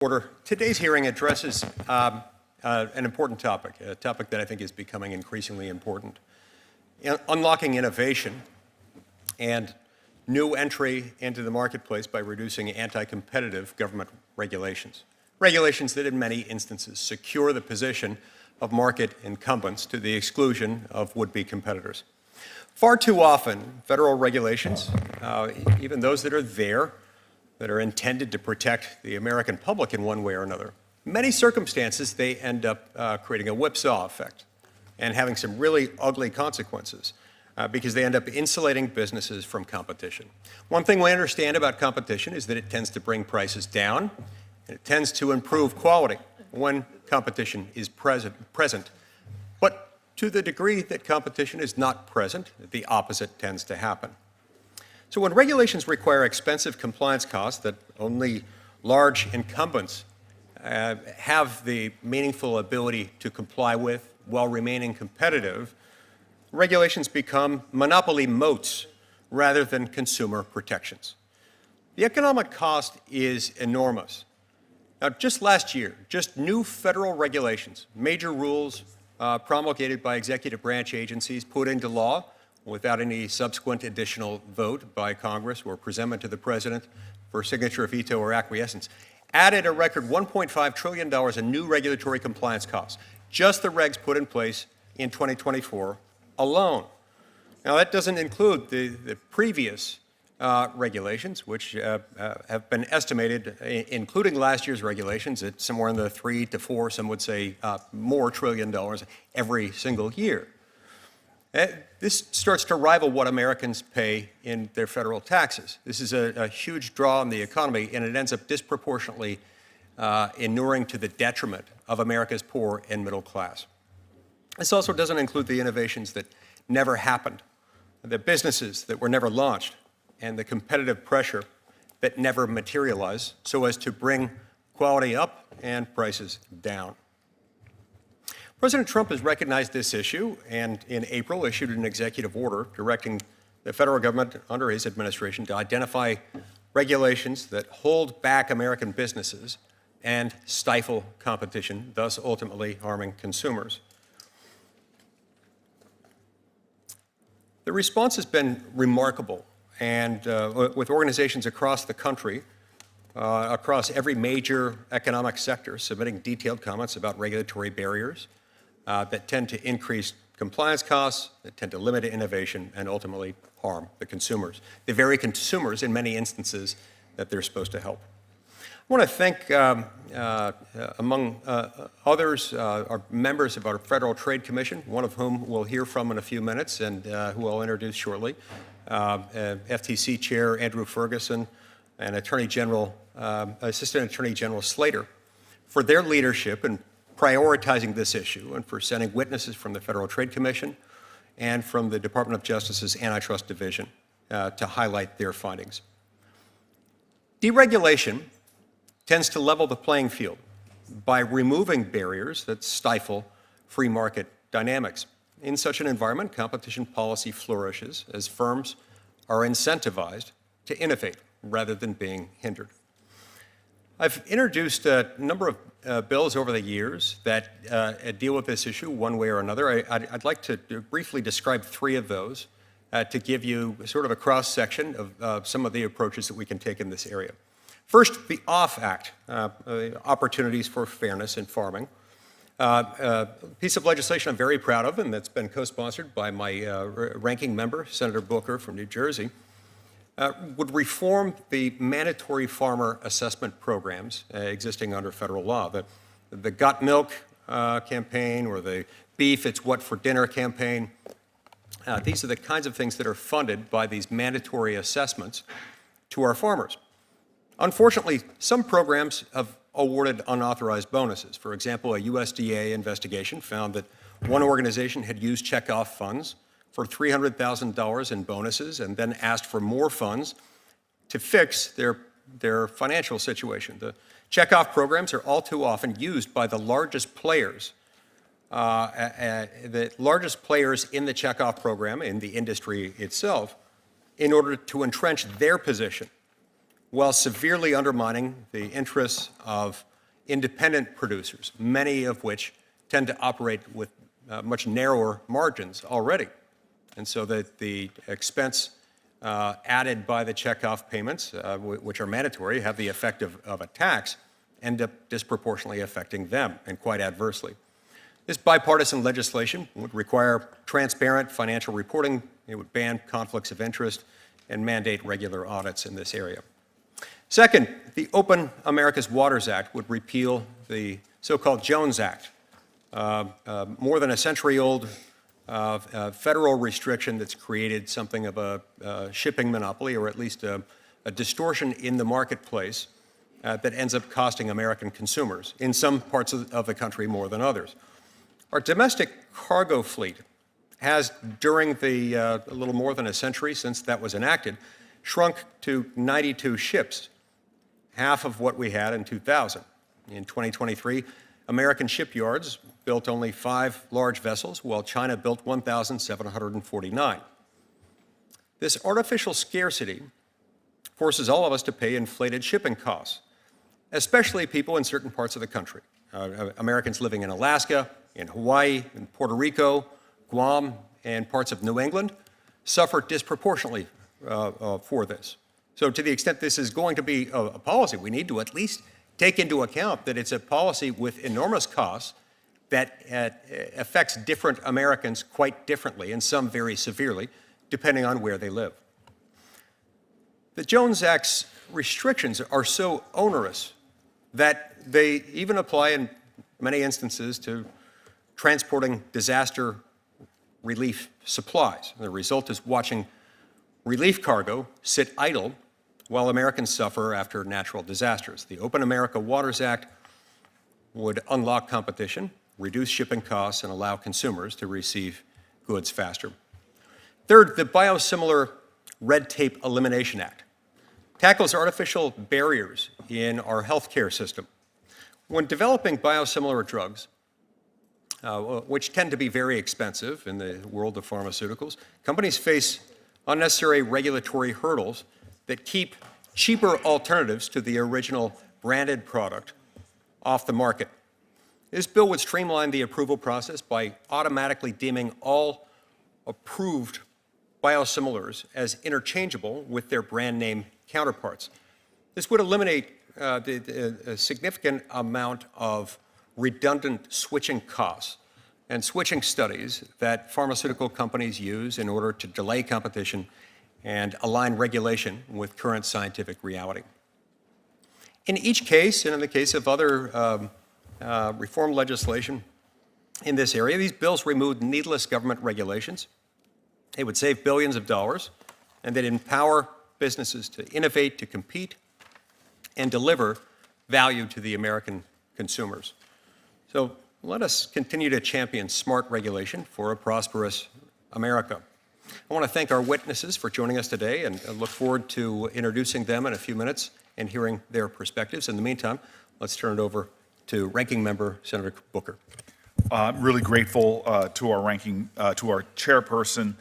Order. Today's hearing addresses an important topic, a topic that I think is becoming increasingly important. Unlocking innovation and new entry into the marketplace by reducing anti-competitive government regulations. Regulations that in many instances secure the position of market incumbents to the exclusion of would-be competitors. Far too often, federal regulations, even those that are there, that are intended to protect the American public in one way or another, in many circumstances they end up creating a whipsaw effect and having some really ugly consequences because they end up insulating businesses from competition. One thing we understand about competition is that it tends to bring prices down and it tends to improve quality when competition is present. But to the degree that competition is not present, the opposite tends to happen. So when regulations require expensive compliance costs that only large incumbents have the meaningful ability to comply with while remaining competitive, regulations become monopoly moats rather than consumer protections. The economic cost is enormous. Now, just last year, just new federal regulations, major rules promulgated by executive branch agencies put into law without any subsequent additional vote by Congress or presentment to the President for signature, veto, or acquiescence, added a record $1.5 trillion in new regulatory compliance costs, just the regs put in place in 2024 alone. Now, that doesn't include the previous regulations, which have been estimated, including last year's regulations, at somewhere in the $3 to $4, some would say more trillion dollars every single year. This starts to rival what Americans pay in their federal taxes. This is a huge draw on the economy, and it ends up disproportionately inuring to the detriment of America's poor and middle class. This also doesn't include the innovations that never happened, the businesses that were never launched, and the competitive pressure that never materialized so as to bring quality up and prices down. President Trump has recognized this issue and in April issued an executive order directing the federal government under his administration to identify regulations that hold back American businesses and stifle competition, thus ultimately harming consumers. The response has been remarkable, and with organizations across the country, across every major economic sector, submitting detailed comments about regulatory barriers that tend to increase compliance costs, that tend to limit innovation, and ultimately harm the consumers, the very consumers in many instances that they're supposed to help. I want to thank, among others, our members of our Federal Trade Commission, one of whom we'll hear from in a few minutes and who I'll introduce shortly, FTC Chair Andrew Ferguson and Assistant Attorney General Slater, for their leadership in prioritizing this issue and for sending witnesses from the Federal Trade Commission and from the Department of Justice's Antitrust Division to highlight their findings. Deregulation tends to level the playing field by removing barriers that stifle free market dynamics. In such an environment, competition policy flourishes as firms are incentivized to innovate rather than being hindered. I've introduced a number of bills over the years that deal with this issue one way or another. I'd like to briefly describe three of those to give you sort of a cross-section of some of the approaches that we can take in this area. First, the OFF Act, Opportunities for Fairness in Farming. A piece of legislation I'm very proud of, and that's been co-sponsored by my ranking member, Senator Booker from New Jersey, would reform the mandatory farmer assessment programs existing under federal law. The Got Milk campaign or the Beef It's What for Dinner campaign. These are the kinds of things that are funded by these mandatory assessments to our farmers. Unfortunately, some programs have awarded unauthorized bonuses. For example, a USDA investigation found that one organization had used checkoff funds for $300,000 in bonuses and then asked for more funds to fix their financial situation. The checkoff programs are all too often used by the largest players in the checkoff program in the industry itself in order to entrench their position while severely undermining the interests of independent producers, many of which tend to operate with much narrower margins already. And so that the expense added by the checkoff payments, which are mandatory, have the effect of a tax, end up disproportionately affecting them and quite adversely. This bipartisan legislation would require transparent financial reporting. It would ban conflicts of interest and mandate regular audits in this area. Second, the Open America's Waters Act would repeal the so-called Jones Act, more than a century-old federal restriction that's created something of a shipping monopoly, or at least a distortion in the marketplace that ends up costing American consumers, in some parts of the country more than others. Our domestic cargo fleet has, during the a little more than a century since that was enacted, shrunk to 92 ships, half of what we had in 2000. In 2023, American shipyards built only 5 large vessels, while China built 1,749. This artificial scarcity forces all of us to pay inflated shipping costs, especially people in certain parts of the country. Americans living in Alaska, in Hawaii, in Puerto Rico, Guam, and parts of New England suffer disproportionately for this. So to the extent this is going to be a policy, we need to at least take into account that it's a policy with enormous costs that affects different Americans quite differently, and some very severely, depending on where they live. The Jones Act's restrictions are so onerous that they even apply in many instances to transporting disaster relief supplies. The result is watching relief cargo sit idle while Americans suffer after natural disasters. The Open America Waters Act would unlock competition, reduce shipping costs, and allow consumers to receive goods faster. Third, the Biosimilar Red Tape Elimination Act tackles artificial barriers in our healthcare system. When developing biosimilar drugs, which tend to be very expensive in the world of pharmaceuticals, companies face unnecessary regulatory hurdles that keep cheaper alternatives to the original branded product off the market. This bill would streamline the approval process by automatically deeming all approved biosimilars as interchangeable with their brand name counterparts. This would eliminate a significant amount of redundant switching costs and switching studies that pharmaceutical companies use in order to delay competition and align regulation with current scientific reality. In each case, and in the case of other reform legislation in this area, these bills remove needless government regulations. They would save billions of dollars, and they'd empower businesses to innovate, to compete, and deliver value to the American consumers. So let us continue to champion smart regulation for a prosperous America. I want to thank our witnesses for joining us today, and I look forward to introducing them in a few minutes and hearing their perspectives. In the meantime, let's turn it over to Ranking Member Senator Booker. I'm really grateful to our chairperson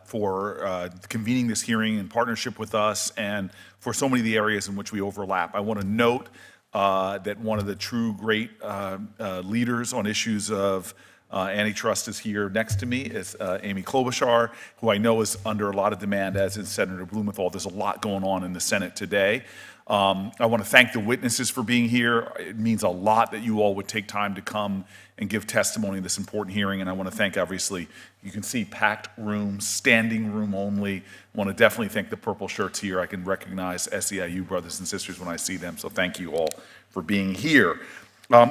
for convening this hearing in partnership with us and for so many of the areas in which we overlap. I want to note that one of the true great leaders on issues of antitrust is here next to me, is Amy Klobuchar, who I know is under a lot of demand, as is Senator Blumenthal. There's a lot going on in the Senate today. I want to thank the witnesses for being here. It means a lot that you all would take time to come and give testimony in this important hearing. And I want to thank, obviously, you can see packed rooms, standing room only. I want to definitely thank the purple shirts here. I can recognize SEIU brothers and sisters when I see them. So thank you all for being here.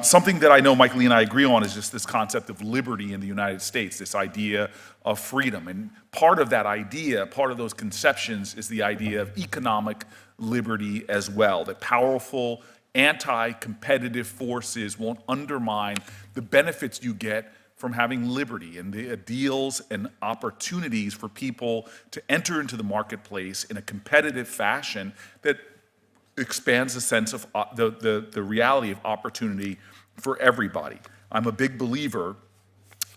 Something that I know Mike Lee and I agree on is just this concept of liberty in the United States, this idea of freedom. And part of that idea, part of those conceptions, is the idea of economic liberty as well, that powerful anti-competitive forces won't undermine the benefits you get from having liberty and the deals and opportunities for people to enter into the marketplace in a competitive fashion that expands the sense of the reality of opportunity for everybody. I'm a big believer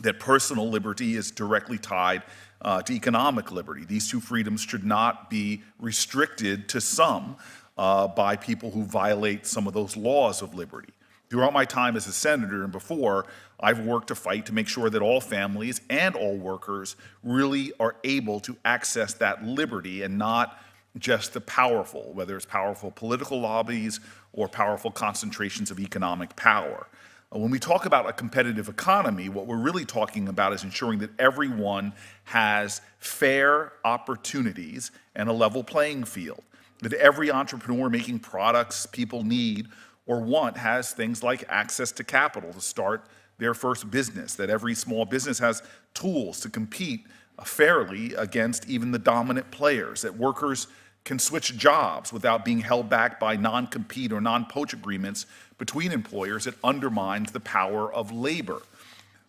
that personal liberty is directly tied to economic liberty. These two freedoms should not be restricted to some by people who violate some of those laws of liberty. Throughout my time as a senator and before, I've worked to fight to make sure that all families and all workers really are able to access that liberty and not just the powerful, whether it's powerful political lobbies or powerful concentrations of economic power. When we talk about a competitive economy, what we're really talking about is ensuring that everyone has fair opportunities and a level playing field, that every entrepreneur making products people need or want has things like access to capital to start their first business, that every small business has tools to compete fairly against even the dominant players, that workers can switch jobs without being held back by non-compete or non-poach agreements between employers that undermines the power of labor.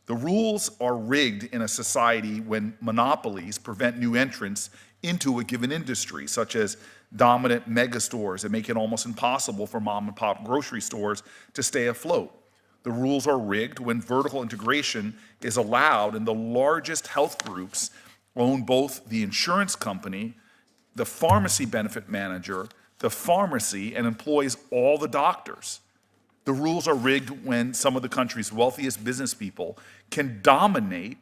The rules are rigged in a society when monopolies prevent new entrants into a given industry, such as dominant mega stores that make it almost impossible for mom and pop grocery stores to stay afloat. The rules are rigged when vertical integration is allowed and the largest health groups own both the insurance company, the pharmacy benefit manager, the pharmacy, and employs all the doctors. The rules are rigged when some of the country's wealthiest business people can dominate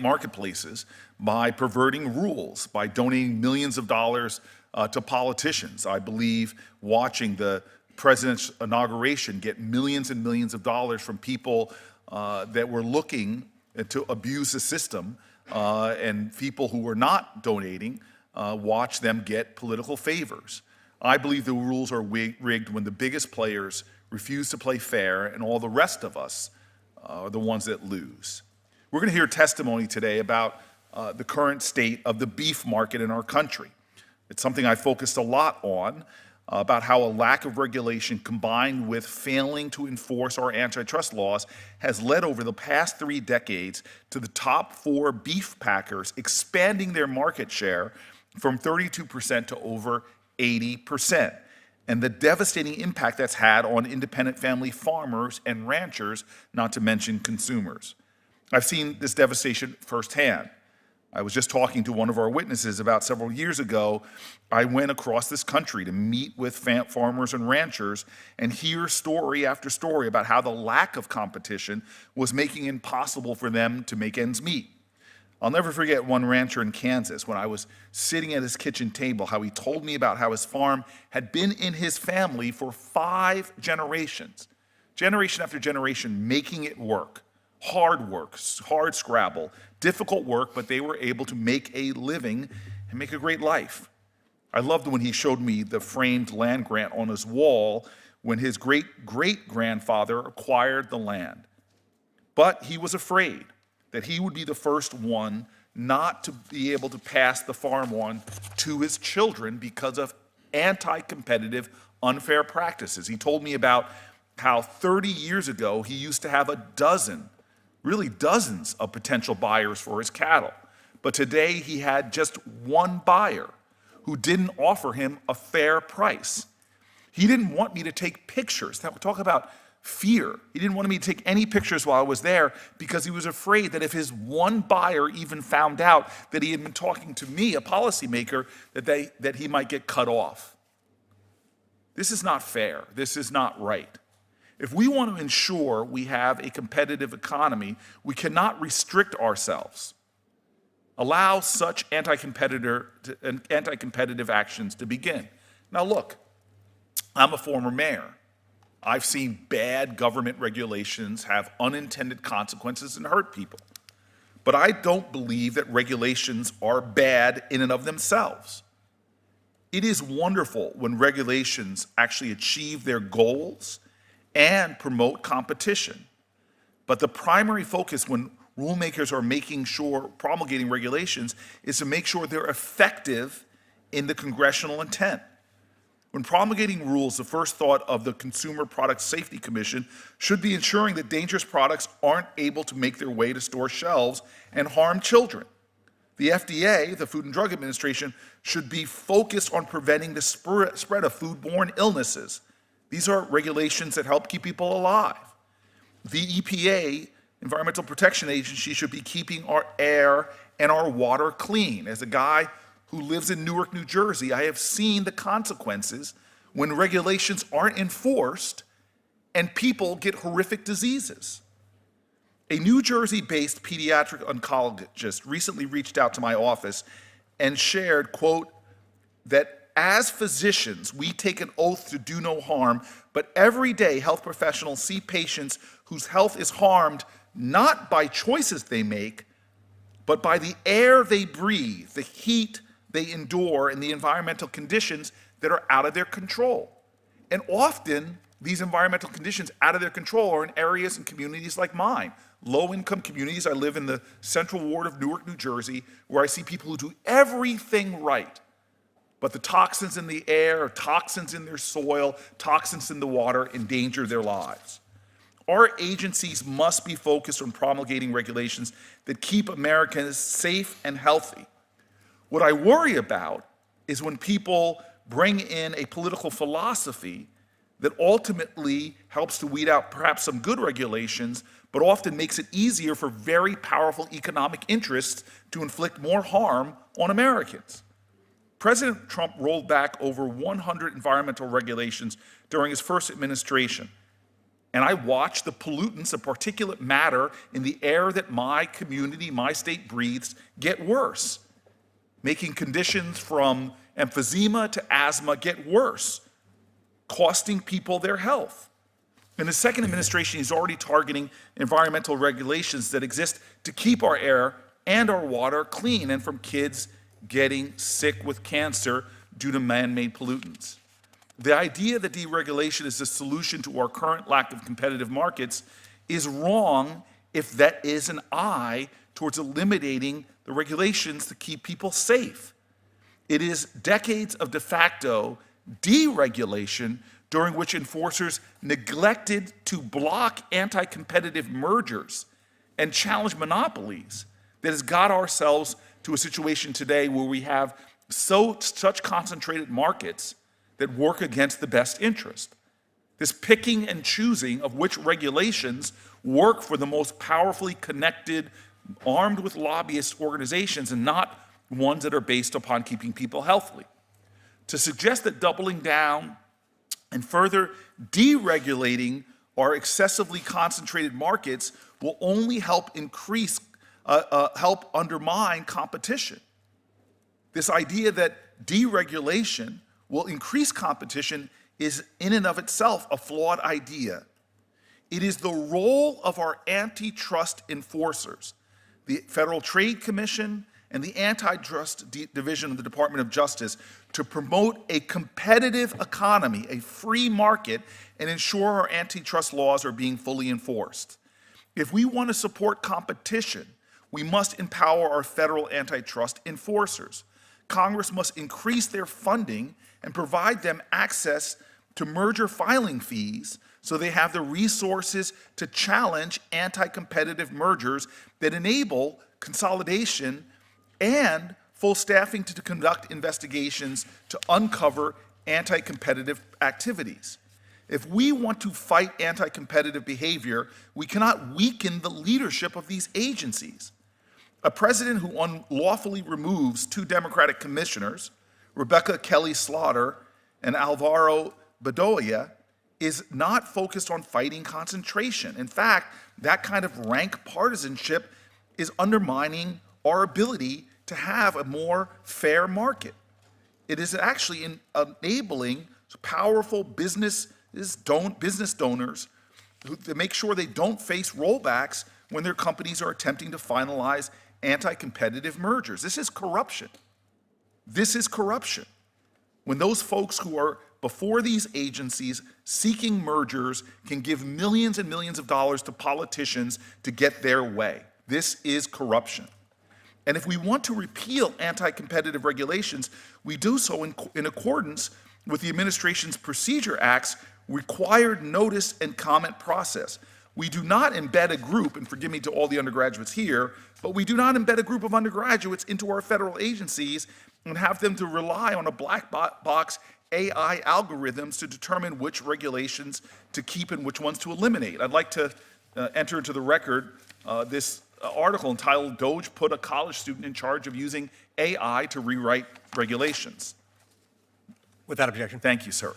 marketplaces by perverting rules, by donating millions of dollars to politicians. I believe watching the president's inauguration get millions and millions of dollars from people that were looking to abuse the system, and people who were not donating watch them get political favors. I believe the rules are rigged when the biggest players refuse to play fair and all the rest of us are the ones that lose. We're going to hear testimony today about the current state of the beef market in our country. It's something I focused a lot on, about how a lack of regulation combined with failing to enforce our antitrust laws has led over the past 3 decades to the top 4 beef packers expanding their market share from 32% to over 80%, and the devastating impact that's had on independent family farmers and ranchers, not to mention consumers. I've seen this devastation firsthand. I was just talking to one of our witnesses about several years ago. I went across this country to meet with farmers and ranchers and hear story after story about how the lack of competition was making it impossible for them to make ends meet. I'll never forget one rancher in Kansas when I was sitting at his kitchen table, how he told me about how his farm had been in his family for 5 generations, generation after generation, making it work. Hard work, hard scrabble, difficult work, but they were able to make a living and make a great life. I loved when he showed me the framed land grant on his wall when his great-great-grandfather acquired the land. But he was afraid that he would be the first one not to be able to pass the farm on to his children because of anti-competitive, unfair practices. He told me about how 30 years ago he used to have dozens of potential buyers for his cattle. But today he had just one buyer who didn't offer him a fair price. He didn't want me to take pictures. Now, talk about fear. He didn't want me to take any pictures while I was there because he was afraid that if his one buyer even found out that he had been talking to me, a policymaker, that he might get cut off. This is not fair. This is not right. If we want to ensure we have a competitive economy, we cannot restrict ourselves. Allow such anti-competitive actions to begin. Now look, I'm a former mayor. I've seen bad government regulations have unintended consequences and hurt people. But I don't believe that regulations are bad in and of themselves. It is wonderful when regulations actually achieve their goals and promote competition. But the primary focus when rulemakers are promulgating regulations is to make sure they're effective in the congressional intent. When promulgating rules, the first thought of the Consumer Product Safety Commission should be ensuring that dangerous products aren't able to make their way to store shelves and harm children. The FDA, the Food and Drug Administration, should be focused on preventing the spread of foodborne illnesses. These are regulations that help keep people alive. The EPA, Environmental Protection Agency, should be keeping our air and our water clean. As a guy who lives in Newark, New Jersey, I have seen the consequences when regulations aren't enforced and people get horrific diseases. A New Jersey-based pediatric oncologist recently reached out to my office and shared, quote, that as physicians, we take an oath to do no harm, but every day health professionals see patients whose health is harmed not by choices they make, but by the air they breathe, the heat they endure, and the environmental conditions that are out of their control. And often, these environmental conditions out of their control are in areas and communities like mine. Low-income communities. I live in the Central Ward of Newark, New Jersey, where I see people who do everything right. But the toxins in the air, toxins in their soil, toxins in the water endanger their lives. Our agencies must be focused on promulgating regulations that keep Americans safe and healthy. What I worry about is when people bring in a political philosophy that ultimately helps to weed out perhaps some good regulations, but often makes it easier for very powerful economic interests to inflict more harm on Americans. President Trump rolled back over 100 environmental regulations during his first administration. And I watched the pollutants of particulate matter in the air that my community, my state breathes, get worse, making conditions from emphysema to asthma get worse, costing people their health. In his second administration, he's already targeting environmental regulations that exist to keep our air and our water clean and from kids getting sick with cancer due to man-made pollutants. The idea that deregulation is the solution to our current lack of competitive markets is wrong if that is an eye towards eliminating the regulations to keep people safe. It is decades of de facto deregulation during which enforcers neglected to block anti-competitive mergers and challenge monopolies that has got ourselves to a situation today where we have such concentrated markets that work against the best interest. This picking and choosing of which regulations work for the most powerfully connected, armed with lobbyist organizations and not ones that are based upon keeping people healthy. To suggest that doubling down and further deregulating our excessively concentrated markets will only help help undermine competition. This idea that deregulation will increase competition is in and of itself a flawed idea. It is the role of our antitrust enforcers, the Federal Trade Commission and the Antitrust Division of the Department of Justice, to promote a competitive economy, a free market, and ensure our antitrust laws are being fully enforced. If we want to support competition, we must empower our federal antitrust enforcers. Congress must increase their funding and provide them access to merger filing fees so they have the resources to challenge anti-competitive mergers that enable consolidation and full staffing to conduct investigations to uncover anti-competitive activities. If we want to fight anti-competitive behavior, we cannot weaken the leadership of these agencies. A president who unlawfully removes two Democratic commissioners, Rebecca Kelly Slaughter and Alvaro Bedoya, is not focused on fighting concentration. In fact, that kind of rank partisanship is undermining our ability to have a more fair market. It is actually enabling powerful business donors to make sure they don't face rollbacks when their companies are attempting to finalize anti-competitive mergers. This is corruption. This is corruption. When those folks who are before these agencies seeking mergers can give millions and millions of dollars to politicians to get their way. This is corruption. And if we want to repeal anti-competitive regulations, we do so in accordance with the administration's Procedure Act's required notice and comment process. We do not embed a group, and forgive me to all the undergraduates here, but we do not embed a group of undergraduates into our federal agencies and have them to rely on a black box AI algorithms to determine which regulations to keep and which ones to eliminate. I'd like to enter into the record this article entitled "DOJ Put a College Student in Charge of Using AI to Rewrite Regulations." Without objection. Thank you, sir.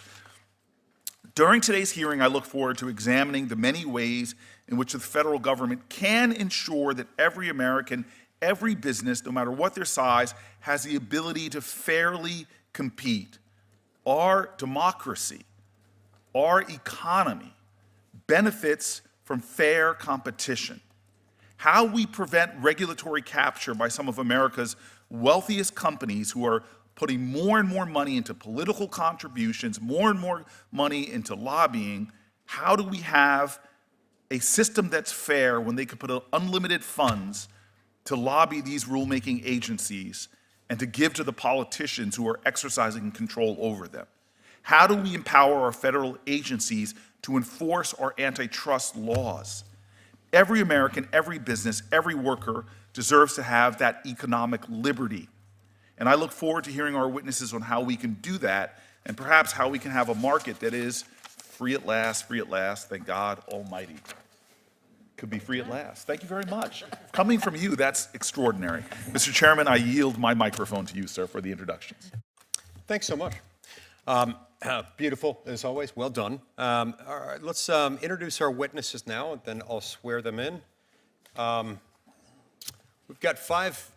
During today's hearing, I look forward to examining the many ways in which the federal government can ensure that every American, every business, no matter what their size, has the ability to fairly compete. Our democracy, our economy benefits from fair competition. How we prevent regulatory capture by some of America's wealthiest companies who are putting more and more money into political contributions, more and more money into lobbying. How do we have a system that's fair when they can put unlimited funds to lobby these rulemaking agencies and to give to the politicians who are exercising control over them? How do we empower our federal agencies to enforce our antitrust laws? Every American, every business, every worker deserves to have that economic liberty. And I look forward to hearing our witnesses on how we can do that, and perhaps how we can have a market that is free at last, thank God Almighty. Could be free at last. Thank you very much. Coming from you, that's extraordinary. Mr. Chairman, I yield my microphone to you, sir, for the introductions. Thanks so much. Beautiful, as always. Well done. All right, let's introduce our witnesses now, and then I'll swear them in. We've got five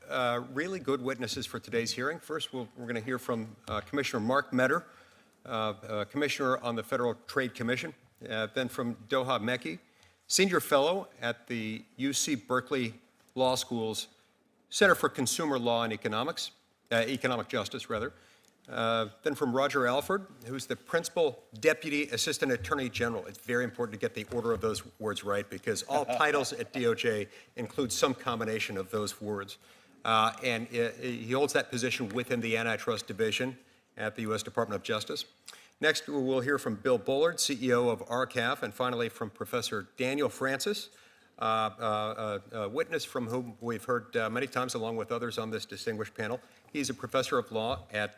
really good witnesses for today's hearing. First, we're going to hear from Commissioner Mark Meador, Commissioner on the Federal Trade Commission. Then from Doha Mekki, Senior Fellow at the UC Berkeley Law School's Center for Consumer Law and Economic Justice, rather. Then from Roger Alford, who's the Principal Deputy Assistant Attorney General. It's very important to get the order of those words right, because all titles at DOJ include some combination of those words. And he holds that position within the Antitrust Division at the U.S. Department of Justice. Next, we'll hear from Bill Bullard, CEO of RCAF, and finally from Professor Daniel Francis, a witness from whom we've heard many times, along with others on this distinguished panel. He's a professor of law at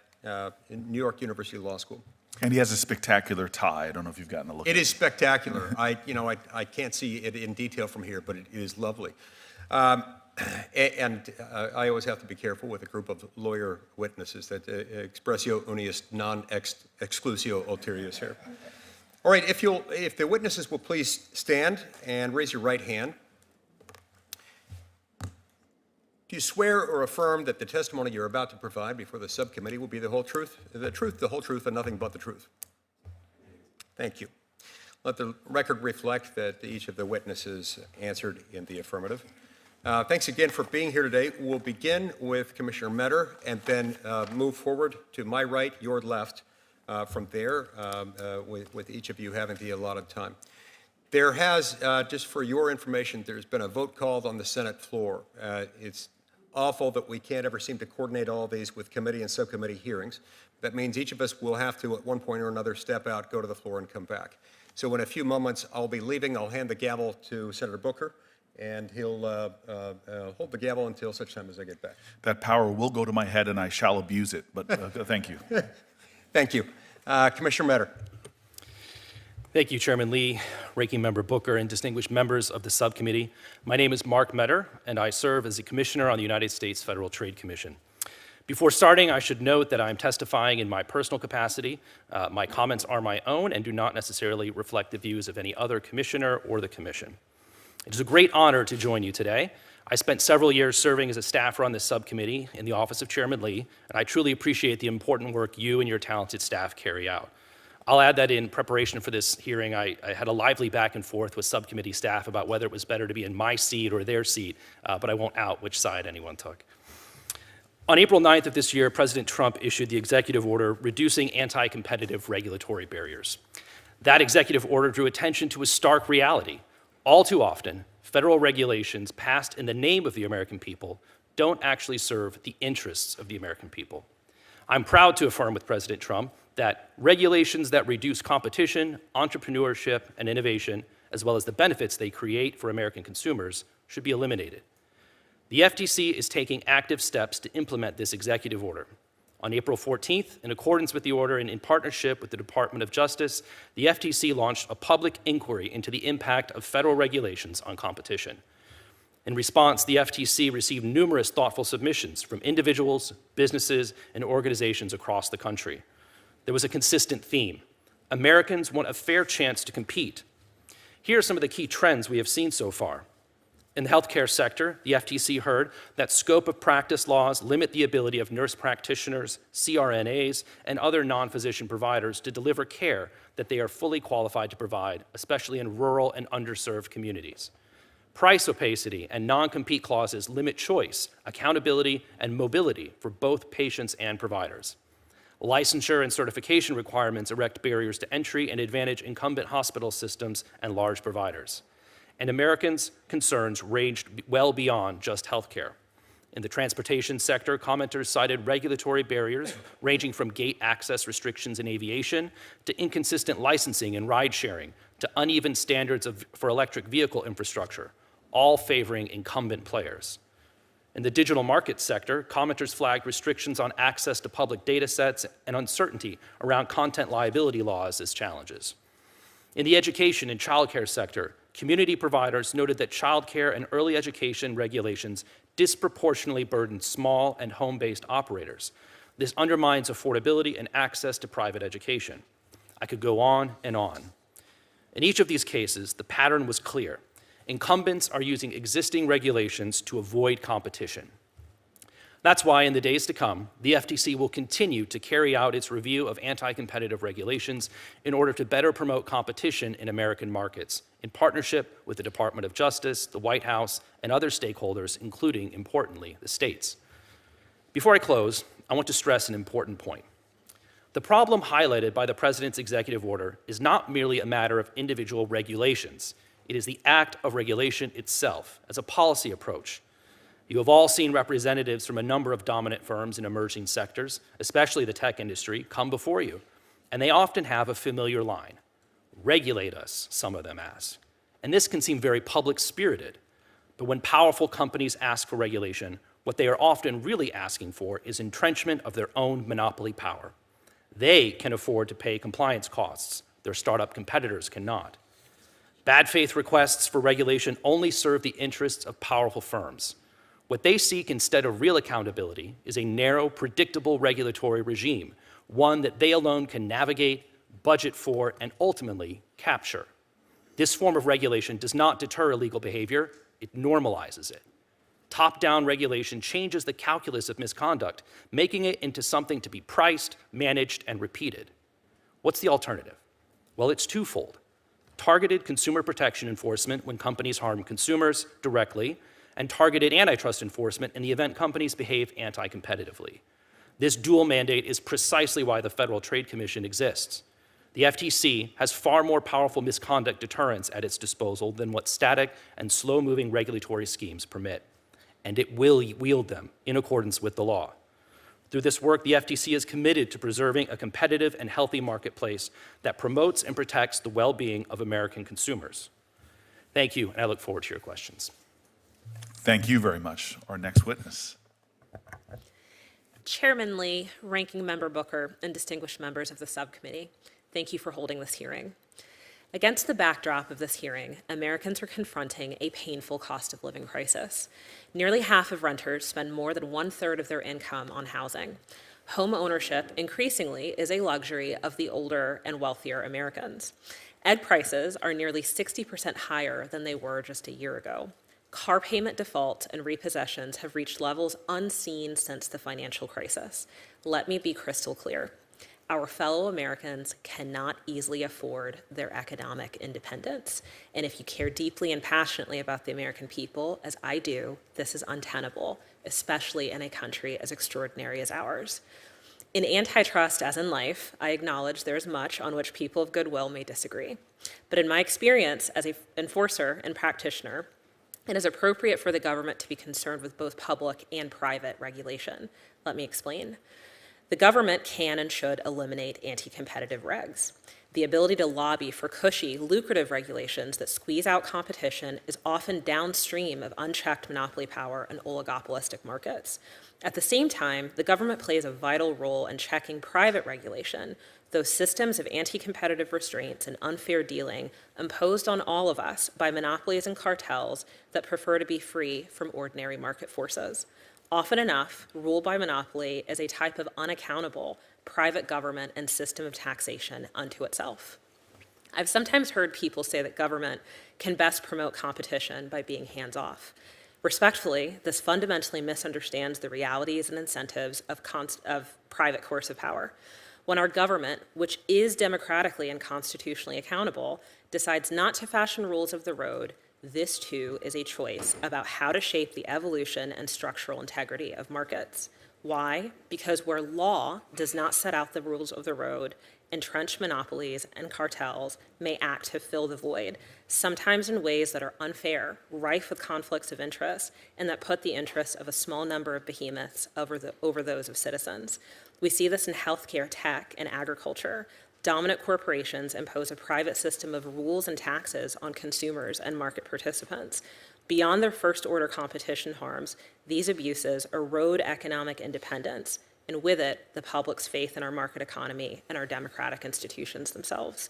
New York University Law School. And he has a spectacular tie. I don't know if you've gotten a look at it. It is spectacular. I can't see it in detail from here, but it is lovely. And I always have to be careful with a group of lawyer witnesses that expressio unius non exclusio ulterius here. All right, if the witnesses will please stand and raise your right hand. Do you swear or affirm that the testimony you're about to provide before the subcommittee will be the whole truth, the whole truth, and nothing but the truth? Thank you. Let the record reflect that each of the witnesses answered in the affirmative. Thanks again for being here today. We'll begin with Commissioner Meador and then move forward to my right, your left, from there, with each of you having the allotted time. There has, just for your information, there's been a vote called on the Senate floor. It's awful that we can't ever seem to coordinate all these with committee and subcommittee hearings. That means each of us will have to, at one point or another, step out, go to the floor, and come back. So in a few moments, I'll be leaving. I'll hand the gavel to Senator Booker, and he'll hold the gavel until such time as I get back. That power will go to my head, and I shall abuse it, but thank you. Thank you. Commissioner Meador. Thank you, Chairman Lee, Ranking Member Booker, and distinguished members of the subcommittee. My name is Mark Meador, and I serve as a commissioner on the United States Federal Trade Commission. Before starting, I should note that I'm testifying in my personal capacity. My comments are my own and do not necessarily reflect the views of any other commissioner or the commission. It is a great honor to join you today. I spent several years serving as a staffer on this subcommittee in the office of Chairman Lee, and I truly appreciate the important work you and your talented staff carry out. I'll add that in preparation for this hearing, I had a lively back and forth with subcommittee staff about whether it was better to be in my seat or their seat, but I won't out which side anyone took. On April 9th of this year, President Trump issued the executive order reducing anti-competitive regulatory barriers. That executive order drew attention to a stark reality. All too often, federal regulations passed in the name of the American people don't actually serve the interests of the American people. I'm proud to affirm with President Trump that regulations that reduce competition, entrepreneurship, and innovation, as well as the benefits they create for American consumers, should be eliminated. The FTC is taking active steps to implement this executive order. On April 14th, in accordance with the order and in partnership with the Department of Justice, the FTC launched a public inquiry into the impact of federal regulations on competition. In response, the FTC received numerous thoughtful submissions from individuals, businesses, and organizations across the country. There was a consistent theme. Americans want a fair chance to compete. Here are some of the key trends we have seen so far. In the healthcare sector, the FTC heard that scope of practice laws limit the ability of nurse practitioners, CRNAs, and other non-physician providers to deliver care that they are fully qualified to provide, especially in rural and underserved communities. Price opacity and non-compete clauses limit choice, accountability, and mobility for both patients and providers. Licensure and certification requirements erect barriers to entry and advantage incumbent hospital systems and large providers. And Americans' concerns ranged well beyond just healthcare. In the transportation sector, commenters cited regulatory barriers ranging from gate access restrictions in aviation to inconsistent licensing and ride sharing to uneven standards for electric vehicle infrastructure, all favoring incumbent players. In the digital market sector, commenters flagged restrictions on access to public data sets and uncertainty around content liability laws as challenges. In the education and childcare sector, community providers noted that childcare and early education regulations disproportionately burden small and home-based operators. This undermines affordability and access to private education. I could go on and on. In each of these cases, the pattern was clear. Incumbents are using existing regulations to avoid competition. That's why in the days to come, the FTC will continue to carry out its review of anti-competitive regulations in order to better promote competition in American markets, in partnership with the Department of Justice, the White House, and other stakeholders, including, importantly, the states. Before I close, I want to stress an important point. The problem highlighted by the President's executive order is not merely a matter of individual regulations. It is the act of regulation itself as a policy approach. You have all seen representatives from a number of dominant firms in emerging sectors, especially the tech industry, come before you, and they often have a familiar line. Regulate us, some of them ask. And this can seem very public-spirited, but when powerful companies ask for regulation, what they are often really asking for is entrenchment of their own monopoly power. They can afford to pay compliance costs. Their startup competitors cannot. Bad faith requests for regulation only serve the interests of powerful firms. What they seek instead of real accountability is a narrow, predictable regulatory regime, one that they alone can navigate, budget for, and ultimately capture. This form of regulation does not deter illegal behavior, it normalizes it. Top-down regulation changes the calculus of misconduct, making it into something to be priced, managed, and repeated. What's the alternative? Well, it's twofold. Targeted consumer protection enforcement when companies harm consumers directly, and targeted antitrust enforcement in the event companies behave anti-competitively. This dual mandate is precisely why the Federal Trade Commission exists. The FTC has far more powerful misconduct deterrents at its disposal than what static and slow-moving regulatory schemes permit, and it will wield them in accordance with the law. Through this work, the FTC is committed to preserving a competitive and healthy marketplace that promotes and protects the well-being of American consumers. Thank you, and I look forward to your questions. Thank you very much. Our next witness. Chairman Lee, Ranking Member Booker, and distinguished members of the subcommittee, thank you for holding this hearing. Against the backdrop of this hearing, Americans are confronting a painful cost of living crisis. Nearly half of renters spend more than 1/3 of their income on housing. Home ownership, increasingly, is a luxury of the older and wealthier Americans. Egg prices are nearly 60% higher than they were just a year ago. Car payment default and repossessions have reached levels unseen since the financial crisis. Let me be crystal clear. Our fellow Americans cannot easily afford their economic independence. And if you care deeply and passionately about the American people, as I do, this is untenable, especially in a country as extraordinary as ours. In antitrust, as in life, I acknowledge there is much on which people of goodwill may disagree. But in my experience as an enforcer and practitioner, it is appropriate for the government to be concerned with both public and private regulation. Let me explain. The government can and should eliminate anti-competitive regs. The ability to lobby for cushy, lucrative regulations that squeeze out competition is often downstream of unchecked monopoly power and oligopolistic markets. At the same time, the government plays a vital role in checking private regulation, those systems of anti-competitive restraints and unfair dealing imposed on all of us by monopolies and cartels that prefer to be free from ordinary market forces. Often enough, rule by monopoly is a type of unaccountable, private government, and system of taxation unto itself. I've sometimes heard people say that government can best promote competition by being hands-off. Respectfully, this fundamentally misunderstands the realities and incentives of private coercive power. When our government, which is democratically and constitutionally accountable, decides not to fashion rules of the road, this too is a choice about how to shape the evolution and structural integrity of markets. Why? Because where law does not set out the rules of the road, entrenched monopolies and cartels may act to fill the void, sometimes in ways that are unfair, rife with conflicts of interest, and that put the interests of a small number of behemoths over those of citizens. We see this in healthcare, tech, and agriculture. Dominant corporations impose a private system of rules and taxes on consumers and market participants. Beyond their first-order competition harms, these abuses erode economic independence, and with it, the public's faith in our market economy and our democratic institutions themselves.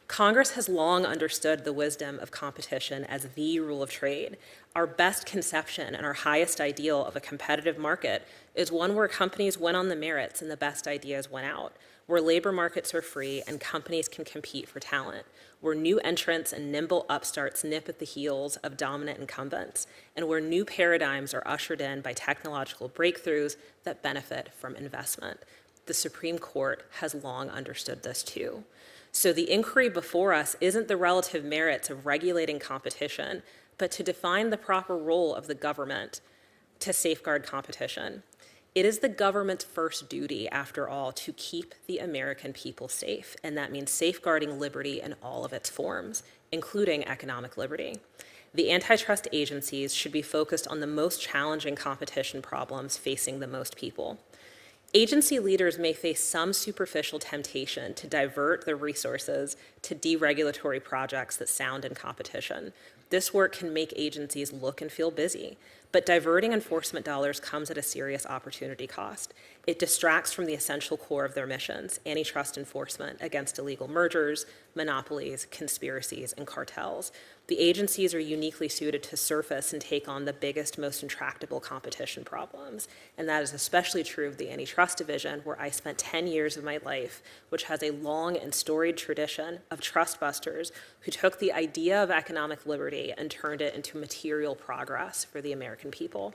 Congress has long understood the wisdom of competition as the rule of trade. Our best conception and our highest ideal of a competitive market is one where companies win on the merits and the best ideas win out, where labor markets are free and companies can compete for talent, where new entrants and nimble upstarts nip at the heels of dominant incumbents, and where new paradigms are ushered in by technological breakthroughs that benefit from investment. The Supreme Court has long understood this too. So the inquiry before us isn't the relative merits of regulating competition, but to define the proper role of the government to safeguard competition. It is the government's first duty, after all, to keep the American people safe, and that means safeguarding liberty in all of its forms, including economic liberty. The antitrust agencies should be focused on the most challenging competition problems facing the most people. Agency leaders may face some superficial temptation to divert their resources to deregulatory projects that sound in competition. This work can make agencies look and feel busy, but diverting enforcement dollars comes at a serious opportunity cost. It distracts from the essential core of their missions, antitrust enforcement against illegal mergers, monopolies, conspiracies, and cartels. The agencies are uniquely suited to surface and take on the biggest, most intractable competition problems. And that is especially true of the Antitrust Division, where I spent 10 years of my life, which has a long and storied tradition of trust busters who took the idea of economic liberty and turned it into material progress for the American people.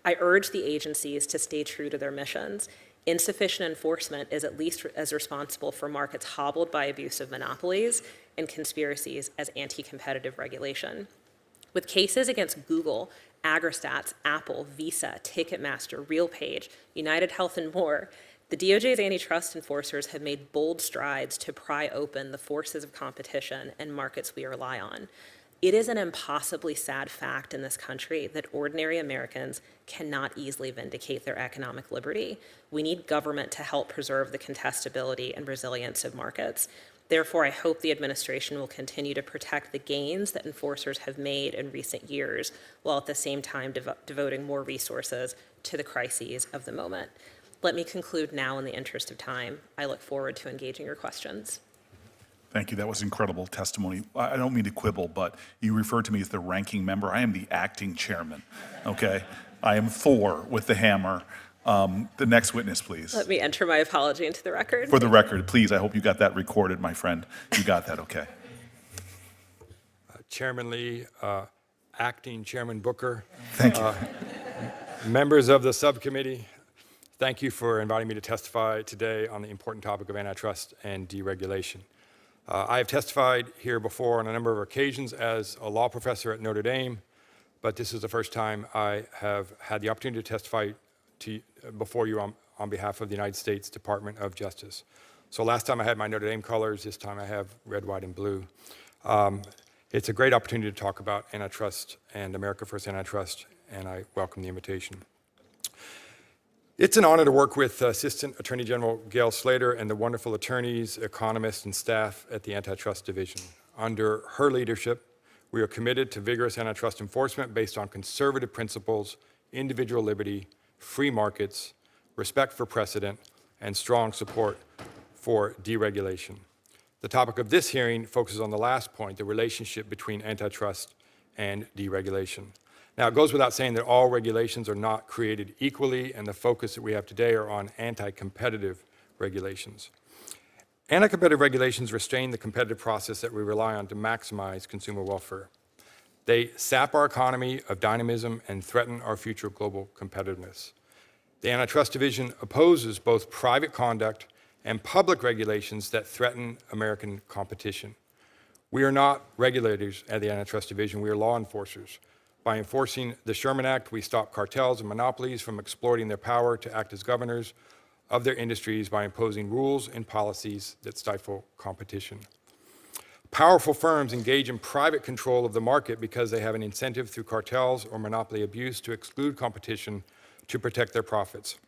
I urge the agencies to stay true to their missions. Insufficient enforcement is at least as responsible for markets hobbled by abusive monopolies and conspiracies as anti-competitive regulation. With cases against Google, Agristats, Apple, Visa, Ticketmaster, RealPage, United Health, and more, the DOJ's antitrust enforcers have made bold strides to pry open the forces of competition and markets we rely on. It is an impossibly sad fact in this country that ordinary Americans cannot easily vindicate their economic liberty. We need government to help preserve the contestability and resilience of markets. Therefore, I hope the administration will continue to protect the gains that enforcers have made in recent years, while at the same time devoting more resources to the crises of the moment. Let me conclude now in the interest of time. I look forward to engaging your questions. Thank you. That was incredible testimony. I don't mean to quibble, but you referred to me as the ranking member. I am the acting chairman, okay? I am Thor with the hammer. The next witness, please. Let me enter my apology into the record. For the record, please, I hope you got that recorded, my friend. You got that, okay. Chairman Lee, Acting Chairman Booker. Thank you. Members of the subcommittee, thank you for inviting me to testify today on the important topic of antitrust and deregulation. I have testified here before on a number of occasions as a law professor at Notre Dame, but this is the first time I have had the opportunity to testify before you on behalf of the United States Department of Justice. So last time I had my Notre Dame colors, this time I have red, white, and blue. It's a great opportunity to talk about antitrust and America First Antitrust, and I welcome the invitation. It's an honor to work with Assistant Attorney General Gail Slater and the wonderful attorneys, economists, and staff at the Antitrust Division. Under her leadership, we are committed to vigorous antitrust enforcement based on conservative principles, individual liberty, free markets, respect for precedent, and strong support for deregulation. The topic of this hearing focuses on the last point, the relationship between antitrust and deregulation. Now, it goes without saying that all regulations are not created equally, and the focus that we have today are on anti-competitive regulations. Anti-competitive regulations restrain the competitive process that we rely on to maximize consumer welfare. They sap our economy of dynamism and threaten our future global competitiveness. The Antitrust Division opposes both private conduct and public regulations that threaten American competition. We are not regulators at the Antitrust Division, we are law enforcers. By enforcing the Sherman Act, we stop cartels and monopolies from exploiting their power to act as governors of their industries by imposing rules and policies that stifle competition. Powerful firms engage in private control of the market because they have an incentive through cartels or monopoly abuse to exclude competition to protect their profits.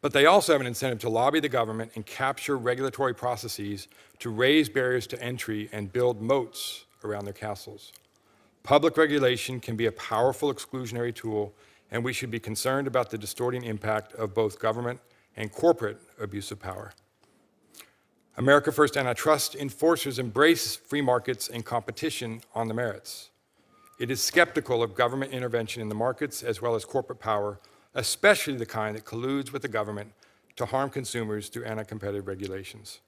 But they also have an incentive to lobby the government and capture regulatory processes to raise barriers to entry and build moats around their castles. Public regulation can be a powerful exclusionary tool, and we should be concerned about the distorting impact of both government and corporate abuse of power. America First Antitrust enforcers embrace free markets and competition on the merits. It is skeptical of government intervention in the markets as well as corporate power, especially the kind that colludes with the government to harm consumers through anti-competitive regulations.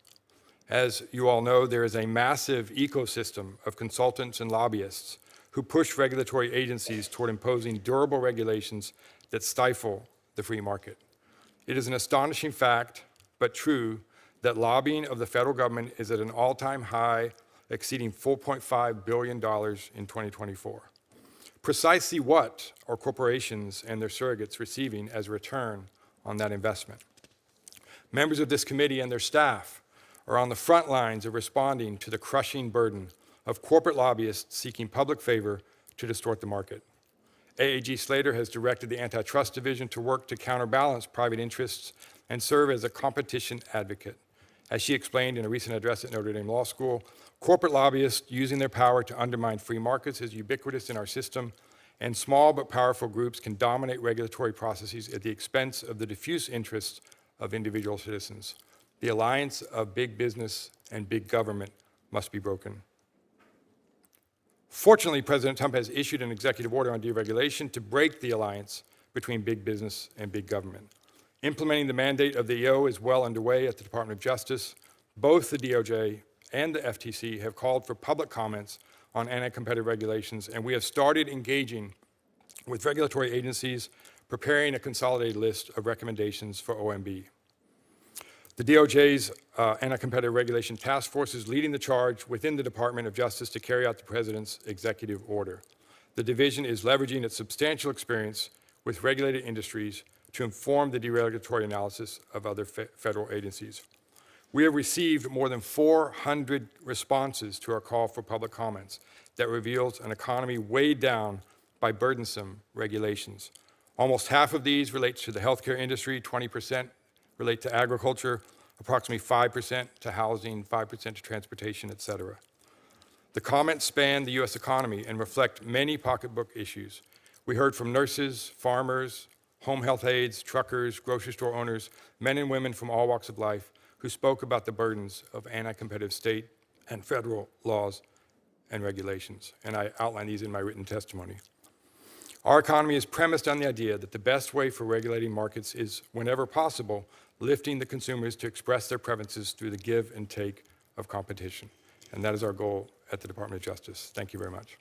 As you all know, there is a massive ecosystem of consultants and lobbyists who push regulatory agencies toward imposing durable regulations that stifle the free market. It is an astonishing fact, but true, that lobbying of the federal government is at an all-time high, exceeding $4.5 billion in 2024. Precisely what are corporations and their surrogates receiving as a return on that investment? Members of this committee and their staff are on the front lines of responding to the crushing burden of corporate lobbyists seeking public favor to distort the market. AAG Slater has directed the Antitrust Division to work to counterbalance private interests and serve as a competition advocate. As she explained in a recent address at Notre Dame Law School, corporate lobbyists using their power to undermine free markets is ubiquitous in our system, and small but powerful groups can dominate regulatory processes at the expense of the diffuse interests of individual citizens. The alliance of big business and big government must be broken. Fortunately, President Trump has issued an executive order on deregulation to break the alliance between big business and big government. Implementing the mandate of the EO is well underway at the Department of Justice. Both the DOJ and the FTC have called for public comments on anti-competitive regulations, and we have started engaging with regulatory agencies, preparing a consolidated list of recommendations for OMB. The DOJ's Anti-Competitive Regulation Task Force is leading the charge within the Department of Justice to carry out the President's executive order. The division is leveraging its substantial experience with regulated industries to inform the deregulatory analysis of other federal agencies. We have received more than 400 responses to our call for public comments that reveals an economy weighed down by burdensome regulations. Almost half of these relate to the healthcare industry, 20% relate to agriculture, approximately 5% to housing, 5% to transportation, et cetera. The comments span the U.S. economy and reflect many pocketbook issues. We heard from nurses, farmers, home health aides, truckers, grocery store owners, men and women from all walks of life who spoke about the burdens of anti-competitive state and federal laws and regulations, and I outlined these in my written testimony. Our economy is premised on the idea that the best way for regulating markets is, whenever possible, lifting the consumers to express their preferences through the give and take of competition. And that is our goal at the Department of Justice. Thank you very much.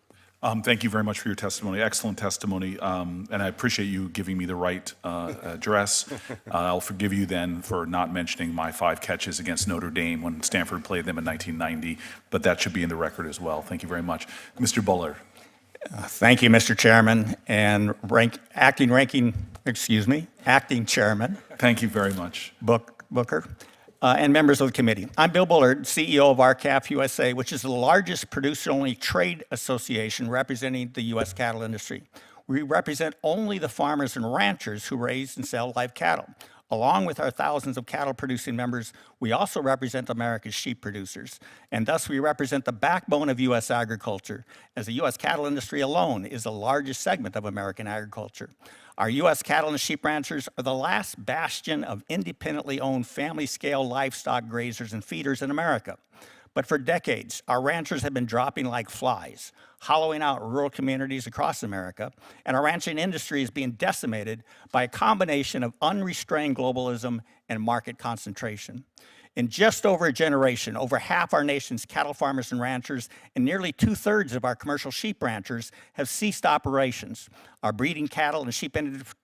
Thank you very much for your testimony. Excellent testimony, and I appreciate you giving me the right address. I'll forgive you then for not mentioning my 5 catches against Notre Dame when Stanford played them in 1990, but that should be in the record as well. Thank you very much. Mr. Bullard. Thank you, Mr. Chairman, and acting chairman. Thank you very much. Booker, and members of the committee. I'm Bill Bullard, CEO of RCAF USA, which is the largest producer-only trade association representing the U.S. cattle industry. We represent only the farmers and ranchers who raise and sell live cattle. Along with our thousands of cattle-producing members, we also represent America's sheep producers, and thus we represent the backbone of U.S. agriculture, as the U.S. cattle industry alone is the largest segment of American agriculture. Our U.S. cattle and sheep ranchers are the last bastion of independently owned family-scale livestock grazers and feeders in America. But for decades, our ranchers have been dropping like flies, hollowing out rural communities across America, and our ranching industry is being decimated by a combination of unrestrained globalism and market concentration. In just over a generation, over half our nation's cattle farmers and ranchers and nearly 2/3 of our commercial sheep ranchers have ceased operations. Our breeding cattle and sheep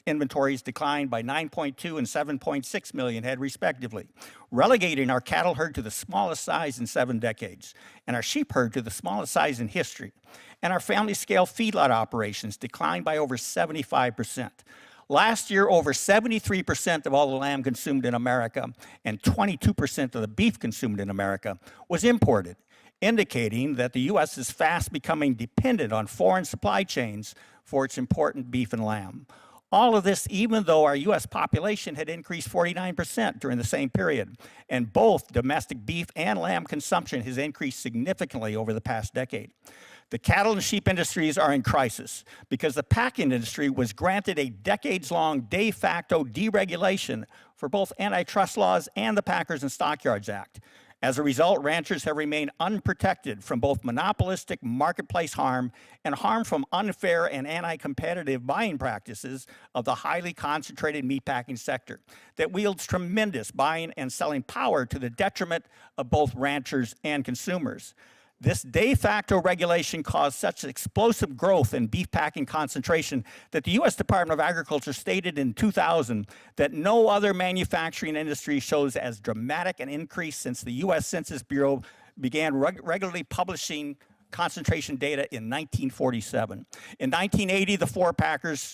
inventories declined by 9.2 and 7.6 million head respectively, relegating our cattle herd to the smallest size in 7 decades, and our sheep herd to the smallest size in history. And our family-scale feedlot operations declined by over 75%. Last year, over 73% of all the lamb consumed in America and 22% of the beef consumed in America was imported, indicating that the U.S. is fast becoming dependent on foreign supply chains for its important beef and lamb. All of this even though our U.S. population had increased 49% during the same period, and both domestic beef and lamb consumption has increased significantly over the past decade. The cattle and sheep industries are in crisis because the packing industry was granted a decades-long de facto deregulation for both antitrust laws and the Packers and Stockyards Act. As a result, ranchers have remained unprotected from both monopolistic marketplace harm and harm from unfair and anti-competitive buying practices of the highly concentrated meatpacking sector that wields tremendous buying and selling power to the detriment of both ranchers and consumers. This de facto regulation caused such explosive growth in beef packing concentration that the U.S. Department of Agriculture stated in 2000 that no other manufacturing industry shows as dramatic an increase since the U.S. Census Bureau began regularly publishing concentration data in 1947. In 1980, the four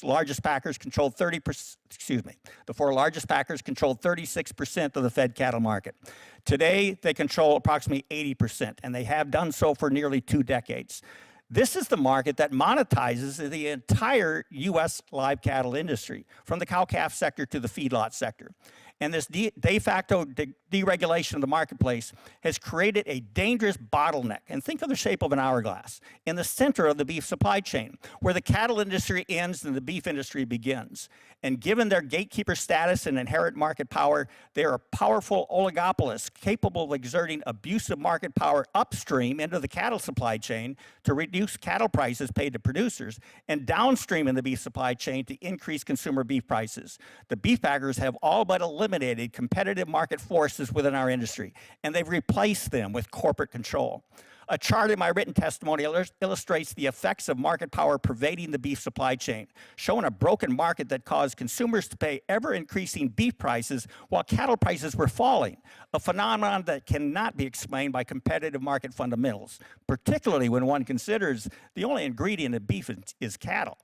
largest packers controlled 36% of the fed cattle market. Today, they control approximately 80%, and they have done so for nearly 2 decades. This is the market that monetizes the entire U.S. live cattle industry, from the cow-calf sector to the feedlot sector. And this de facto deregulation of the marketplace has created a dangerous bottleneck, and think of the shape of an hourglass, in the center of the beef supply chain, where the cattle industry ends and the beef industry begins. And given their gatekeeper status and inherent market power, they are powerful oligopolists capable of exerting abusive market power upstream into the cattle supply chain to reduce cattle prices paid to producers, and downstream in the beef supply chain to increase consumer beef prices. The beef packers have all but eliminated competitive market forces within our industry, and they've replaced them with corporate control. A chart in my written testimony illustrates the effects of market power pervading the beef supply chain, showing a broken market that caused consumers to pay ever-increasing beef prices while cattle prices were falling, a phenomenon that cannot be explained by competitive market fundamentals, particularly when one considers the only ingredient in beef is cattle.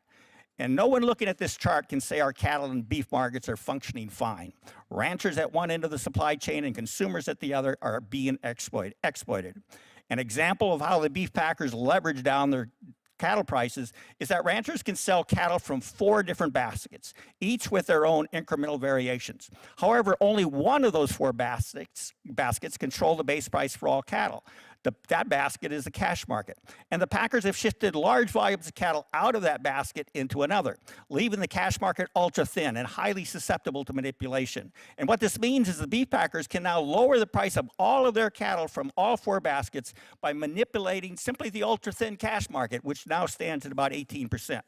And no one looking at this chart can say our cattle and beef markets are functioning fine. Ranchers at one end of the supply chain and consumers at the other are being exploited. An example of how the beef packers leverage down their cattle prices is that ranchers can sell cattle from 4 different baskets, each with their own incremental variations. However, only one of those 4 baskets control the base price for all cattle. That basket is the cash market. And the packers have shifted large volumes of cattle out of that basket into another, leaving the cash market ultra thin and highly susceptible to manipulation. And what this means is the beef packers can now lower the price of all of their cattle from all 4 baskets by manipulating simply the ultra thin cash market, which now stands at about 18%.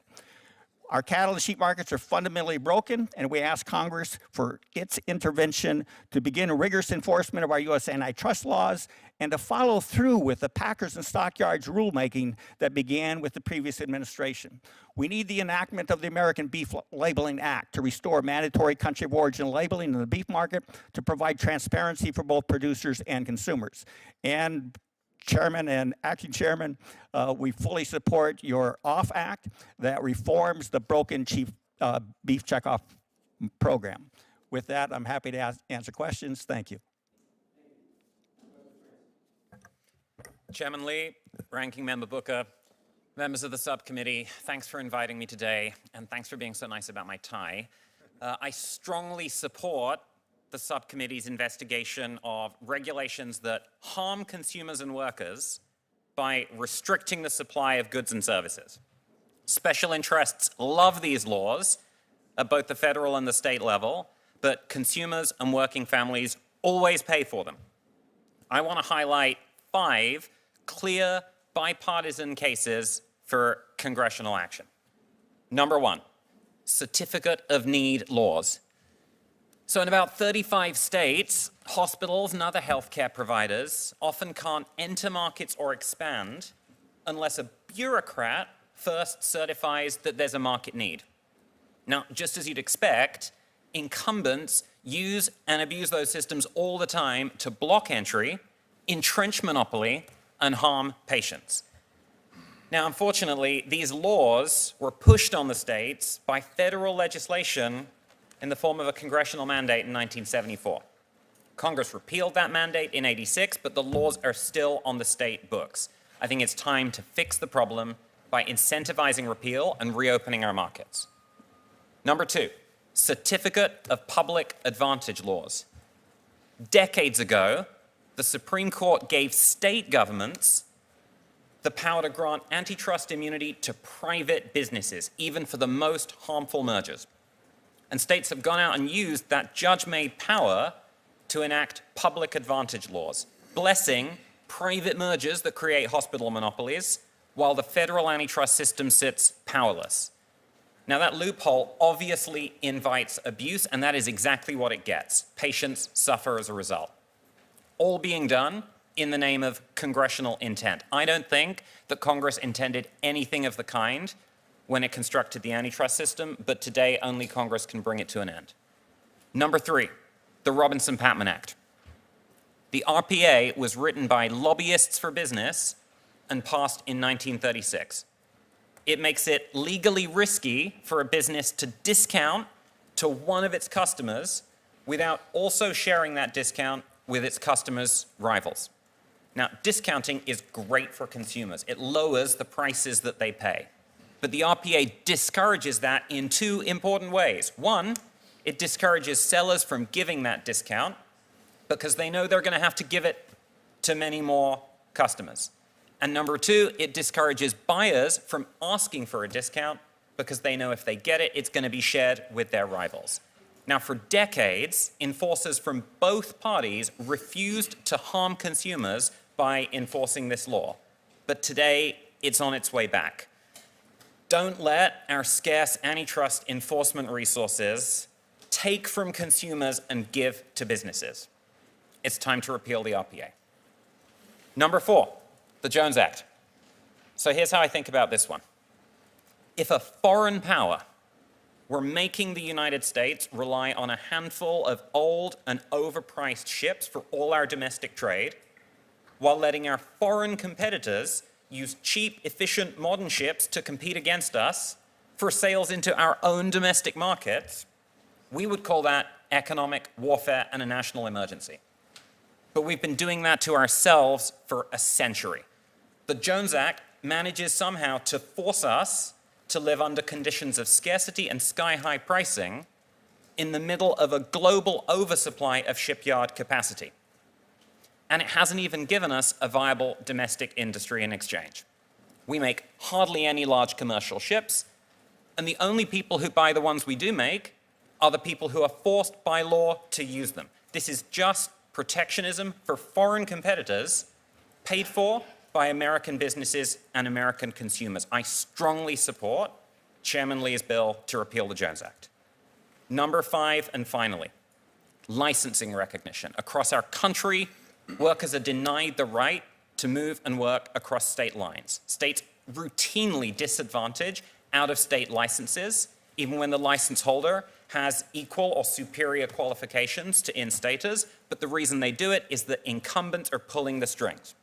Our cattle and sheep markets are fundamentally broken, and we ask Congress for its intervention to begin rigorous enforcement of our U.S. antitrust laws and to follow through with the Packers and Stockyards rulemaking that began with the previous administration. We need the enactment of the American Beef Labeling Act to restore mandatory country of origin labeling in the beef market to provide transparency for both producers and consumers. And Chairman and Acting Chairman, we fully support your OFF Act that reforms the broken beef checkoff program. With that, I'm happy to answer questions. Thank you. Chairman Lee, Ranking Member Booker, members of the subcommittee, thanks for inviting me today, and thanks for being so nice about my tie. I strongly support the subcommittee's investigation of regulations that harm consumers and workers by restricting the supply of goods and services. Special interests love these laws at both the federal and the state level, but consumers and working families always pay for them. I want to highlight 5 clear bipartisan cases for congressional action. Number 1, certificate of need laws. So in about 35 states, hospitals and other healthcare providers often can't enter markets or expand unless a bureaucrat first certifies that there's a market need. Now, just as you'd expect, incumbents use and abuse those systems all the time to block entry, entrench monopoly, and harm patients. Now, unfortunately, these laws were pushed on the states by federal legislation in the form of a congressional mandate in 1974. Congress repealed that mandate in '86, but the laws are still on the state books. I think it's time to fix the problem by incentivizing repeal and reopening our markets. Number 2, certificate of public advantage laws. Decades ago, the Supreme Court gave state governments the power to grant antitrust immunity to private businesses, even for the most harmful mergers. And states have gone out and used that judge-made power to enact public advantage laws, blessing private mergers that create hospital monopolies, while the federal antitrust system sits powerless. Now, that loophole obviously invites abuse, and that is exactly what it gets. Patients suffer as a result. All being done in the name of congressional intent. I don't think that Congress intended anything of the kind when it constructed the antitrust system, but today only Congress can bring it to an end. Number 3, the Robinson-Patman Act. The RPA was written by lobbyists for business and passed in 1936. It makes it legally risky for a business to discount to one of its customers without also sharing that discount with its customers' rivals. Now, discounting is great for consumers. It lowers the prices that they pay. But the RPA discourages that in 2 important ways. 1, it discourages sellers from giving that discount because they know they're going to have to give it to many more customers. And number 2, it discourages buyers from asking for a discount because they know if they get it, it's going to be shared with their rivals. Now, for decades, enforcers from both parties refused to harm consumers by enforcing this law. But today, it's on its way back. Don't let our scarce antitrust enforcement resources take from consumers and give to businesses. It's time to repeal the RPA. Number 4, the Jones Act. So here's how I think about this one. If a foreign power were making the United States rely on a handful of old and overpriced ships for all our domestic trade, while letting our foreign competitors use cheap, efficient, modern ships to compete against us for sales into our own domestic markets, we would call that economic warfare and a national emergency. But we've been doing that to ourselves for a century. The Jones Act manages somehow to force us to live under conditions of scarcity and sky-high pricing in the middle of a global oversupply of shipyard capacity. And it hasn't even given us a viable domestic industry in exchange. We make hardly any large commercial ships, and the only people who buy the ones we do make are the people who are forced by law to use them. This is just protectionism for foreign competitors paid for by American businesses and American consumers. I strongly support Chairman Lee's bill to repeal the Jones Act. Number 5, and finally, licensing recognition. Across our country, workers are denied the right to move and work across state lines. States routinely disadvantage out-of-state licenses, even when the license holder has equal or superior qualifications to in-staters, but the reason they do it is that incumbents are pulling the strings.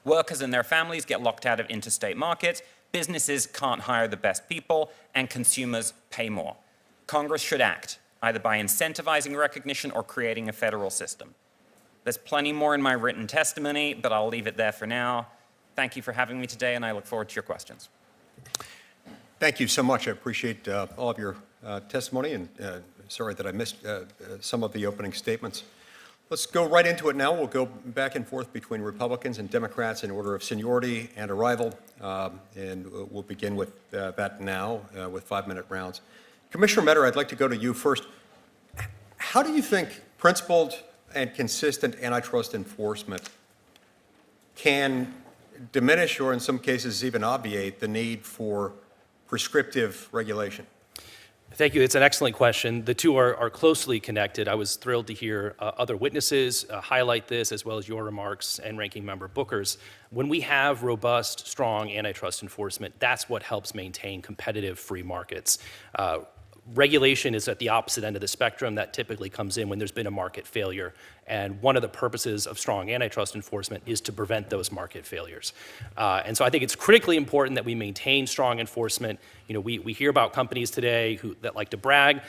Workers and their families get locked out of interstate markets, businesses can't hire the best people, and consumers pay more. Congress should act, either by incentivizing recognition or creating a federal system. There's plenty more in my written testimony, but I'll leave it there for now. Thank you for having me today, and I look forward to your questions. Thank you so much. I appreciate all of your testimony, and sorry that I missed some of the opening statements. Let's go right into it now. We'll go back and forth between Republicans and Democrats in order of seniority and arrival, and we'll begin with that now with 5-minute rounds. Commissioner Meador, I'd like to go to you first. How do you think principled and consistent antitrust enforcement can diminish or in some cases even obviate the need for prescriptive regulation? Thank you. It's an excellent question. The two are closely connected. I was thrilled to hear other witnesses highlight this, as well as your remarks and Ranking Member Booker's. When we have robust, strong antitrust enforcement, that's what helps maintain competitive free markets. Regulation is at the opposite end of the spectrum. That typically comes in when there's been a market failure. And one of the purposes of strong antitrust enforcement is to prevent those market failures. And so I think it's critically important that we maintain strong enforcement. You know, we hear about companies today that like to brag,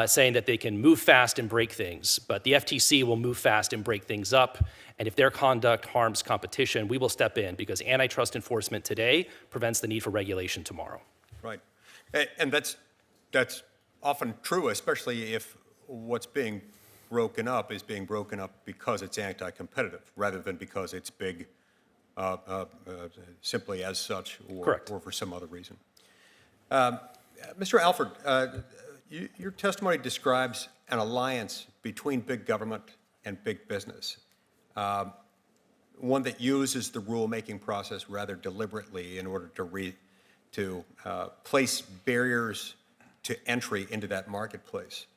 saying that they can move fast and break things. But the FTC will move fast and break things up. And if their conduct harms competition, we will step in because antitrust enforcement today prevents the need for regulation tomorrow. Right. And that's often true, especially if what's being broken up is being broken up because it's anti-competitive rather than because it's big simply as such or for some other reason. Mr. Alford, your testimony describes an alliance between big government and big business, one that uses the rulemaking process rather deliberately in order to place barriers to entry into that marketplace.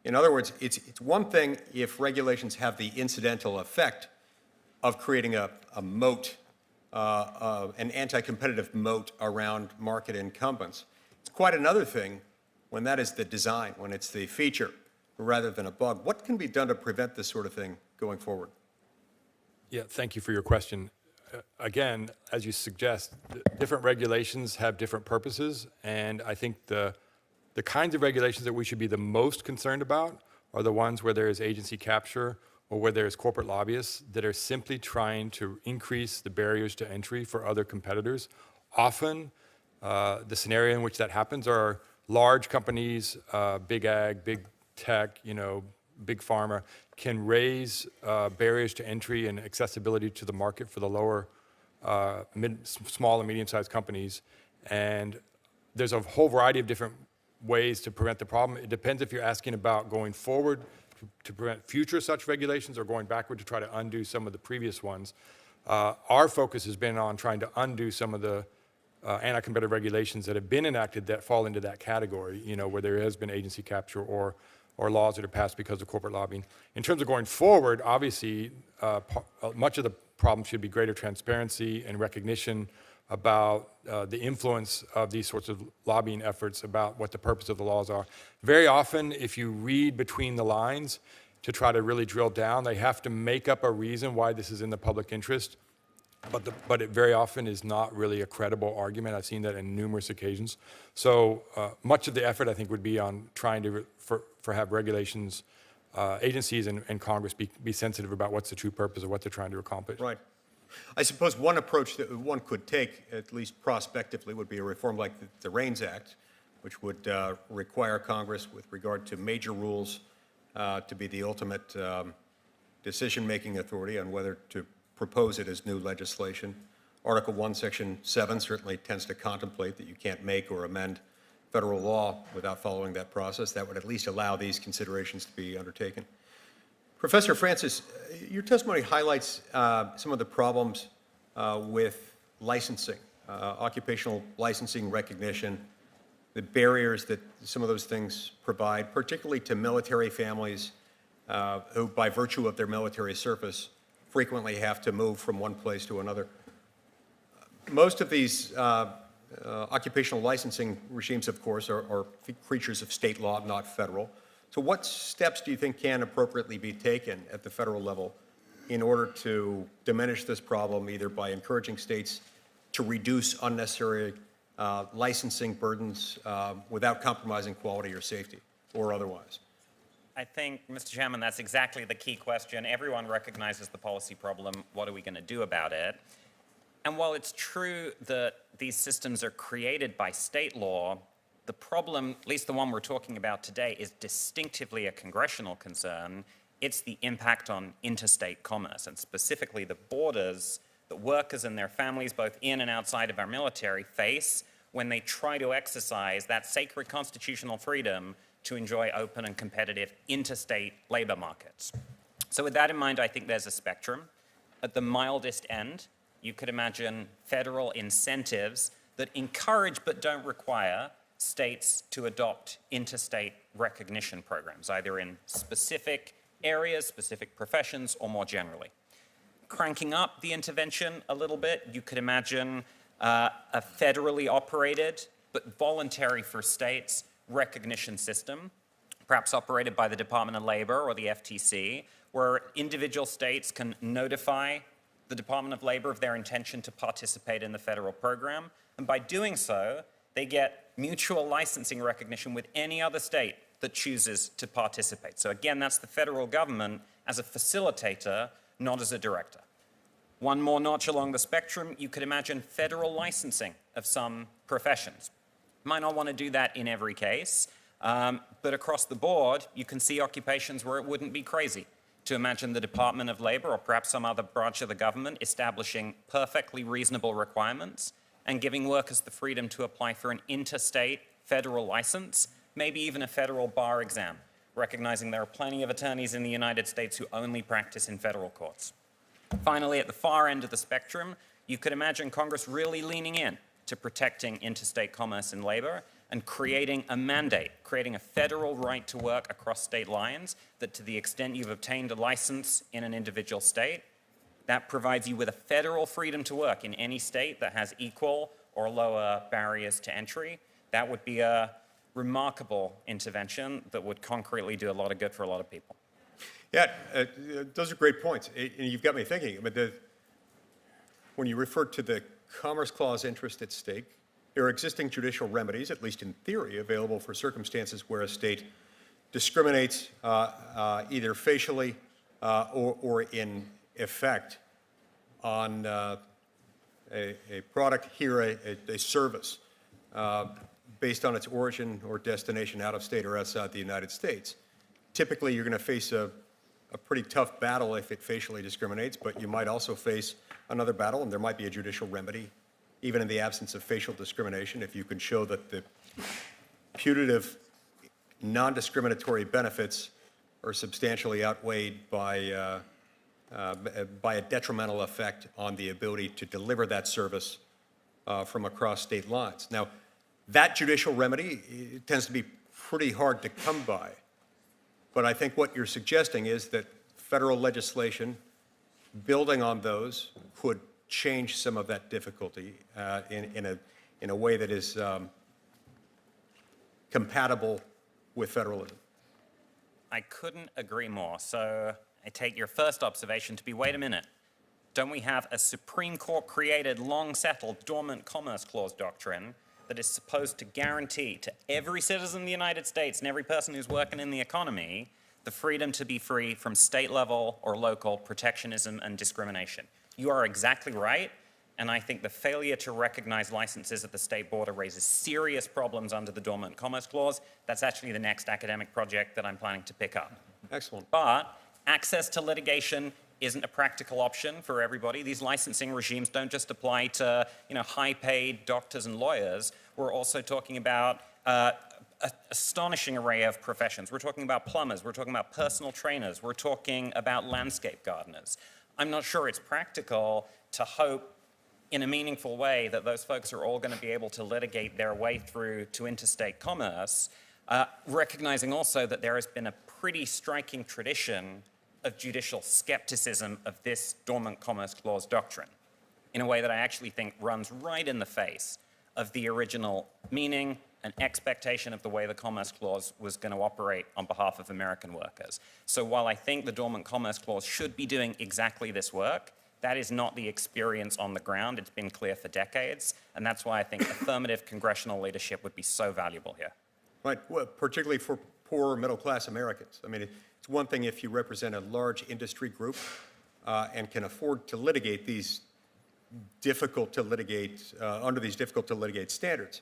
In other words, it's one thing if regulations have the incidental effect of creating a moat, an anti-competitive moat around market incumbents. It's quite another thing when that is the design, when it's the feature rather than a bug. What can be done to prevent this sort of thing going forward? Yeah, thank you for your question. Again, as you suggest, different regulations have different purposes, and I think the kinds of regulations that we should be the most concerned about are the ones where there is agency capture or where there is corporate lobbyists that are simply trying to increase the barriers to entry for other competitors. Often, the scenario in which that happens are large companies, big ag, big tech, big pharma, can raise barriers to entry and accessibility to the market for the lower, small and medium-sized companies. And there's a whole variety of different ways to prevent the problem. It depends if you're asking about going forward to prevent future such regulations or going backward to try to undo some of the previous ones. Our focus has been on trying to undo some of the anti-competitive regulations that have been enacted that fall into that category, where there has been agency capture or laws that are passed because of corporate lobbying. In terms of going forward, obviously, much of the problem should be greater transparency and recognition about the influence of these sorts of lobbying efforts, about what the purpose of the laws are. Very often, if you read between the lines to try to really drill down, they have to make up a reason why this is in the public interest, but it very often is not really a credible argument. I've seen that in numerous occasions. So much of the effort, I think, would be on trying to have regulations, agencies and Congress be sensitive about what's the true purpose of what they're trying to accomplish. Right. I suppose one approach that one could take, at least prospectively, would be a reform like the REINS Act, which would require Congress, with regard to major rules, to be the ultimate decision-making authority on whether to propose it as new legislation. Article 1, Section 7 certainly tends to contemplate that you can't make or amend federal law without following that process. That would at least allow these considerations to be undertaken. Professor Francis, your testimony highlights some of the problems with licensing, occupational licensing recognition, the barriers that some of those things provide, particularly to military families who, by virtue of their military service, frequently have to move from one place to another. Most of these occupational licensing regimes, of course, are creatures of state law, not federal. So what steps do you think can appropriately be taken at the federal level in order to diminish this problem, either by encouraging states to reduce unnecessary licensing burdens without compromising quality or safety, or otherwise? I think, Mr. Chairman, that's exactly the key question. Everyone recognizes the policy problem. What are we going to do about it? And while it's true that these systems are created by state law, the problem, at least the one we're talking about today, is distinctively a congressional concern. It's the impact on interstate commerce, and specifically the borders that workers and their families, both in and outside of our military, face when they try to exercise that sacred constitutional freedom to enjoy open and competitive interstate labor markets. So with that in mind, I think there's a spectrum. At the mildest end, you could imagine federal incentives that encourage but don't require states to adopt interstate recognition programs, either in specific areas, specific professions, or more generally. Cranking up the intervention a little bit, you could imagine a federally operated but voluntary for states recognition system, perhaps operated by the Department of Labor or the FTC, where individual states can notify the Department of Labor of their intention to participate in the federal program. And by doing so, they get mutual licensing recognition with any other state that chooses to participate. So again, that's the federal government as a facilitator, not as a director. One more notch along the spectrum, you could imagine federal licensing of some professions. Might not want to do that in every case, but across the board, you can see occupations where it wouldn't be crazy to imagine the Department of Labor or perhaps some other branch of the government establishing perfectly reasonable requirements and giving workers the freedom to apply for an interstate federal license, maybe even a federal bar exam, recognizing there are plenty of attorneys in the United States who only practice in federal courts. Finally, at the far end of the spectrum, you could imagine Congress really leaning in to protecting interstate commerce and labor and creating a mandate, creating a federal right to work across state lines that to the extent you've obtained a license in an individual state, that provides you with a federal freedom to work in any state that has equal or lower barriers to entry. That would be a remarkable intervention that would concretely do a lot of good for a lot of people. Yeah, those are great points. And you've got me thinking. But when you refer to the Commerce Clause interest at stake, there are existing judicial remedies, at least in theory, available for circumstances where a state discriminates either facially or in effect on a product, here a service, based on its origin or destination out of state or outside the United States. Typically, you're going to face a pretty tough battle if it facially discriminates, but you might also face another battle, and there might be a judicial remedy, even in the absence of facial discrimination, if you can show that the putative non-discriminatory benefits are substantially outweighed by a detrimental effect on the ability to deliver that service from across state lines. Now, that judicial remedy tends to be pretty hard to come by. But I think what you're suggesting is that federal legislation building on those could change some of that difficulty in a way that is compatible with federalism. I couldn't agree more. So I take your first observation to be, wait a minute, don't we have a Supreme Court created, long settled, dormant Commerce Clause doctrine that is supposed to guarantee to every citizen of the United States and every person who's working in the economy the freedom to be free from state level or local protectionism and discrimination? You are exactly right, and I think the failure to recognize licenses at the state border raises serious problems under the Dormant Commerce Clause. That's actually the next academic project that I'm planning to pick up. Excellent. But access to litigation isn't a practical option for everybody. These licensing regimes don't just apply to, high-paid doctors and lawyers. We're also talking about an astonishing array of professions. We're talking about plumbers. We're talking about personal trainers. We're talking about landscape gardeners. I'm not sure it's practical to hope in a meaningful way that those folks are all going to be able to litigate their way through to interstate commerce, recognizing also that there has been a pretty striking tradition of judicial skepticism of this Dormant Commerce Clause doctrine in a way that I actually think runs right in the face of the original meaning and expectation of the way the Commerce Clause was going to operate on behalf of American workers. So while I think the Dormant Commerce Clause should be doing exactly this work, that is not the experience on the ground. It's been clear for decades, and that's why I think affirmative congressional leadership would be so valuable here. Right, well, particularly for poor middle-class Americans. I mean, it's one thing if you represent a large industry group and can afford to litigate these difficult to litigate, under these difficult to litigate standards.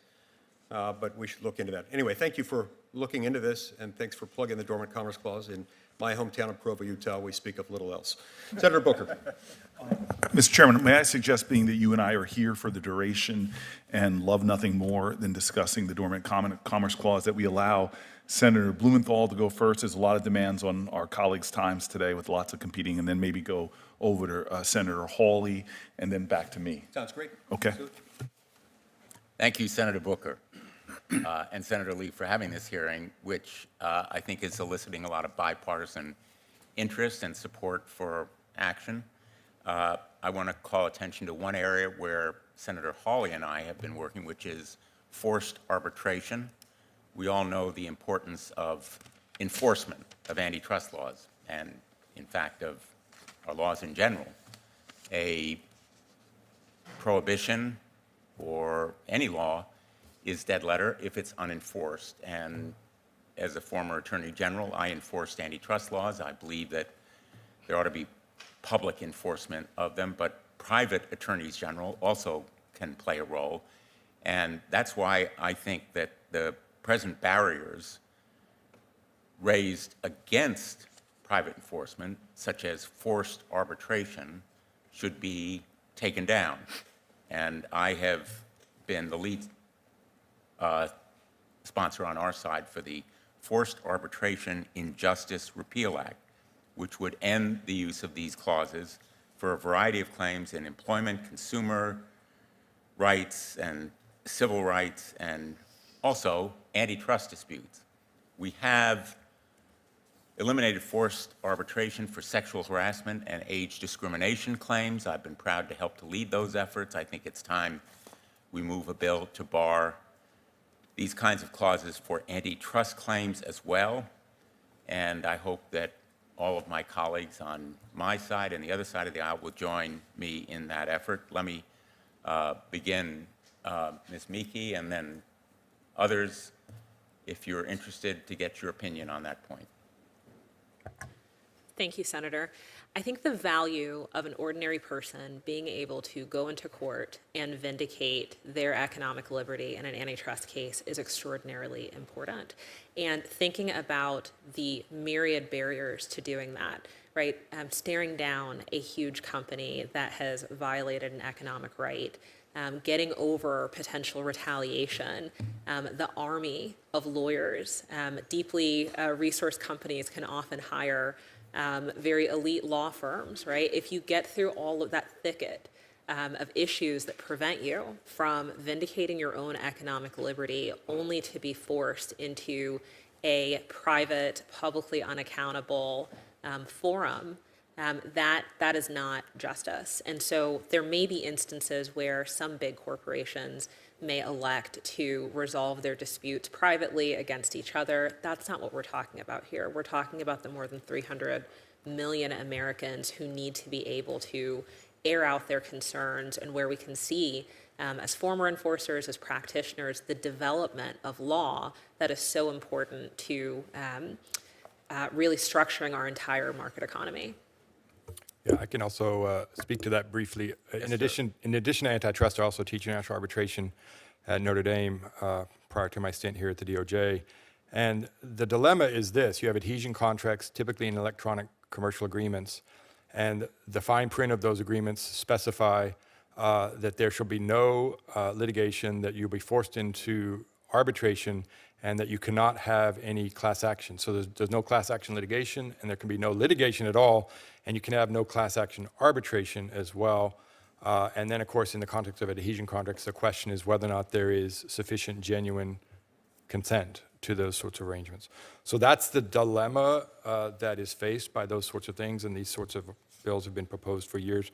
But we should look into that. Anyway, thank you for looking into this, and thanks for plugging the Dormant Commerce Clause in my hometown of Provo, Utah, we speak of little else. Senator Booker. Mr. Chairman, may I suggest, being that you and I are here for the duration and love nothing more than discussing the Dormant Commerce Clause, that we allow Senator Blumenthal to go first. There's a lot of demands on our colleagues' times today with lots of competing, and then maybe go over to Senator Hawley and then back to me. Sounds great. Okay. Thank you, Senator Booker and Senator Lee, for having this hearing, which I think is eliciting a lot of bipartisan interest and support for action. I want to call attention to one area where Senator Hawley and I have been working, which is forced arbitration. We all know the importance of enforcement of antitrust laws and, in fact, of our laws in general. A prohibition or any law is dead letter if it's unenforced. And as a former Attorney General, I enforced antitrust laws. I believe that there ought to be public enforcement of them, but private attorneys general also can play a role. And that's why I think that the present barriers raised against private enforcement, such as forced arbitration, should be taken down. And I have been the lead sponsor on our side for the Forced Arbitration Injustice Repeal Act, which would end the use of these clauses for a variety of claims in employment, consumer rights, and civil rights, and also antitrust disputes. We have eliminated forced arbitration for sexual harassment and age discrimination claims. I've been proud to help to lead those efforts. I think it's time we move a bill to bar these kinds of clauses for antitrust claims as well. And I hope that all of my colleagues on my side and the other side of the aisle will join me in that effort. Let me begin, Ms. Mekki, and then others, if you're interested, to get your opinion on that point. Thank you, Senator. I think the value of an ordinary person being able to go into court and vindicate their economic liberty in an antitrust case is extraordinarily important. And thinking about the myriad barriers to doing that, right? Staring down a huge company that has violated an economic right, getting over potential retaliation, the army of lawyers, deeply resourced companies can often hire very elite law firms, right? If you get through all of that thicket of issues that prevent you from vindicating your own economic liberty only to be forced into a private, publicly unaccountable forum, that is not justice. And so there may be instances where some big corporations may elect to resolve their disputes privately against each other. That's not what we're talking about here. We're talking about the more than 300 million Americans who need to be able to air out their concerns, and where we can see, as former enforcers, as practitioners, the development of law that is so important to really structuring our entire market economy. Yeah, I can also speak to that briefly. In addition to antitrust, I also teach international arbitration at Notre Dame prior to my stint here at the DOJ. And the dilemma is this: you have adhesion contracts, typically in electronic commercial agreements, and the fine print of those agreements specify that there shall be no litigation, that you'll be forced into arbitration, and that you cannot have any class action. So there's no class action litigation, and there can be no litigation at all, and you can have no class action arbitration as well. And then, of course, in the context of adhesion contracts, the question is whether or not there is sufficient genuine consent to those sorts of arrangements. So that's the dilemma that is faced by those sorts of things, and these sorts of bills have been proposed for years.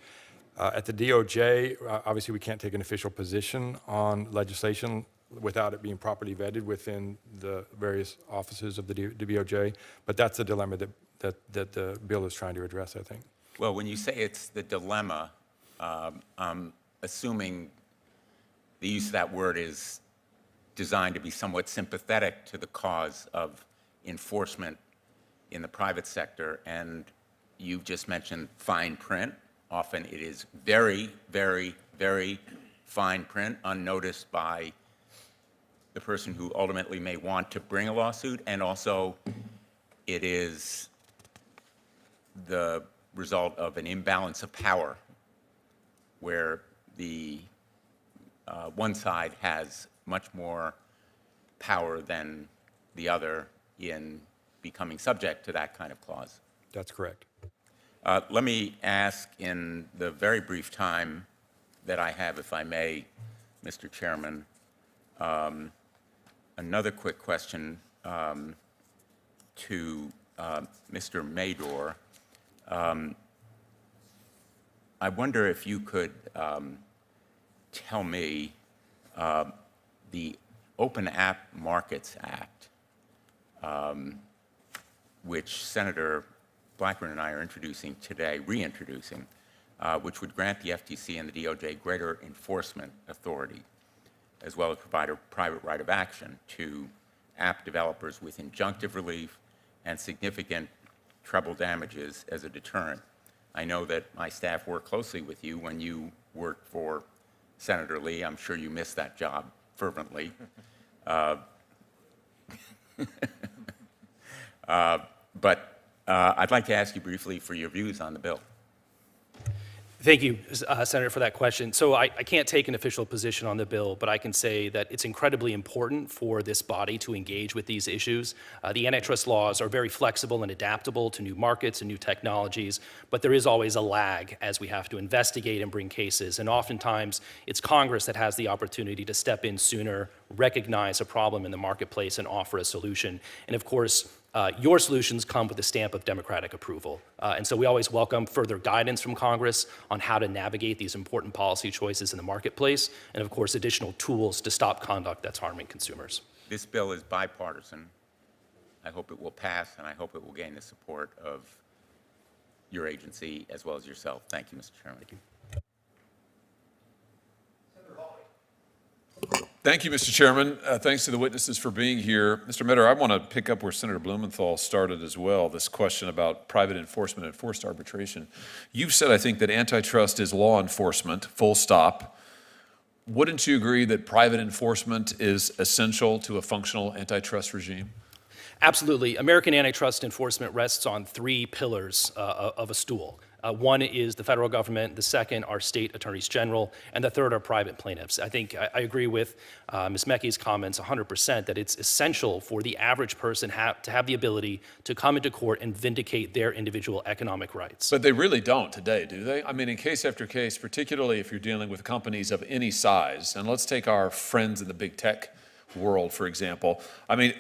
At the DOJ, obviously we can't take an official position on legislation without it being properly vetted within the various offices of the DOJ, but that's the dilemma that the bill is trying to address, I think. Well, when you say it's the dilemma, I'm assuming the use of that word is designed to be somewhat sympathetic to the cause of enforcement in the private sector. And you've just mentioned fine print. Often it is very, very, very fine print, unnoticed by the person who ultimately may want to bring a lawsuit. And also it is the result of an imbalance of power, where the one side has much more power than the other in becoming subject to that kind of clause. That's correct. Let me ask, in the very brief time that I have, if I may, Mr. Chairman, another quick question to Mr. Meador. I wonder if you could tell me the Open App Markets Act, which Senator Blackburn and I are introducing today, reintroducing, which would grant the FTC and the DOJ greater enforcement authority, as well as provide a private right of action to app developers with injunctive relief and significant treble damages as a deterrent. I know that my staff worked closely with you when you worked for Senator Lee. I'm sure you missed that job fervently. But I'd like to ask you briefly for your views on the bill. Thank you, Senator, for that question. So I can't take an official position on the bill, but I can say that it's incredibly important for this body to engage with these issues. The antitrust laws are very flexible and adaptable to new markets and new technologies, but there is always a lag as we have to investigate and bring cases. And oftentimes, it's Congress that has the opportunity to step in sooner, recognize a problem in the marketplace, and offer a solution. And of course, your solutions come with a stamp of democratic approval. And so we always welcome further guidance from Congress on how to navigate these important policy choices in the marketplace, and of course, additional tools to stop conduct that's harming consumers. This bill is bipartisan. I hope it will pass, and I hope it will gain the support of your agency as well as yourself. Thank you, Mr. Chairman. Thank you. Thank you, Mr. Chairman. Thanks to the witnesses for being here. Mr. Meador, I want to pick up where Senator Blumenthal started as well, this question about private enforcement and forced arbitration. You've said, I think, that antitrust is law enforcement, full stop. Wouldn't you agree that private enforcement is essential to a functional antitrust regime? Absolutely. American antitrust enforcement rests on three pillars of a stool. One is the federal government, the second are state attorneys general, and the third are private plaintiffs. I think I agree with Ms. Mekki's comments 100% that it's essential for the average person to have the ability to come into court and vindicate their individual economic rights. But they really don't today, do they? I mean, in case after case, particularly if you're dealing with companies of any size, and let's take our friends in the big tech world, for example. I mean,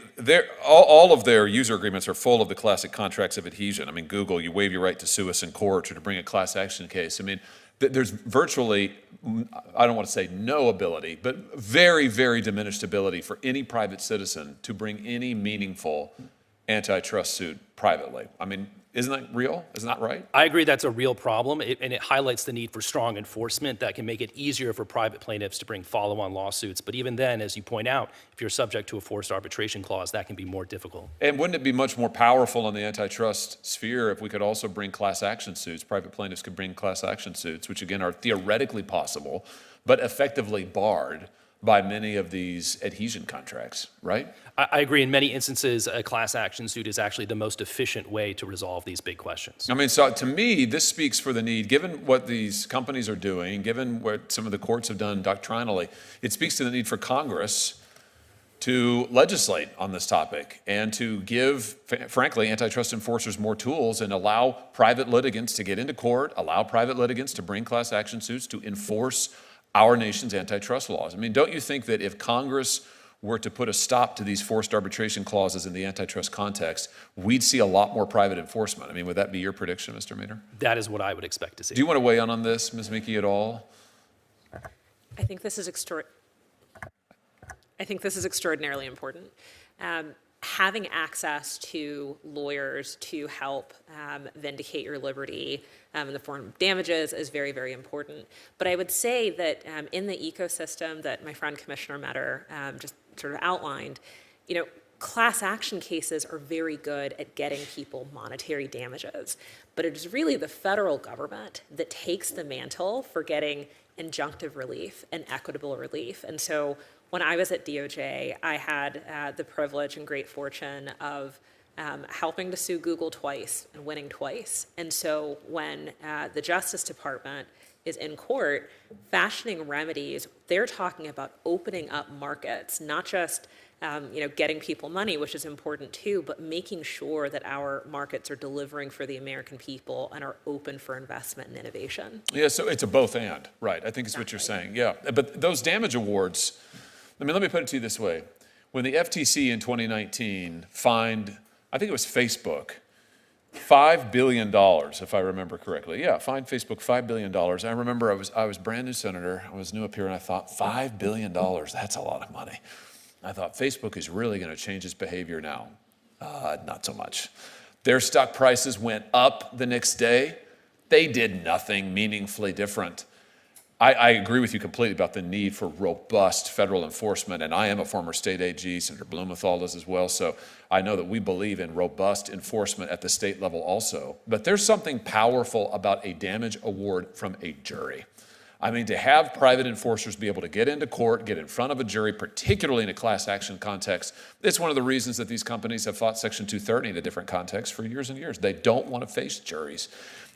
all of their user agreements are full of the classic contracts of adhesion. I mean, Google, you waive your right to sue us in court or to bring a class action case. I mean, there's virtually, I don't want to say no ability, but very, very diminished ability for any private citizen to bring any meaningful antitrust suit privately. I mean, isn't that real? Isn't that right? I agree that's a real problem, and it highlights the need for strong enforcement that can make it easier for private plaintiffs to bring follow-on lawsuits. But even then, as you point out, if you're subject to a forced arbitration clause, that can be more difficult. And wouldn't it be much more powerful in the antitrust sphere if we could also bring class action suits? Private plaintiffs could bring class action suits, which again are theoretically possible, but effectively barred by many of these adhesion contracts, right? I agree. In many instances, a class action suit is actually the most efficient way to resolve these big questions. I mean, so to me, this speaks for the need, given what these companies are doing, given what some of the courts have done doctrinally, it speaks to the need for Congress to legislate on this topic and to give, frankly, antitrust enforcers more tools and allow private litigants to get into court, allow private litigants to bring class action suits to enforce our nation's antitrust laws. I mean, don't you think that if Congress were to put a stop to these forced arbitration clauses in the antitrust context, we'd see a lot more private enforcement? I mean, would that be your prediction, Mr. Meador? That is what I would expect to see. Do you want to weigh in on this, Ms. Mekki, at all? I think this is extraordinarily important. Having access to lawyers to help vindicate your liberty in the form of damages is very, very important. But I would say that in the ecosystem that my friend Commissioner Meador just sort of outlined, class action cases are very good at getting people monetary damages. But it is really the federal government that takes the mantle for getting injunctive relief and equitable relief. And so when I was at DOJ, I had the privilege and great fortune of helping to sue Google twice and winning twice. And so when the Justice Department is in court fashioning remedies, they're talking about opening up markets, not just getting people money, which is important too, but making sure that our markets are delivering for the American people and are open for investment and innovation. Yeah, so it's a both and, right? I think is what you're saying, yeah. But those damage awards, let me put it to you this way. When the FTC in 2019 fined, I think it was Facebook, $5 billion, if I remember correctly. Yeah, fined Facebook $5 billion. I remember I was brand new senator, I was new up here, and I thought, $5 billion, that's a lot of money. I thought, Facebook is really going to change its behavior now. Not so much. Their stock prices went up the next day. They did nothing meaningfully different. I agree with you completely about the need for robust federal enforcement, and I am a former state AG, Senator Blumenthal is as well, so I know that we believe in robust enforcement at the state level also. But there's something powerful about a damage award from a jury. I mean, to have private enforcers be able to get into court, get in front of a jury, particularly in a class action context, it's one of the reasons that these companies have fought Section 230 in a different context for years and years. They don't want to face juries.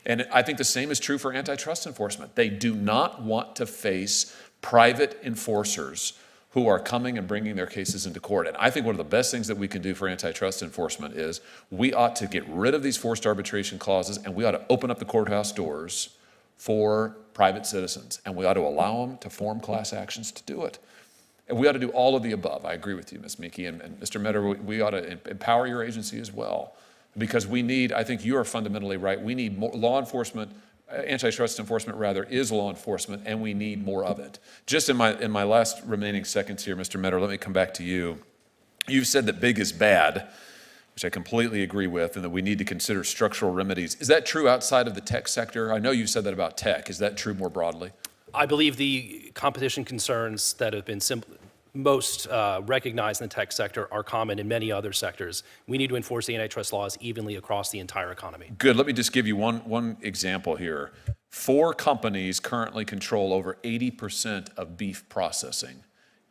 And I think the same is true for antitrust enforcement. They do not want to face private enforcers who are coming and bringing their cases into court. And I think one of the best things that we can do for antitrust enforcement is we ought to get rid of these forced arbitration clauses, and we ought to open up the courthouse doors for private citizens, and we ought to allow them to form class actions to do it. And we ought to do all of the above. I agree with you, Ms. Mekki, and Mr. Meador, we ought to empower your agency as well, because we need, I think you are fundamentally right, we need more law enforcement, antitrust enforcement rather, is law enforcement, and we need more of it. Just in my last remaining seconds here, Mr. Meador, let me come back to you. You've said that big is bad, which I completely agree with, and that we need to consider structural remedies. Is that true outside of the tech sector? I know you said that about tech. Is that true more broadly? I believe the competition concerns that have been most recognized in the tech sector are common in many other sectors. We need to enforce the antitrust laws evenly across the entire economy. Good. Let me just give you one example here. 4 companies currently control over 80% of beef processing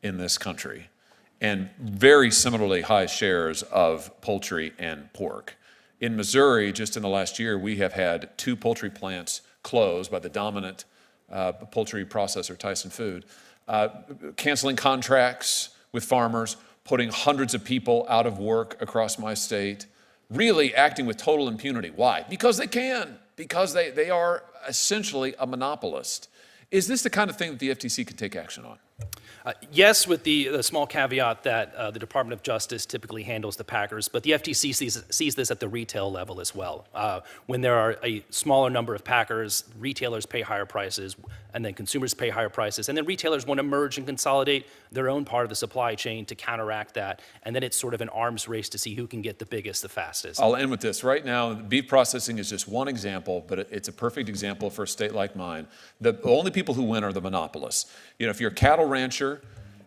in this country, and very similarly high shares of poultry and pork. In Missouri, just in the last year, we have had 2 poultry plants closed by the dominant poultry processor, Tyson Food, canceling contracts with farmers, putting hundreds of people out of work across my state, really acting with total impunity. Why? Because they can, because they are essentially a monopolist. Is this the kind of thing that the FTC could take action on? Yes, with the small caveat that the Department of Justice typically handles the packers, but the FTC sees this at the retail level as well. When there are a smaller number of packers, retailers pay higher prices, and then consumers pay higher prices, and then retailers want to merge and consolidate their own part of the supply chain to counteract that, and then it's sort of an arms race to see who can get the biggest, the fastest. I'll end with this. Right now, beef processing is just one example, but it's a perfect example for a state like mine. The only people who win are the monopolists. You know, if you're a cattle rancher,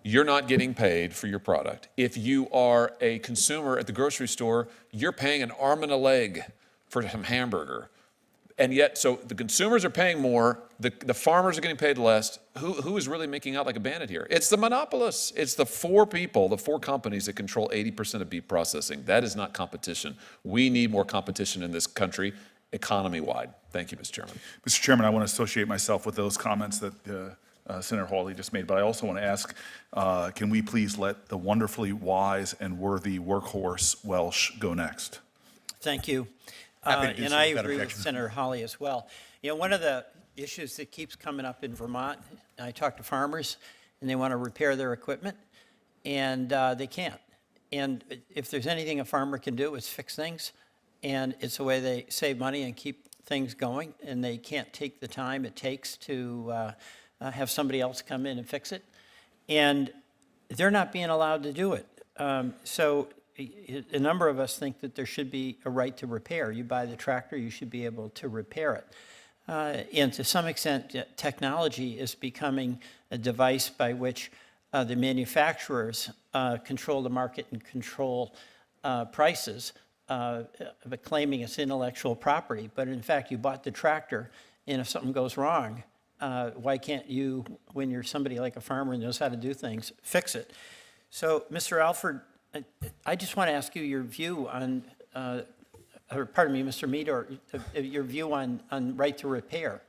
you're not getting paid for your product. If you are a consumer at the grocery store, you're paying an arm and a leg for some hamburger. And yet, so the consumers are paying more, the farmers are getting paid less. Who is really making out like a bandit here? It's the monopolists. It's the 4 people, the 4 companies that control 80% of beef processing. That is not competition. We need more competition in this country, economy-wide. Thank you, Mr. Chairman. Mr. Chairman, I want to associate myself with those comments that Senator Hawley just made, but I also want to ask, can we please let the wonderfully wise and worthy workhorse Welsh go next? Thank you. Happy to do And so I without agree with objection. Senator Hawley as well. You know, one of the issues that keeps coming up in Vermont, I talk to farmers, and they want to repair their equipment, and they can't. And if there's anything a farmer can do, it's fix things, and it's a way they save money and keep things going, and they can't take the time it takes to have somebody else come in and fix it. And they're not being allowed to do it. So a number of us think that there should be a right to repair. You buy the tractor, you should be able to repair it. And to some extent, technology is becoming a device by which the manufacturers control the market and control prices, but claiming it's intellectual property. But in fact, you bought the tractor, and if something goes wrong, why can't you, when you're somebody like a farmer and knows how to do things, fix it? So, Mr. Alford, I just want to ask you your view on or pardon me, Mr. Meador, your view on right to repair.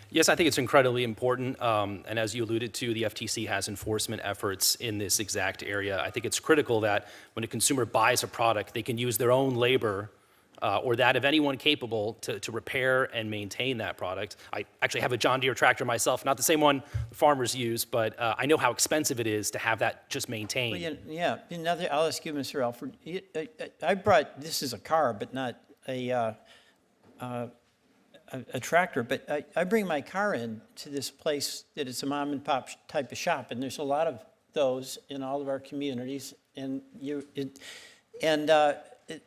Yes, I think it's incredibly important. And as you alluded to, the FTC has enforcement efforts in this exact area. I think it's critical that when a consumer buys a product, they can use their own labor or that of anyone capable to repair and maintain that product. I actually have a John Deere tractor myself, not the same one farmers use, but I know how expensive it is to have that just maintained. Well, yeah, another, I'll ask you, Mr. Alford. I brought, this is a car, but not a tractor, but I bring my car in to this place that is a mom and pop type of shop, and there's a lot of those in all of our communities, and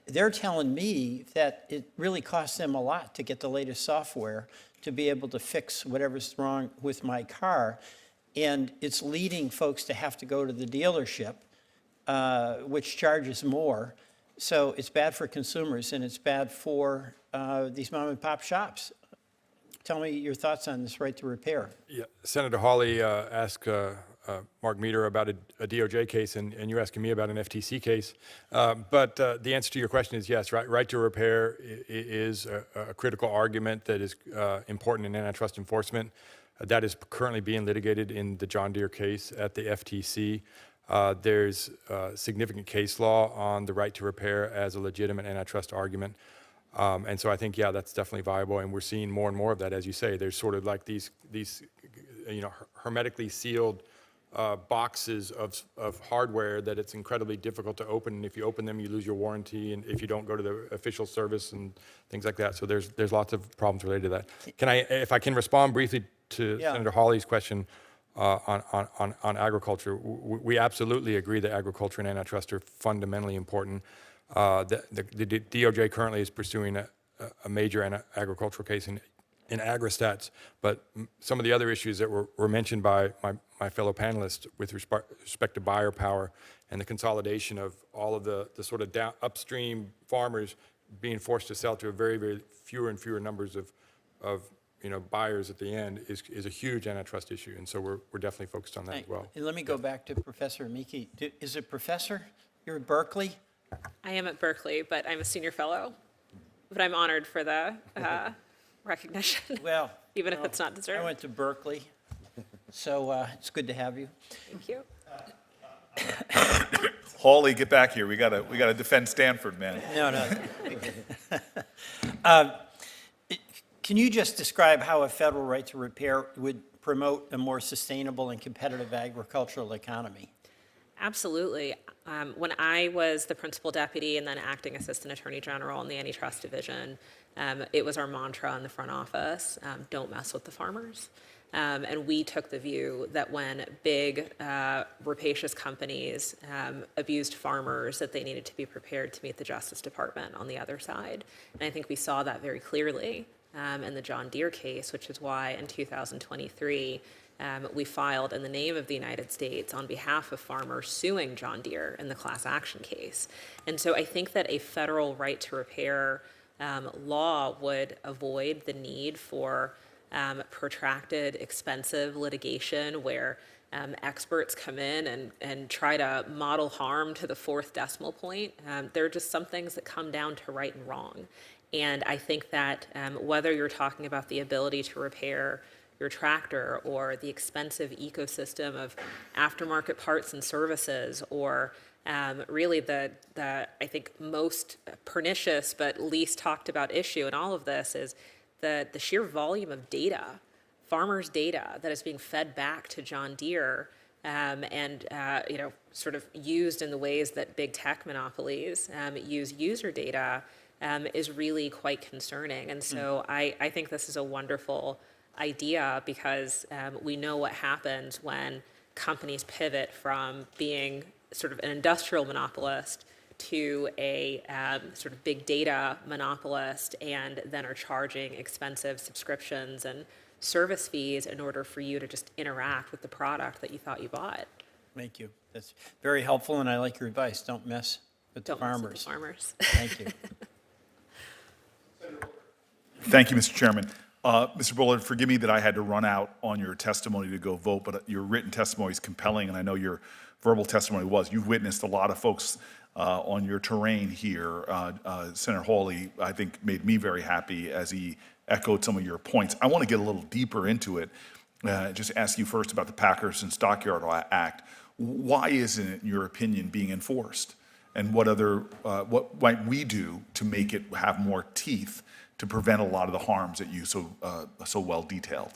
they're telling me that it really costs them a lot to get the latest software to be able to fix whatever's wrong with my car, and it's leading folks to have to go to the dealership, which charges more. So it's bad for consumers, and it's bad for these mom and pop shops. Tell me your thoughts on this right to repair. Yeah, Senator Hawley asked Mark Meador about a DOJ case, and you're asking me about an FTC case. But the answer to your question is yes, right to repair is a critical argument that is important in antitrust enforcement. That is currently being litigated in the John Deere case at the FTC. There's significant case law on the right to repair as a legitimate antitrust argument. And so I think, yeah, that's definitely viable, and we're seeing more and more of that, as you say. There's sort of like these hermetically sealed boxes of hardware that it's incredibly difficult to open, and if you open them, you lose your warranty, and if you don't go to the official service and things like that. So there's lots of problems related to that. If I can respond briefly to Senator Hawley's question on agriculture, we absolutely agree that agriculture and antitrust are fundamentally important. The DOJ currently is pursuing a major agricultural case in agri-stats, but some of the other issues that were mentioned by my fellow panelists with respect to buyer power and the consolidation of all of the sort of upstream farmers being forced to sell to a very, very fewer and fewer numbers of buyers at the end is a huge antitrust issue, and so we're definitely focused on that as well. And let me go back to Professor Mekki. Is it professor? You're at Berkeley? I am at Berkeley, but I'm a senior fellow. But I'm honored for the recognition, Well, even if it's not deserved. I went to Berkeley, so it's good to have you. Thank you. Hawley, get back here. We gotta defend Stanford, man. No. Can you just describe how a federal right to repair would promote a more sustainable and competitive agricultural economy? Absolutely. When I was the principal deputy and then acting assistant attorney general in the Antitrust Division, it was our mantra in the front office, don't mess with the farmers. And we took the view that when big, rapacious companies abused farmers, that they needed to be prepared to meet the Justice Department on the other side. And I think we saw that very clearly in the John Deere case, which is why in 2023, we filed in the name of the United States on behalf of farmers suing John Deere in the class action case. And so I think that a federal right to repair law would avoid the need for protracted, expensive litigation where experts come in and try to model harm to the fourth decimal point. There are just some things that come down to right and wrong. And I think that whether you're talking about the ability to repair your tractor or the expensive ecosystem of aftermarket parts and services, or really the I think most pernicious but least talked about issue in all of this is the sheer volume of data, farmers' data that is being fed back to John Deere and sort of used in the ways that big tech monopolies use user data is really quite concerning. And so I think this is a wonderful idea because we know what happens when companies pivot from being sort of an industrial monopolist to a sort of big data monopolist, and then are charging expensive subscriptions and service fees in order for you to just interact with the product that you thought you bought. Thank you. That's very helpful, and I like your advice. Don't mess with the farmers. Mess with the farmers. Thank you. Thank you, Mr. Chairman. Mr. Bullard, forgive me that I had to run out on your testimony to go vote, but your written testimony is compelling, and I know your verbal testimony was. You've witnessed a lot of folks on your terrain here. Senator Hawley, I think, made me very happy as he echoed some of your points. I want to get a little deeper into it. Just ask you first about the Packers and Stockyard Act. Why isn't it, in your opinion, being enforced? And what might we do to make it have more teeth to prevent a lot of the harms that you so well detailed?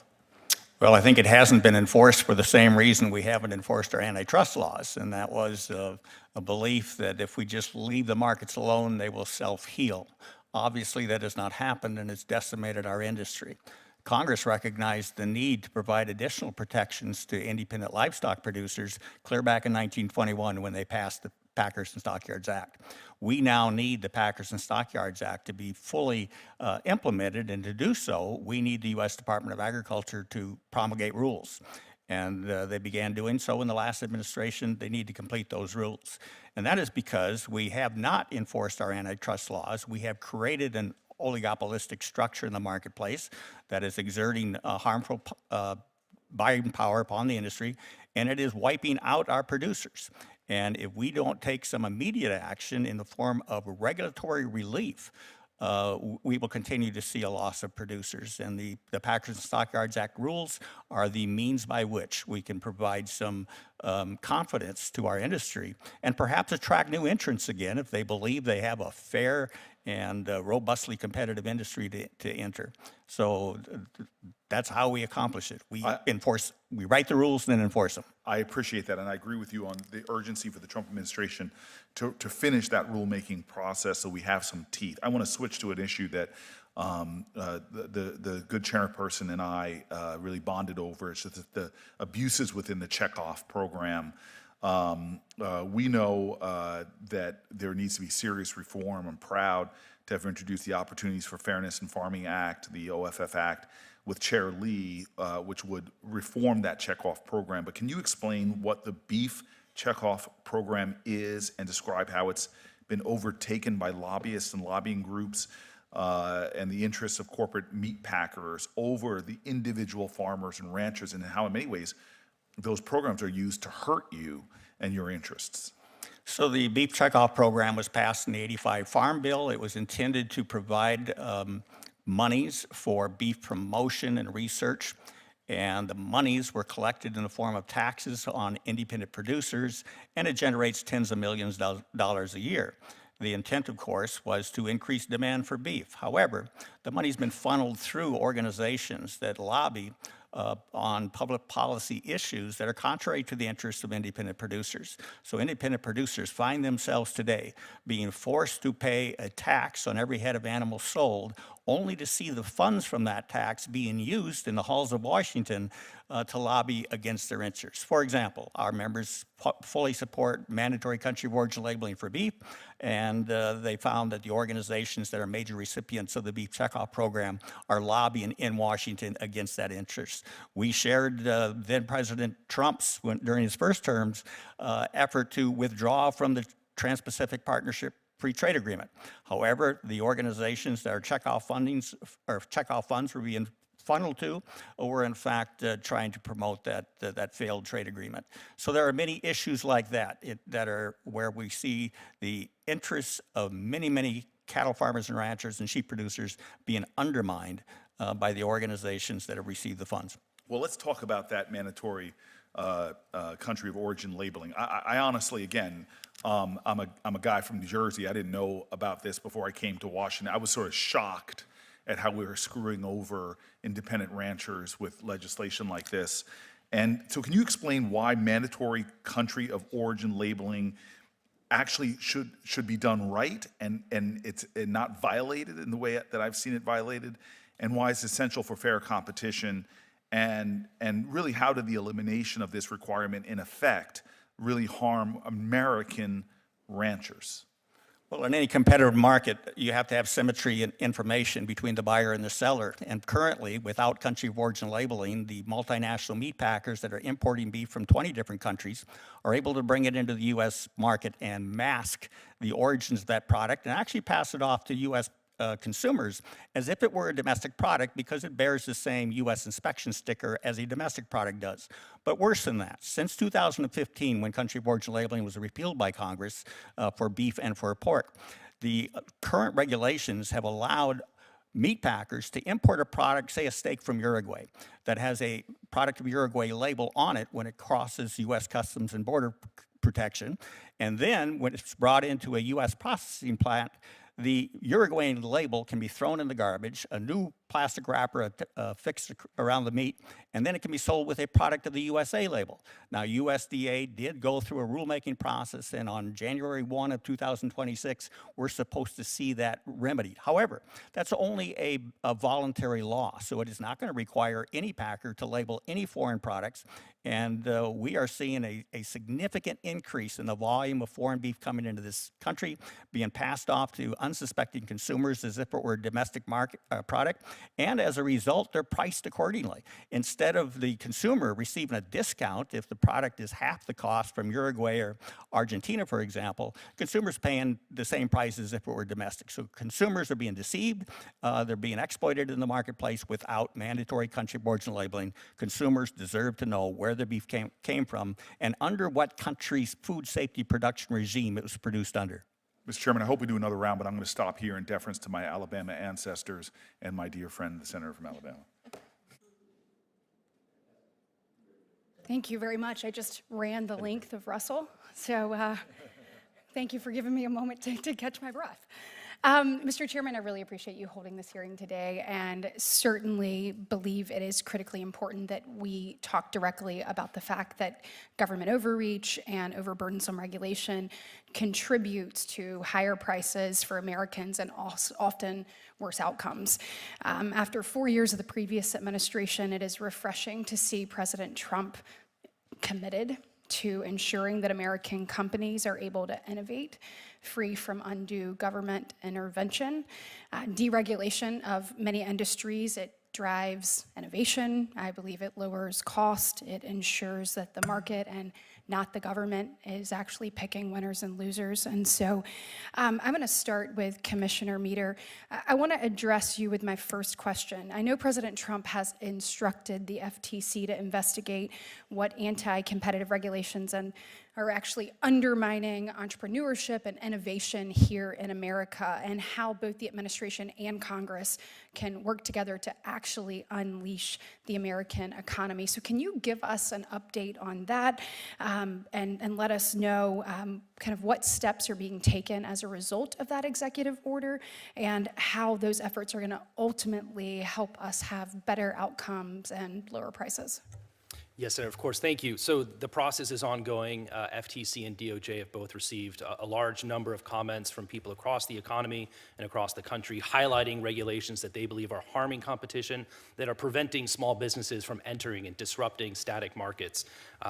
Well, I think it hasn't been enforced for the same reason we haven't enforced our antitrust laws, and that was a belief that if we just leave the markets alone, they will self-heal. Obviously, that has not happened, and it's decimated our industry. Congress recognized the need to provide additional protections to independent livestock producers clear back in 1921 when they passed the Packers and Stockyards Act. We now need the Packers and Stockyards Act to be fully implemented, and to do so, we need the U.S. Department of Agriculture to promulgate rules. And they began doing so in the last administration. They need to complete those rules. And that is because we have not enforced our antitrust laws. We have created an oligopolistic structure in the marketplace that is exerting harmful buying power upon the industry, and it is wiping out our producers. And if we don't take some immediate action in the form of regulatory relief, we will continue to see a loss of producers. And the Packers and Stockyards Act rules are the means by which we can provide some confidence to our industry and perhaps attract new entrants again if they believe they have a fair and robustly competitive industry to enter. So that's how we accomplish it. We write the rules and then enforce them. I appreciate that, and I agree with you on the urgency for the Trump administration to finish that rulemaking process so we have some teeth. I want to switch to an issue that the good chairperson and I really bonded over. It's just the abuses within the checkoff program. We know that there needs to be serious reform. I'm proud to have introduced the Opportunities for Fairness in Farming Act, the OFF Act, with Chair Lee, which would reform that checkoff program. But can you explain what the beef checkoff program is and describe how it's been overtaken by lobbyists and lobbying groups and the interests of corporate meat packers over the individual farmers and ranchers, and how in many ways those programs are used to hurt you and your interests? So the beef checkoff program was passed in the '85 Farm Bill. It was intended to provide monies for beef promotion and research, and the monies were collected in the form of taxes on independent producers, and it generates tens of millions of dollars a year. The intent, of course, was to increase demand for beef. However, the money's been funneled through organizations that lobby on public policy issues that are contrary to the interests of independent producers. So independent producers find themselves today being forced to pay a tax on every head of animal sold, only to see the funds from that tax being used in the halls of Washington to lobby against their interests. For example, our members fully support mandatory country of origin labeling for beef, and they found that the organizations that are major recipients of the beef checkoff program are lobbying in Washington against that interest. We shared then President Trump's, during his first term's, effort to withdraw from the Trans-Pacific Partnership Free Trade Agreement. However, the organizations that are checkoff funds were being funneled to were in fact trying to promote that failed trade agreement. So there are many issues like that that are where we see the interests of many cattle farmers and ranchers and sheep producers being undermined by the organizations that have received the funds. Well, let's talk about that mandatory country of origin labeling. I honestly, again, I'm a guy from New Jersey. I didn't know about this before I came to Washington. I was sort of shocked at how we were screwing over independent ranchers with legislation like this. And so can you explain why mandatory country of origin labeling actually should be done right and it's not violated in the way that I've seen it violated, and why it's essential for fair competition, and really how did the elimination of this requirement in effect really harm American ranchers? Well, in any competitive market, you have to have symmetry in information between the buyer and the seller. And currently, without country of origin labeling, the multinational meat packers that are importing beef from 20 different countries are able to bring it into the U.S. market and mask the origins of that product and actually pass it off to U.S. consumers as if it were a domestic product because it bears the same U.S. inspection sticker as a domestic product does. But worse than that, since 2015, when country of origin labeling was repealed by Congress for beef and for pork, the current regulations have allowed meat packers to import a product, say a steak from Uruguay, that has a product of Uruguay label on it when it crosses U.S. Customs and Border Protection. And then when it's brought into a U.S. processing plant, the Uruguayan label can be thrown in the garbage, a new plastic wrapper fixed around the meat, and then it can be sold with a product of the USA label. Now, USDA did go through a rulemaking process, and on January 1 of 2026, we're supposed to see that remedied. However, that's only a voluntary law, so it is not going to require any packer to label any foreign products, and we are seeing a significant increase in the volume of foreign beef coming into this country, being passed off to unsuspecting consumers as if it were a domestic market product. And as a result, they're priced accordingly. Instead of the consumer receiving a discount if the product is half the cost from Uruguay or Argentina, for example, consumers paying the same price as if it were domestic. So consumers are being deceived. They're being exploited in the marketplace without mandatory country of origin labeling. Consumers deserve to know where the beef came from and under what country's food safety production regime it was produced under. Mr. Chairman, I hope we do another round, but I'm going to stop here in deference to my Alabama ancestors and my dear friend, the senator from Alabama. Thank you very much. I just ran the length of Russell, so thank you for giving me a moment to catch my breath. Mr. Chairman, I really appreciate you holding this hearing today and certainly believe it is critically important that we talk directly about the fact that government overreach and overburdensome regulation contributes to higher prices for Americans and often worse outcomes. After 4 years of the previous administration, it is refreshing to see President Trump committed to ensuring that American companies are able to innovate free from undue government intervention. Deregulation of many industries, it drives innovation. I believe it lowers cost. It ensures that the market and not the government is actually picking winners and losers. And so I'm going to start with Commissioner Meador. I want to address you with my first question. I know President Trump has instructed the FTC to investigate what anti-competitive regulations are actually undermining entrepreneurship and innovation here in America, and how both the administration and Congress can work together to actually unleash the American economy. So can you give us an update on that and let us know kind of what steps are being taken as a result of that executive order and how those efforts are going to ultimately help us have better outcomes and lower prices? Yes, Senator, of course, thank you. So the process is ongoing. FTC and DOJ have both received a large number of comments from people across the economy and across the country highlighting regulations that they believe are harming competition, that are preventing small businesses from entering and disrupting static markets.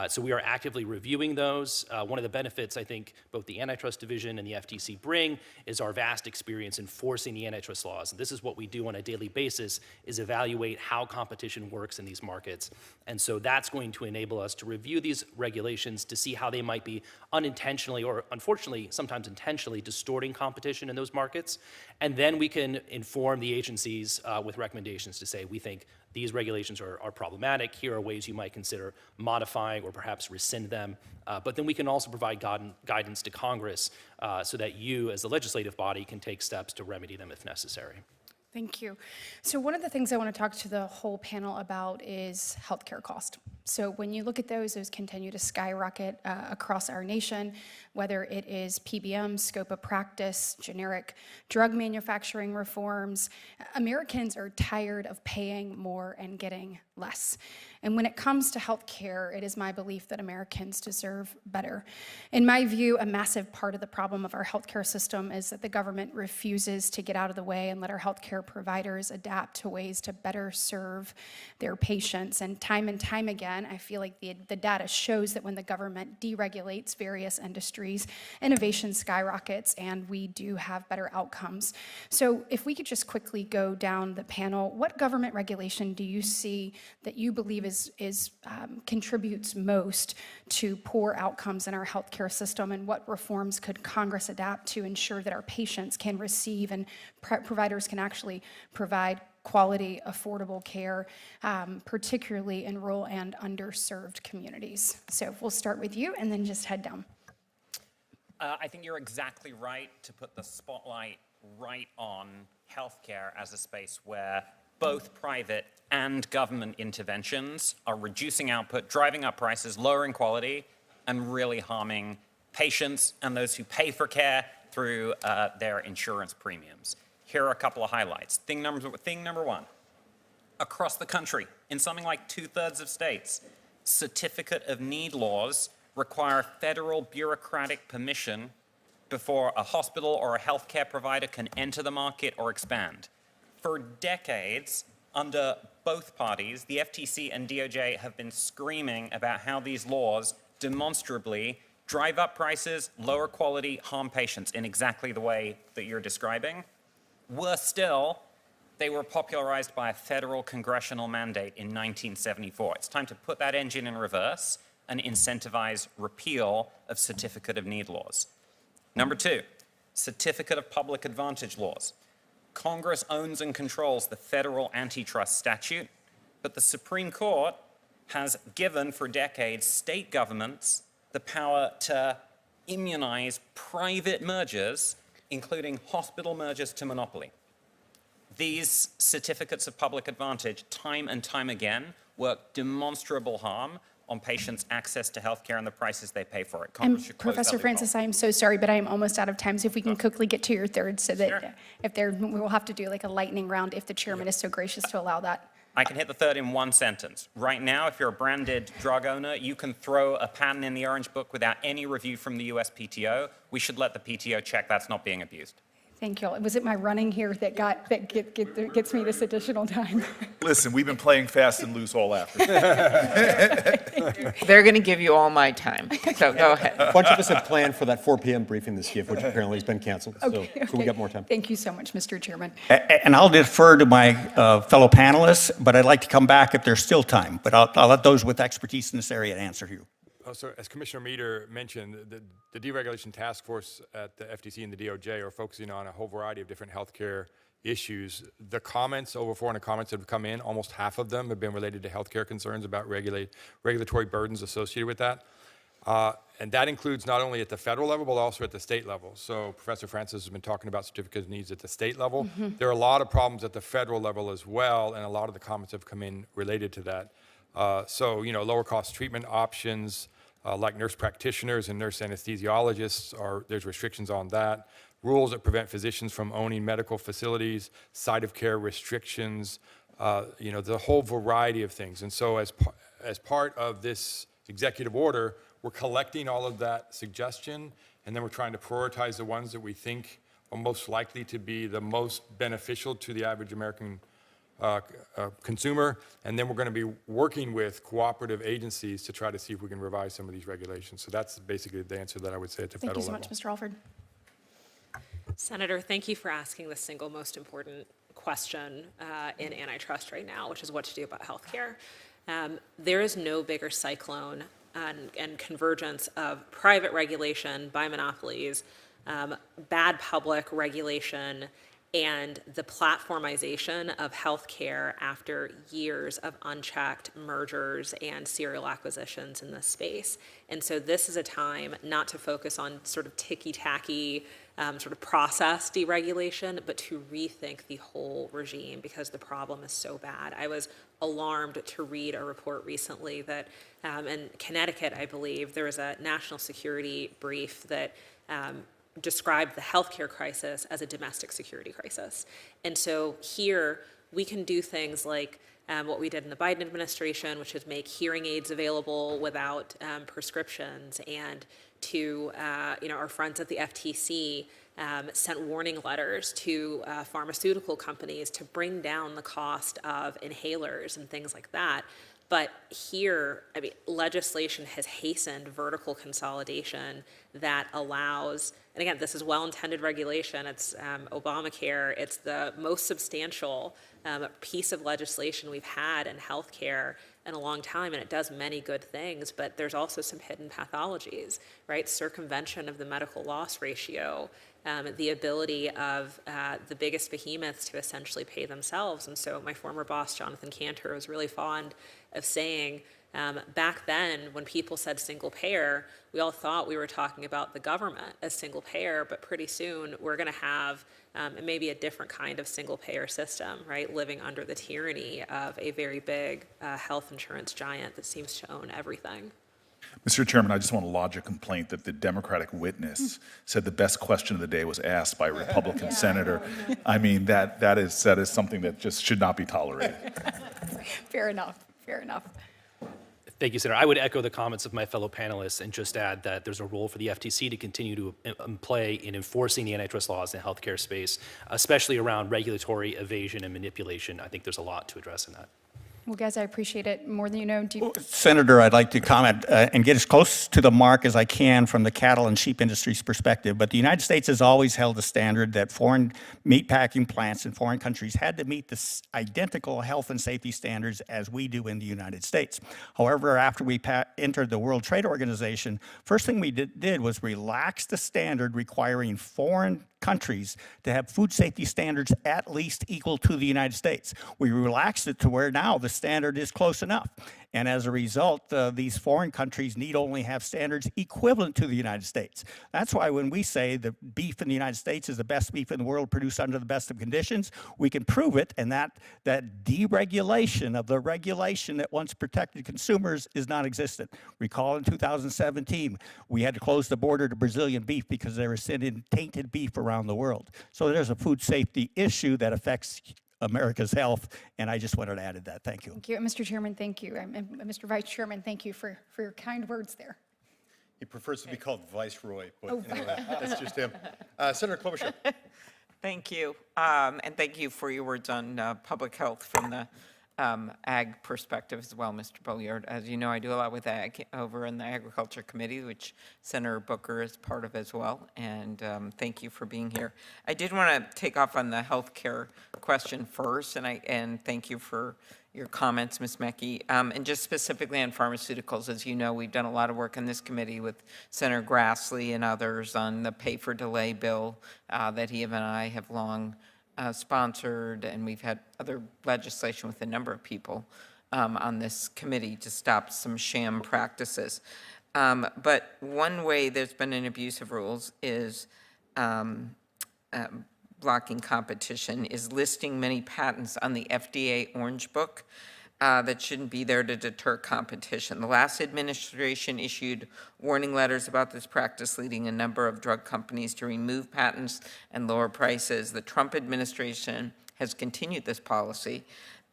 So we are actively reviewing those. One of the benefits I think both the Antitrust Division and the FTC bring is our vast experience enforcing the antitrust laws. And this is what we do on a daily basis, is evaluate how competition works in these markets. And so that's going to enable us to review these regulations to see how they might be unintentionally or unfortunately sometimes intentionally distorting competition in those markets. And then we can inform the agencies with recommendations to say, we think these regulations are problematic. Here are ways you might consider modifying or perhaps rescind them. But then we can also provide guidance to Congress so that you as the legislative body can take steps to remedy them if necessary. Thank you. So one of the things I want to talk to the whole panel about is healthcare cost. So when you look at those continue to skyrocket across our nation, whether it is PBM, scope of practice, generic drug manufacturing reforms. Americans are tired of paying more and getting less. And when it comes to healthcare, it is my belief that Americans deserve better. In my view, a massive part of the problem of our healthcare system is that the government refuses to get out of the way and let our healthcare providers adapt to ways to better serve their patients. And time again, I feel like the data shows that when the government deregulates various industries, innovation skyrockets, and we do have better outcomes. So if we could just quickly go down the panel, what government regulation do you see that you believe contributes most to poor outcomes in our healthcare system, and what reforms could Congress adapt to ensure that our patients can receive and providers can actually provide quality, affordable care, particularly in rural and underserved communities? So we'll start with you and then just head down. I think you're exactly right to put the spotlight right on healthcare as a space where both private and government interventions are reducing output, driving up prices, lowering quality, and really harming patients and those who pay for care through their insurance premiums. Here are a couple of highlights. Thing number one, across the country, in something like 2/3 of states, certificate of need laws require federal bureaucratic permission before a hospital or a healthcare provider can enter the market or expand. For decades, under both parties, the FTC and DOJ have been screaming about how these laws demonstrably drive up prices, lower quality, harm patients in exactly the way that you're describing. Worse still, they were popularized by a federal congressional mandate in 1974. It's time to put that engine in reverse and incentivize repeal of certificate of need laws. Number two, certificate of public advantage laws. Congress owns and controls the federal antitrust statute, but the Supreme Court has given for decades state governments the power to immunize private mergers, including hospital mergers to monopoly. These certificates of public advantage, time and time again, work demonstrable harm on patients' access to healthcare and the prices they pay for it. Congress should close Professor that loophole. Francis, I am so sorry, but I am almost out of time. So if we can quickly get to your third, so that we will have to do like a lightning round if the chairman is so gracious to allow that. I can hit the third in one sentence. Right now, if you're a branded drug owner, you can throw a patent in the Orange Book without any review from the USPTO. We should let the PTO check that's not being abused. Thank you. Was it my running here that gets me this additional time? Listen, we've been playing fast and loose all afternoon. They're going to give you all my time, so go ahead. A bunch of us had planned for that 4 p.m. briefing this year, which apparently has been canceled. So we got more time. Thank you so much, Mr. Chairman. And I'll defer to my fellow panelists, but I'd like to come back if there's still time. But I'll let those with expertise in this area answer you. So as Commissioner Meador mentioned, the deregulation task force at the FTC and the DOJ are focusing on a whole variety of different healthcare issues. The comments, over 400 comments that have come in, almost half of them have been related to healthcare concerns about regulatory burdens associated with that. And that includes not only at the federal level, but also at the state level. So Professor Francis has been talking about certificate of needs at the state level. There are a lot of problems at the federal level as well, and a lot of the comments have come in related to that. So, lower cost treatment options, like nurse practitioners and nurse anesthesiologists, there's restrictions on that. Rules that prevent physicians from owning medical facilities, site of care restrictions, the whole variety of things. And so as part of this executive order, we're collecting all of that suggestion, and then we're trying to prioritize the ones that we think are most likely to be the most beneficial to the average American consumer, and then we're going to be working with cooperative agencies to try to see if we can revise some of these regulations. So that's basically the answer that I would say at the federal level. Thank you so much, Mr. Alford. Senator, thank you for asking the single most important question in antitrust right now, which is what to do about healthcare. There is no bigger cyclone and convergence of private regulation by monopolies, bad public regulation, and the platformization of healthcare after years of unchecked mergers and serial acquisitions in this space. And so this is a time not to focus on sort of ticky-tacky sort of process deregulation, but to rethink the whole regime because the problem is so bad. I was alarmed to read a report recently that in Connecticut, I believe, there was a national security brief that described the healthcare crisis as a domestic security crisis. And so here we can do things like what we did in the Biden administration, which is make hearing aids available without prescriptions, and to our friends at the FTC sent warning letters to pharmaceutical companies to bring down the cost of inhalers and things like that. But here, I mean, legislation has hastened vertical consolidation that allows, and again, this is well-intended regulation. It's Obamacare. It's the most substantial piece of legislation we've had in healthcare in a long time, and it does many good things, but there's also some hidden pathologies, right? Circumvention of the medical loss ratio, the ability of the biggest behemoths to essentially pay themselves. And so my former boss, Jonathan Cantor, was really fond of saying, back then, when people said single payer, we all thought we were talking about the government as single payer, but pretty soon we're going to have maybe a different kind of single payer system, right? Living under the tyranny of a very big health insurance giant that seems to own everything. Mr. Chairman, I just want to lodge a complaint that the Democratic witness said the best question of the day was asked by a Republican senator. I mean, that is something that just should not be tolerated. Fair enough, fair enough. Thank you, Senator. I would echo the comments of my fellow panelists and just add that there's a role for the FTC to continue to play in enforcing the antitrust laws in the healthcare space, especially around regulatory evasion and manipulation. I think there's a lot to address in that. Well, guys, I appreciate it more than you know. Senator, I'd like to comment and get as close to the mark as I can from the cattle and sheep industry's perspective. But the United States has always held the standard that foreign meat packing plants in foreign countries had to meet the identical health and safety standards as we do in the United States. However, after we entered the World Trade Organization, first thing we did was relax the standard requiring foreign countries to have food safety standards at least equal to the United States. We relaxed it to where now the standard is close enough. And as a result, these foreign countries need only have standards equivalent to the United States. That's why when we say the beef in the United States is the best beef in the world produced under the best of conditions, we can prove it, and that deregulation of the regulation that once protected consumers is non-existent. Recall in 2017, we had to close the border to Brazilian beef because they were sending tainted beef around the world. So there's a food safety issue that affects America's health, and I just wanted to add that. Thank you. Thank you. Mr. Chairman, thank you. And Mr. Vice Chairman, thank you for your kind words there. He prefers to be called Viceroy, but anyway, that's just him. Senator Klobuchar. Thank you. And thank you for your words on public health from the ag perspective as well, Mr. Bullard. As you know, I do a lot with ag over in the Agriculture Committee, which Senator Booker is part of as well. And thank you for being here. I did want to take off on the healthcare question first, and thank you for your comments, Ms. Mekki. And just specifically on pharmaceuticals, as you know, we've done a lot of work in this committee with Senator Grassley and others on the pay for delay bill that he and I have long sponsored, and we've had other legislation with a number of people on this committee to stop some sham practices. But one way there's been an abuse of rules is blocking competition, is listing many patents on the FDA Orange Book that shouldn't be there to deter competition. The last administration issued warning letters about this practice, leading a number of drug companies to remove patents and lower prices. The Trump administration has continued this policy.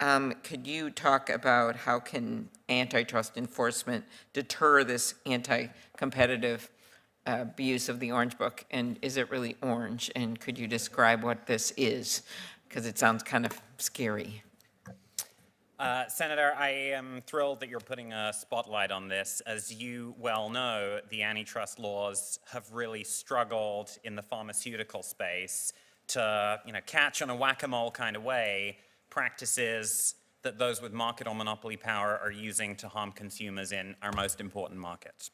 Could you talk about how can antitrust enforcement deter this anti-competitive abuse of the Orange Book? And is it really orange? And could you describe what this is? Because it sounds kind of scary. Senator, I am thrilled that you're putting a spotlight on this. As you well know, the antitrust laws have really struggled in the pharmaceutical space to, catch on a whack-a-mole kind of way practices that those with market or monopoly power are using to harm consumers in our most important markets.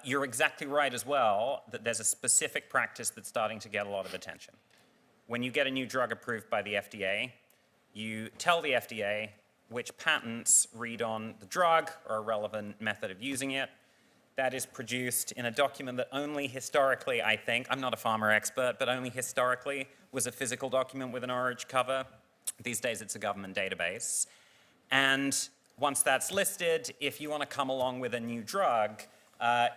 You're exactly right as well that there's a specific practice that's starting to get a lot of attention. When you get a new drug approved by the FDA, you tell the FDA which patents read on the drug or a relevant method of using it. That is produced in a document that only historically, I think, I'm not a pharma expert, but only historically was a physical document with an orange cover. These days it's a government database. And once that's listed, if you want to come along with a new drug,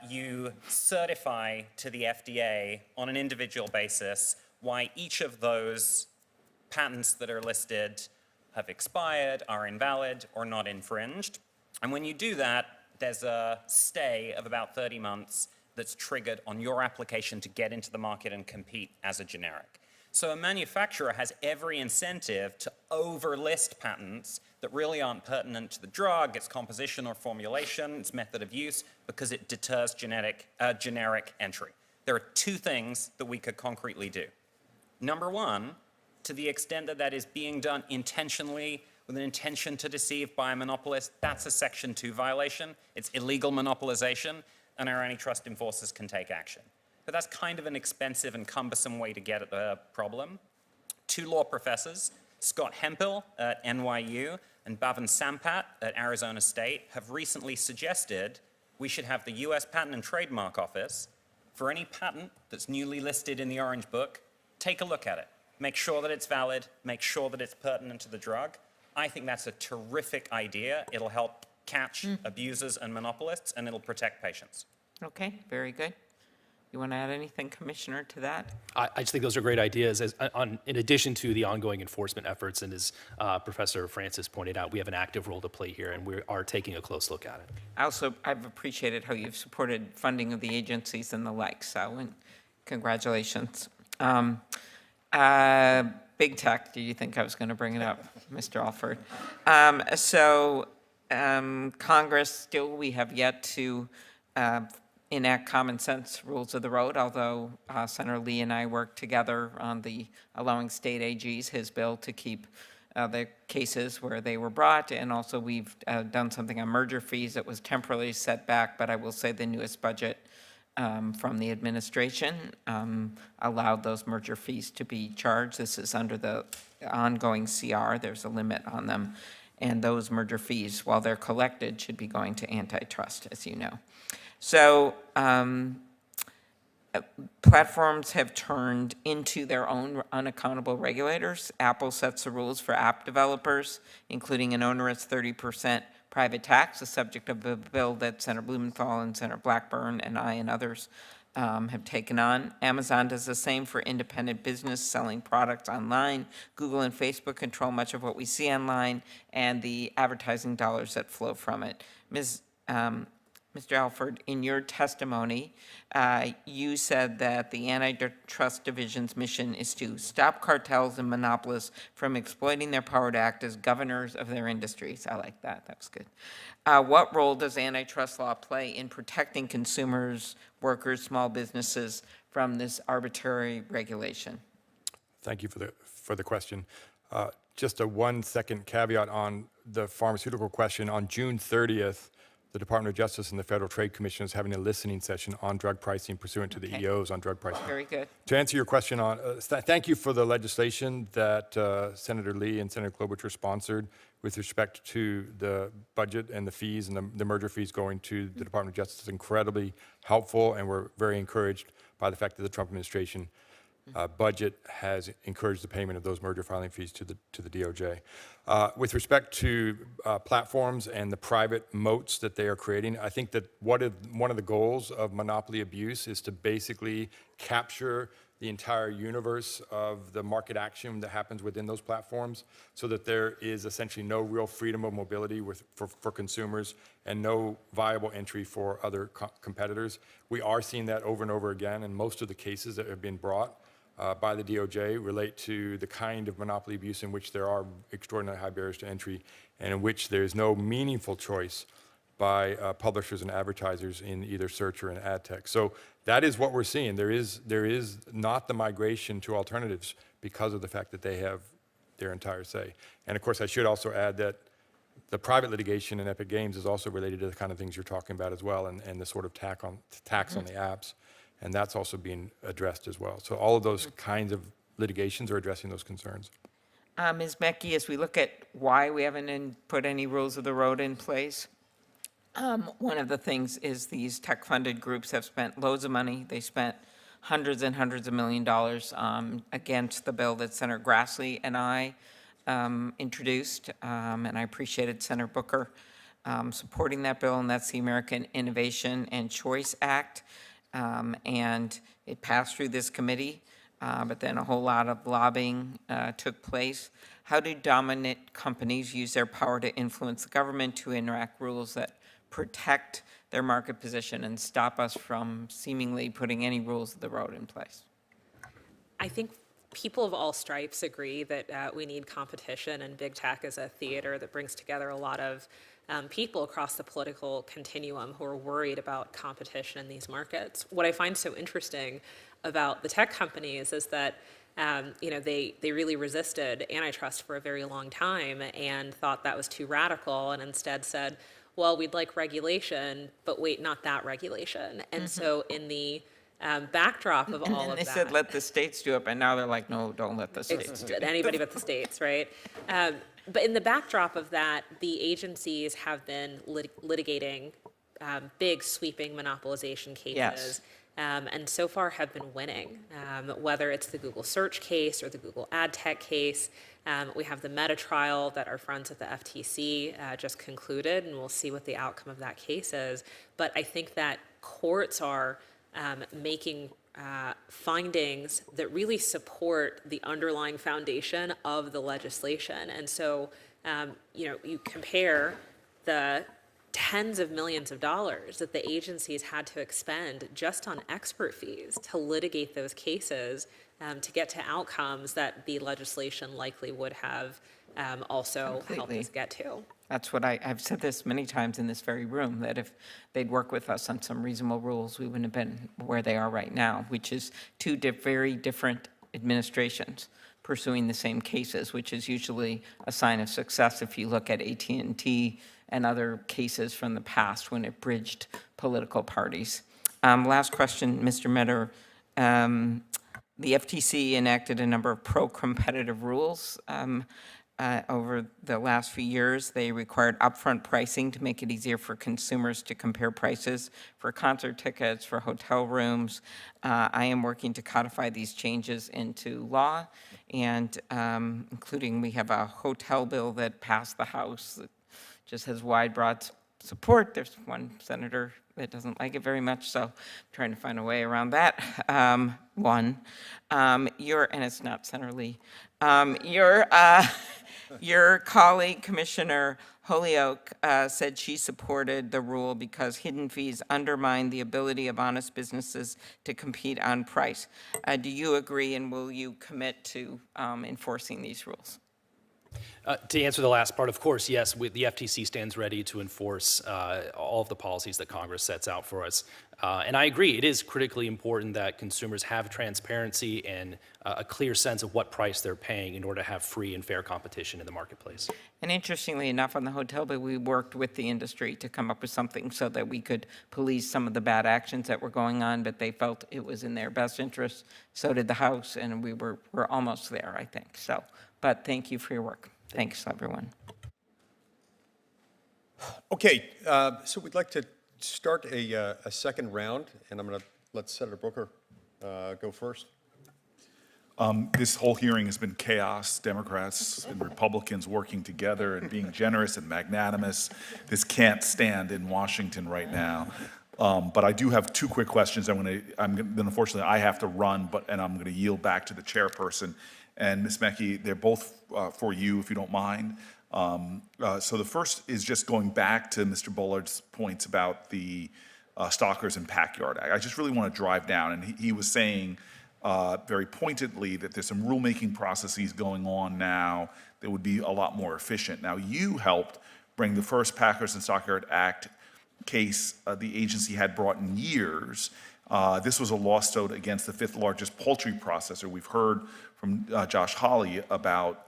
you certify to the FDA on an individual basis why each of those patents that are listed have expired, are invalid, or not infringed. And when you do that, there's a stay of about 30 months that's triggered on your application to get into the market and compete as a generic. So a manufacturer has every incentive to overlist patents that really aren't pertinent to the drug, its composition or formulation, its method of use, because it deters generic entry. There are two things that we could concretely do. Number one, to the extent that that is being done intentionally with an intention to deceive by a monopolist, that's a Section 2 violation. It's illegal monopolization, and our antitrust enforcers can take action. But that's kind of an expensive and cumbersome way to get at the problem. Two law professors, Scott Hemphill at NYU and Bhavan Sampat at Arizona State, have recently suggested we should have the US Patent and Trademark Office, for any patent that's newly listed in the Orange Book, take a look at it. Make sure that it's valid, make sure that it's pertinent to the drug. I think that's a terrific idea. It'll help catch abusers and monopolists, and it'll protect patients. Okay, very good. You want to add anything, Commissioner, to that? I just think those are great ideas. In addition to the ongoing enforcement efforts, and as Professor Francis pointed out, we have an active role to play here, and we are taking a close look at it. I've appreciated how you've supported funding of the agencies and the like, so congratulations. Big tech, do you think I was going to bring it up, Mr. Alford? Congress, still, we have yet to enact common sense rules of the road, although Senator Lee and I worked together on the allowing state AGs, his bill, to keep the cases where they were brought, and also we've done something on merger fees that was temporarily set back, but I will say the newest budget from the administration allowed those merger fees to be charged. This is under the ongoing CR. There's a limit on them, and those merger fees, while they're collected, should be going to antitrust, as you know. So platforms have turned into their own unaccountable regulators. Apple sets the rules for app developers, including an onerous 30% private tax, the subject of a bill that Senator Blumenthal and Senator Blackburn and I and others have taken on. Amazon does the same for independent business selling products online. Google and Facebook control much of what we see online and the advertising dollars that flow from it. Mr. Alford, in your testimony, you said that the Antitrust Division's mission is to stop cartels and monopolists from exploiting their power to act as governors of their industries. I like that. That was good. What role does antitrust law play in protecting consumers, workers, small businesses from this arbitrary regulation? Thank you for the question. Just a 1-second caveat on the pharmaceutical question. On June 30th, the Department of Justice and the Federal Trade Commission is having a listening session on drug pricing pursuant to the EOs on drug pricing. Very good. To answer your question on, thank you for the legislation that Senator Lee and Senator Klobuchar sponsored with respect to the budget and the fees and the merger fees going to the Department of Justice. It's incredibly helpful, and we're very encouraged by the fact that the Trump administration budget has encouraged the payment of those merger filing fees to the DOJ. With respect to platforms and the private moats that they are creating, I think that one of the goals of monopoly abuse is to basically capture the entire universe of the market action that happens within those platforms, so that there is essentially no real freedom of mobility for consumers and no viable entry for other competitors. We are seeing that over and over again, and most of the cases that have been brought by the DOJ relate to the kind of monopoly abuse in which there are extraordinarily high barriers to entry and in which there is no meaningful choice by publishers and advertisers in either search or in ad tech. So that is what we're seeing. There is not the migration to alternatives because of the fact that they have their entire say. And of course, I should also add that the private litigation in Epic Games is also related to the kind of things you're talking about as well, and the sort of tax on the apps. And that's also being addressed as well. So all of those kinds of litigations are addressing those concerns. Ms. Mekki, as we look at why we haven't put any rules of the road in place, one of the things is these tech-funded groups have spent loads of money. They spent hundreds and hundreds of $1 million against the bill that Senator Grassley and I introduced, and I appreciated Senator Booker supporting that bill, and that's the American Innovation and Choice Act. And it passed through this committee. but then a whole lot of lobbying took place. How do dominant companies use their power to influence the government to enact rules that protect their market position and stop us from seemingly putting any rules of the road in place? I think people of all stripes agree that we need competition, and big tech is a theater that brings together a lot of people across the political continuum who are worried about competition in these markets. What I find so interesting about the tech companies is that they really resisted antitrust for a very long time and thought that was too radical, and instead said, well, we'd like regulation, but wait, not that regulation. And so in the backdrop of all of They that. said, let the states do it, but now they're like, no, don't let the states do it. Anybody but the states, right? But in the backdrop of that, the agencies have been litigating big sweeping monopolization cases. Yes. And so far have been winning, whether it's the Google search case or the Google ad tech case. We have the Meta trial that our friends at the FTC just concluded, and we'll see what the outcome of that case is. But I think that courts are making findings that really support the underlying foundation of the legislation. And so, you compare the tens of millions of dollars that the agencies had to expend just on expert fees to litigate those cases to get to outcomes that the legislation likely would have also helped us get to. That's what I've said this many times in this very room, that if they'd work with us on some reasonable rules, we wouldn't have been where they are right now, which is two very different administrations pursuing the same cases, which is usually a sign of success if you look at AT&T and other cases from the past when it bridged political parties. Last question, Mr. Meador. The FTC enacted a number of pro-competitive rules over the last few years. They required upfront pricing to make it easier for consumers to compare prices for concert tickets, for hotel rooms. I am working to codify these changes into law, and including we have a hotel bill that passed the House that just has wide, broad support. There's one senator that doesn't like it very much, so I'm trying to find a way around that. And it's not Senator Lee. Your colleague, Commissioner Holyoke, said she supported the rule because hidden fees undermine the ability of honest businesses to compete on price. Do you agree, and will you commit to enforcing these rules? To answer the last part, of course, yes, the FTC stands ready to enforce all of the policies that Congress sets out for us. And I agree, it is critically important that consumers have transparency and a clear sense of what price they're paying in order to have free and fair competition in the marketplace. And interestingly enough, on the hotel bill, we worked with the industry to come up with something so that we could police some of the bad actions that were going on, but they felt it was in their best interest. So did the House, and we're almost there, I think. So, but thank you for your work. Thanks, everyone. Okay, so we'd like to start a second round, and I'm going to let Senator Booker go first. This whole hearing has been chaos, Democrats and Republicans working together and being generous and magnanimous. This can't stand in Washington right now. But I do have two quick questions. Unfortunately, I have to run, and I'm going to yield back to the chairperson. And Ms. Mekki, they're both for you, if you don't mind. So the first is just going back to Mr. Bullard's points about the Stalkers and Packyard Act. I just really want to drive down, and he was saying very pointedly that there's some rulemaking processes going on now that would be a lot more efficient. Now, you helped bring the first Packers and Stockyard Act case the agency had brought in years. This was a lawsuit against the fifth largest poultry processor. We've heard from Josh Hawley about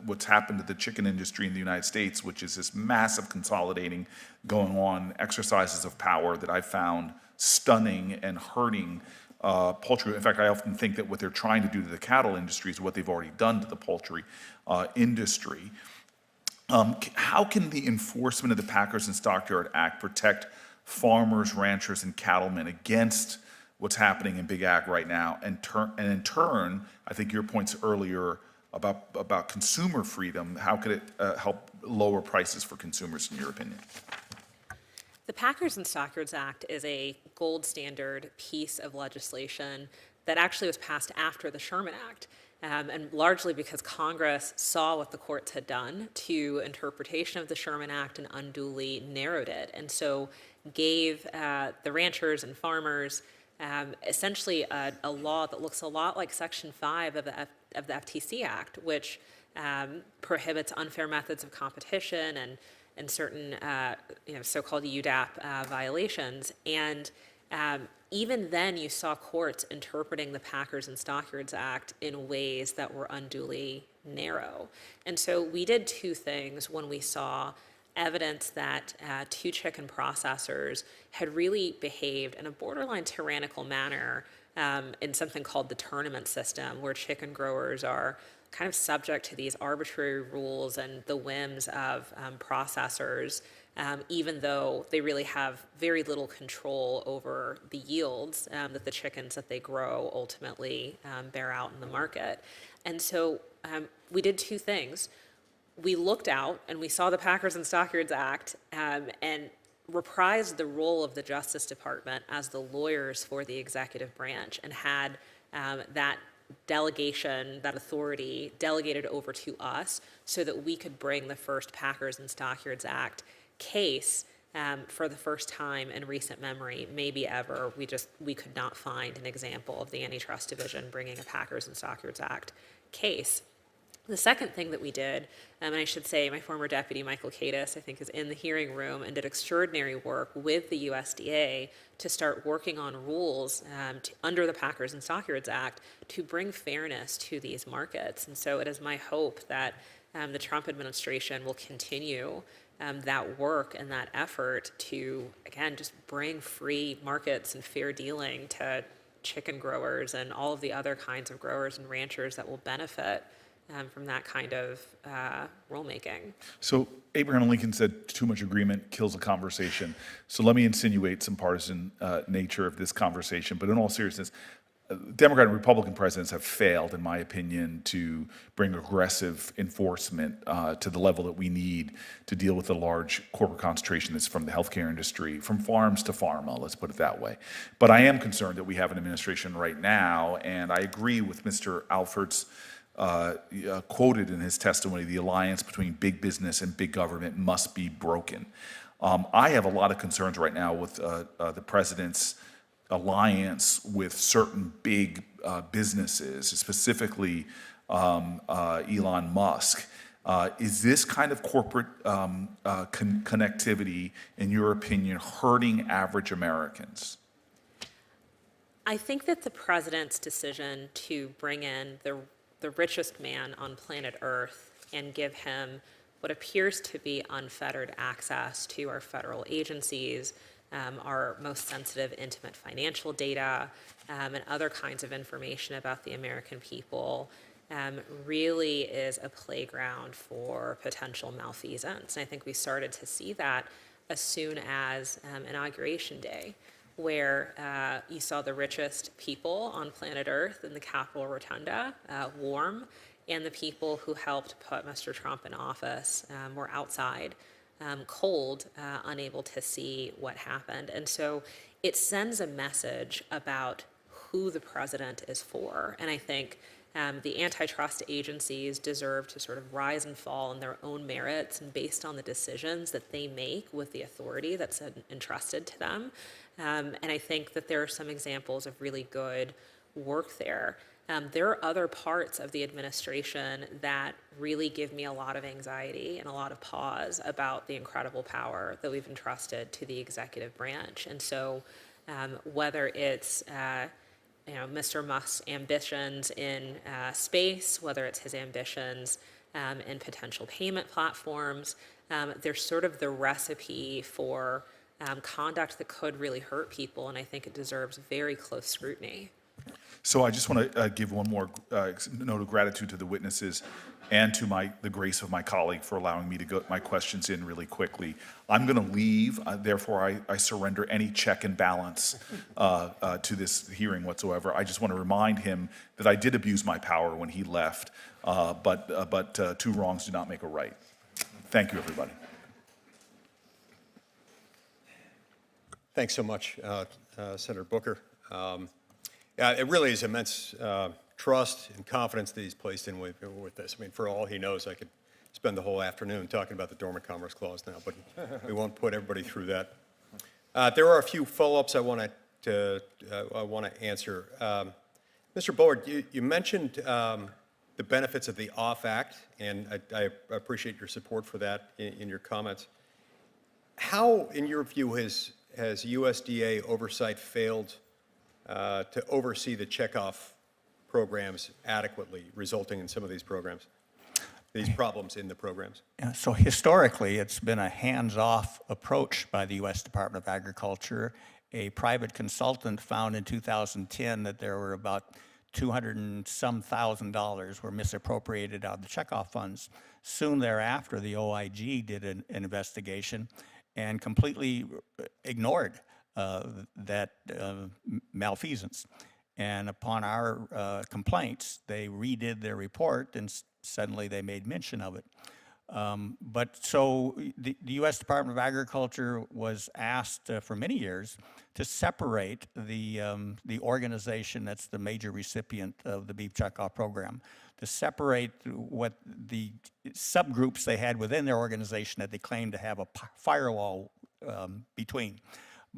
what's happened to the chicken industry in the United States, which is this massive consolidating going on, exercises of power that I found stunning and hurting poultry. In fact, I often think that what they're trying to do to the cattle industry is what they've already done to the poultry industry. How can the enforcement of the Packers and Stockyard Act protect farmers, ranchers, and cattlemen against what's happening in big ag right now, and in turn, I think your points earlier about consumer freedom, how could it help lower prices for consumers, in your opinion? The Packers and Stockyards Act is a gold standard piece of legislation that actually was passed after the Sherman Act. And largely because Congress saw what the courts had done to interpretation of the Sherman Act and unduly narrowed it, and so gave the ranchers and farmers essentially a law that looks a lot like Section 5 of the FTC Act, which prohibits unfair methods of competition and certain so-called UDAP violations. And even then, you saw courts interpreting the Packers and Stockyards Act in ways that were unduly narrow. And so we did two things when we saw evidence that two chicken processors had really behaved in a borderline tyrannical manner in something called the tournament system, where chicken growers are kind of subject to these arbitrary rules and the whims of processors, even though they really have very little control over the yields that the chickens that they grow ultimately bear out in the market. And so we did two things. We looked out and we saw the Packers and Stockyards Act and reprised the role of the Justice Department as the lawyers for the executive branch, and had that delegation, that authority delegated over to us so that we could bring the first Packers and Stockyards Act case for the first time in recent memory, maybe ever. We could not find an example of the Antitrust Division bringing a Packers and Stockyards Act case. The second thing that we did, and I should say my former deputy, Michael Cadis, I think is in the hearing room and did extraordinary work with the USDA to start working on rules under the Packers and Stockyards Act to bring fairness to these markets. And so it is my hope that the Trump administration will continue that work and that effort to, again, just bring free markets and fair dealing to chicken growers and all of the other kinds of growers and ranchers that will benefit from that kind of rulemaking. So Abraham Lincoln said, too much agreement kills a conversation. So let me insinuate some partisan nature of this conversation. But in all seriousness, Democrat and Republican presidents have failed, in my opinion, to bring aggressive enforcement to the level that we need to deal with the large corporate concentration that's from the healthcare industry, from farms to pharma, let's put it that way. But I am concerned that we have an administration right now, and I agree with Mr. Alford's quoted in his testimony, the alliance between big business and big government must be broken. I have a lot of concerns right now with the president's alliance with certain big businesses, specifically Elon Musk. Is this kind of corporate connectivity, in your opinion, hurting average Americans? I think that the president's decision to bring in the richest man on planet Earth and give him what appears to be unfettered access to our federal agencies, our most sensitive, intimate financial data, and other kinds of information about the American people, really is a playground for potential malfeasance. And I think we started to see that as soon as Inauguration Day, where you saw the richest people on planet Earth in the Capitol Rotunda warm, and the people who helped put Mr. Trump in office were outside, cold, unable to see what happened. And so it sends a message about who the president is for. And I think the antitrust agencies deserve to sort of rise and fall on their own merits and based on the decisions that they make with the authority that's entrusted to them. And I think that there are some examples of really good work there. There are other parts of the administration that really give me a lot of anxiety and a lot of pause about the incredible power that we've entrusted to the executive branch. And so whether it's Mr. Musk's ambitions in space, whether it's his ambitions in potential payment platforms, they're sort of the recipe for conduct that could really hurt people, and I think it deserves very close scrutiny. So I just want to give one more note of gratitude to the witnesses and to the grace of my colleague for allowing me to get my questions in really quickly. I'm going to leave, therefore I surrender any check and balance to this hearing whatsoever. I just want to remind him that I did abuse my power when he left, but two wrongs do not make a right. Thank you, everybody. Thanks so much, Senator Booker. It really is immense trust and confidence that he's placed in with this. I mean, for all he knows, I could spend the whole afternoon talking about the Dormant Commerce Clause now, but we won't put everybody through that. There are a few follow-ups I want to answer. Mr. Bullard, you mentioned the benefits of the OFF Act, and I appreciate your support for that in your comments. How, in your view, has USDA oversight failed to oversee the checkoff programs adequately, resulting in some of these problems in the programs? Yeah, so historically, it's been a hands-off approach by the U.S. Department of Agriculture. A private consultant found in 2010 that there were about $200 and some thousand were misappropriated out of the checkoff funds. Soon thereafter, the OIG did an investigation and completely ignored that malfeasance. And upon our complaints, they redid their report, and suddenly they made mention of it. But so the U.S. Department of Agriculture was asked for many years to separate the organization that's the major recipient of the beef checkoff program, to separate what the subgroups they had within their organization that they claimed to have a firewall between.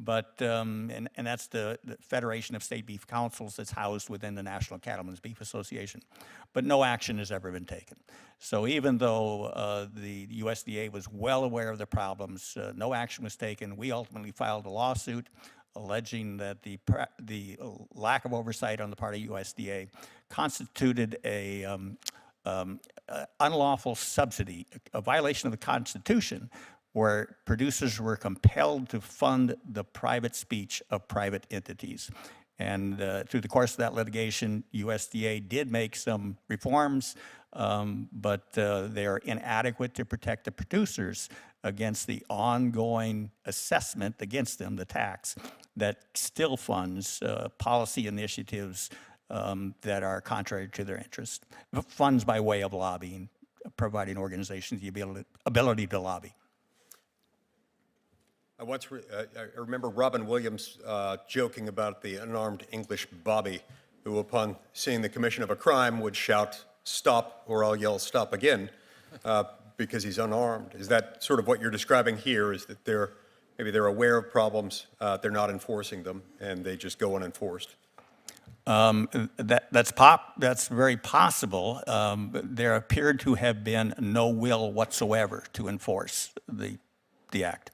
But, and that's the Federation of State Beef Councils that's housed within the National Cattlemen's Beef Association. But no action has ever been taken. So even though the USDA was well aware of the problems, no action was taken. We ultimately filed a lawsuit alleging that the lack of oversight on the part of USDA constituted a unlawful subsidy, a violation of the Constitution, where producers were compelled to fund the private speech of private entities. And through the course of that litigation, USDA did make some reforms, but they are inadequate to protect the producers against the ongoing assessment against them, the tax, that still funds policy initiatives that are contrary to their interests. Funds by way of lobbying, providing organizations the ability to lobby. I remember Robin Williams joking about the unarmed English Bobby, who upon seeing the commission of a crime would shout, "Stop," or I'll yell, "Stop again," because he's unarmed. Is that sort of what you're describing here, is that maybe they're aware of problems, they're not enforcing them, and they just go unenforced? That's very possible. There appeared to have been no will whatsoever to enforce the act.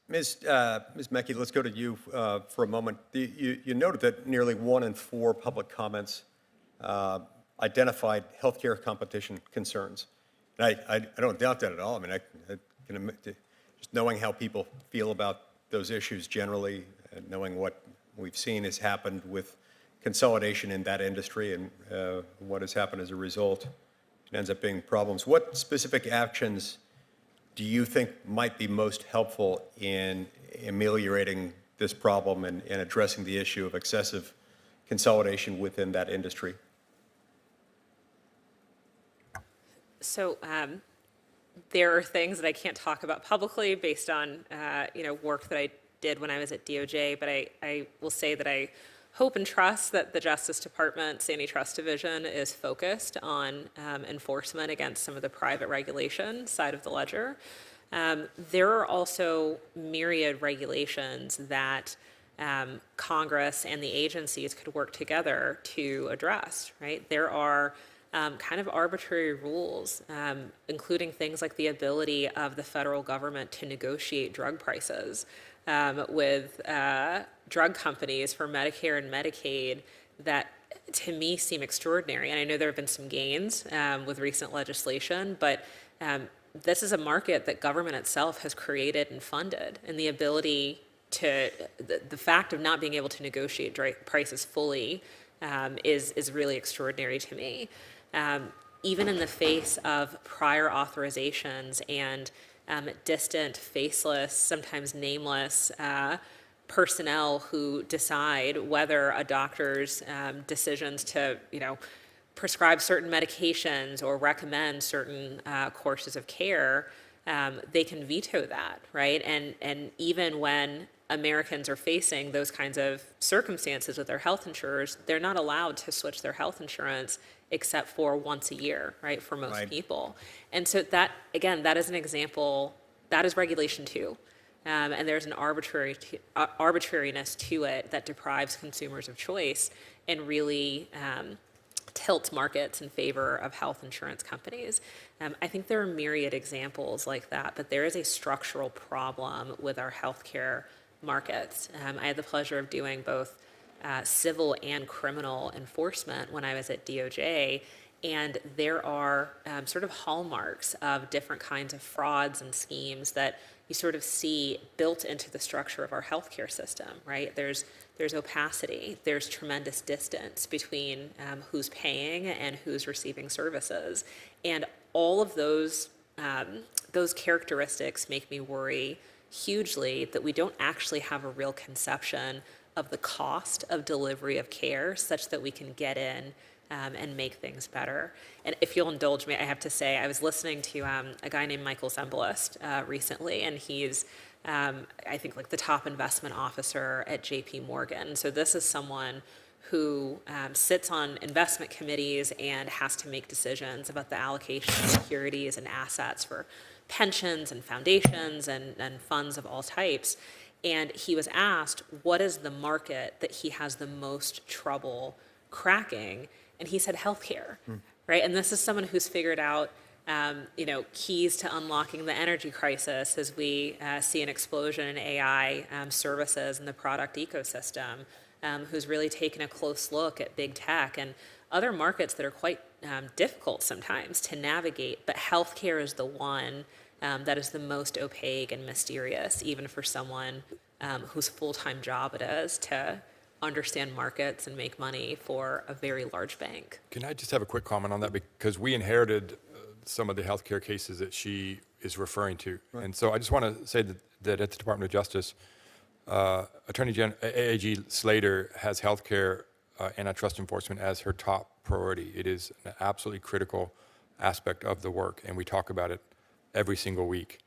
Ms. Mekki, let's go to you for a moment. You noted that nearly 1 in 4 public comments identified healthcare competition concerns. And I don't doubt that at all. I mean, just knowing how people feel about those issues generally, and knowing what we've seen has happened with consolidation in that industry and what has happened as a result, it ends up being problems. What specific actions do you think might be most helpful in ameliorating this problem and addressing the issue of excessive consolidation within that industry? So there are things that I can't talk about publicly based on work that I did when I was at DOJ, but I will say that I hope and trust that the Justice Department's Antitrust Division is focused on enforcement against some of the private regulation side of the ledger. There are also myriad regulations that Congress and the agencies could work together to address, right? There are kind of arbitrary rules, including things like the ability of the federal government to negotiate drug prices with drug companies for Medicare and Medicaid that, to me, seem extraordinary. And I know there have been some gains with recent legislation, but this is a market that government itself has created and funded, and the ability to, the fact of not being able to negotiate prices fully is really extraordinary to me. Even in the face of prior authorizations and distant, faceless, sometimes nameless personnel who decide whether a doctor's decisions to, prescribe certain medications or recommend certain courses of care, they can veto that, right? And even when Americans are facing those kinds of circumstances with their health insurers, they're not allowed to switch their health insurance except for once a year, right, for most Right. people. And so that, again, that is an example, that is regulation too. And there's an arbitrariness to it that deprives consumers of choice and really tilts markets in favor of health insurance companies. I think there are myriad examples like that, but there is a structural problem with our healthcare markets. I had the pleasure of doing both civil and criminal enforcement when I was at DOJ, and there are sort of hallmarks of different kinds of frauds and schemes that you sort of see built into the structure of our healthcare system, right? There's opacity, there's tremendous distance between who's paying and who's receiving services. And all of those characteristics make me worry hugely that we don't actually have a real conception of the cost of delivery of care such that we can get in and make things better. And if you'll indulge me, I have to say, I was listening to a guy named Michael Zembalist recently, and he's, I think, like the top investment officer at JP Morgan. So this is someone who sits on investment committees and has to make decisions about the allocation of securities and assets for pensions and foundations and funds of all types. And he was asked, what is the market that he has the most trouble cracking? And he said healthcare, right? And this is someone who's figured out, keys to unlocking the energy crisis as we see an explosion in AI services in the product ecosystem, who's really taken a close look at big tech and other markets that are quite difficult sometimes to navigate. But healthcare is the one that is the most opaque and mysterious, even for someone whose full-time job it is to understand markets and make money for a very large bank. Can I just have a quick comment on that? Because we inherited some of the healthcare cases that she is referring to. Right. And so I just want to say that at the Department of Justice, Attorney General AAG Slater has healthcare antitrust enforcement as her top priority. It is an absolutely critical aspect of the work, and we talk about it every single week.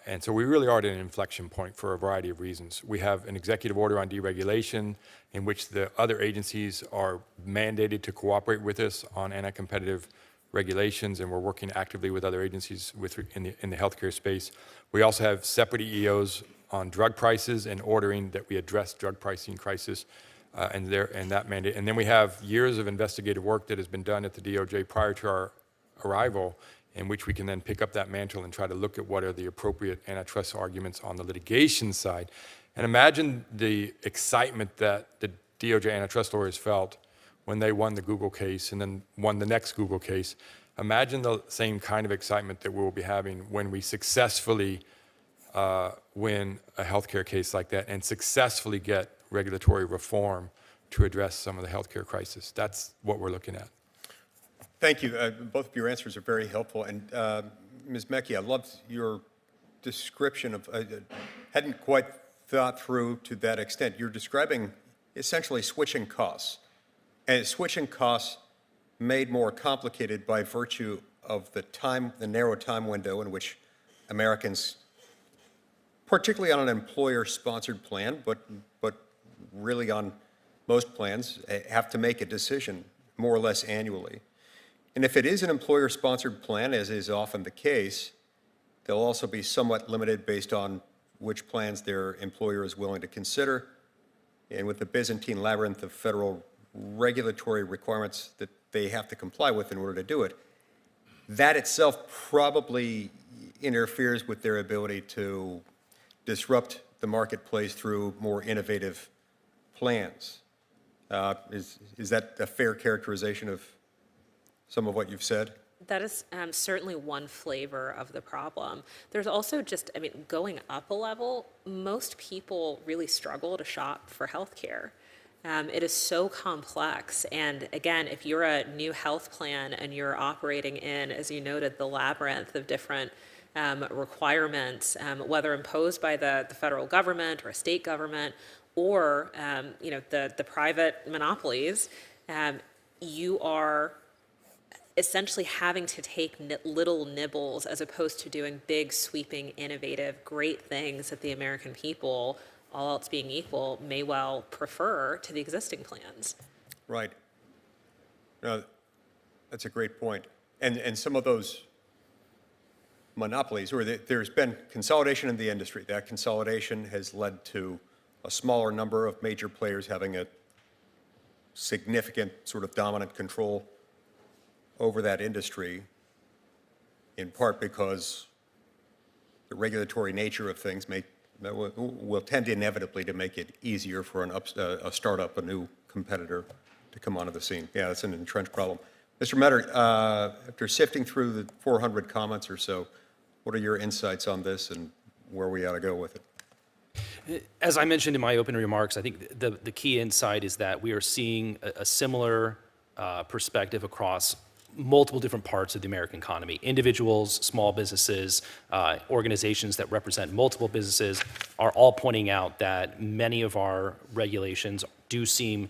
And so we really are at an inflection point for a variety of reasons. We have an executive order on deregulation in which the other agencies are mandated to cooperate with us on anti-competitive regulations, and we're working actively with other agencies in the healthcare space. We also have separate EEOs on drug prices and ordering that we address drug pricing crisis and that mandate. And then we have years of investigative work that has been done at the DOJ prior to our arrival, in which we can then pick up that mantle and try to look at what are the appropriate antitrust arguments on the litigation side. And imagine the excitement that the DOJ antitrust lawyers felt when they won the Google case and then won the next Google case. Imagine the same kind of excitement that we'll be having when we successfully win a healthcare case like that and successfully get regulatory reform to address some of the healthcare crisis. That's what we're looking at. Thank you. Both of your answers are very helpful. And Ms. Mekki, I loved your description of, hadn't quite thought through to that extent. You're describing essentially switching costs. And switching costs made more complicated by virtue of the narrow time window in which Americans, particularly on an employer-sponsored plan, but really on most plans, have to make a decision more or less annually. And if it is an employer-sponsored plan, as is often the case, they'll also be somewhat limited based on which plans their employer is willing to consider. And with the Byzantine labyrinth of federal regulatory requirements that they have to comply with in order to do it, that itself probably interferes with their ability to disrupt the marketplace through more innovative plans. Is that a fair characterization of some of what you've said? That is certainly one flavor of the problem. There's also just, going up a level, most people really struggle to shop for healthcare. It is so complex. And again, if you're a new health plan and you're operating in, as you noted, the labyrinth of different requirements, whether imposed by the federal government or a state government or the private monopolies, you are essentially having to take little nibbles as opposed to doing big, sweeping, innovative, great things that the American people all else being equal, may well prefer to the existing plans. Right. No, that's a great point. And some of those monopolies, or there's been consolidation in the industry. That consolidation has led to a smaller number of major players having a significant sort of dominant control over that industry, in part because the regulatory nature of things will tend inevitably to make it easier for a startup, a new competitor, to come onto the scene. Yeah, that's an entrenched problem. Mr. Meador, after sifting through the 400 comments or so, what are your insights on this and where we ought to go with it? As I mentioned in my opening remarks, I think the key insight is that we are seeing a similar perspective across multiple different parts of the American economy. Individuals, small businesses, organizations that represent multiple businesses are all pointing out that many of our regulations do seem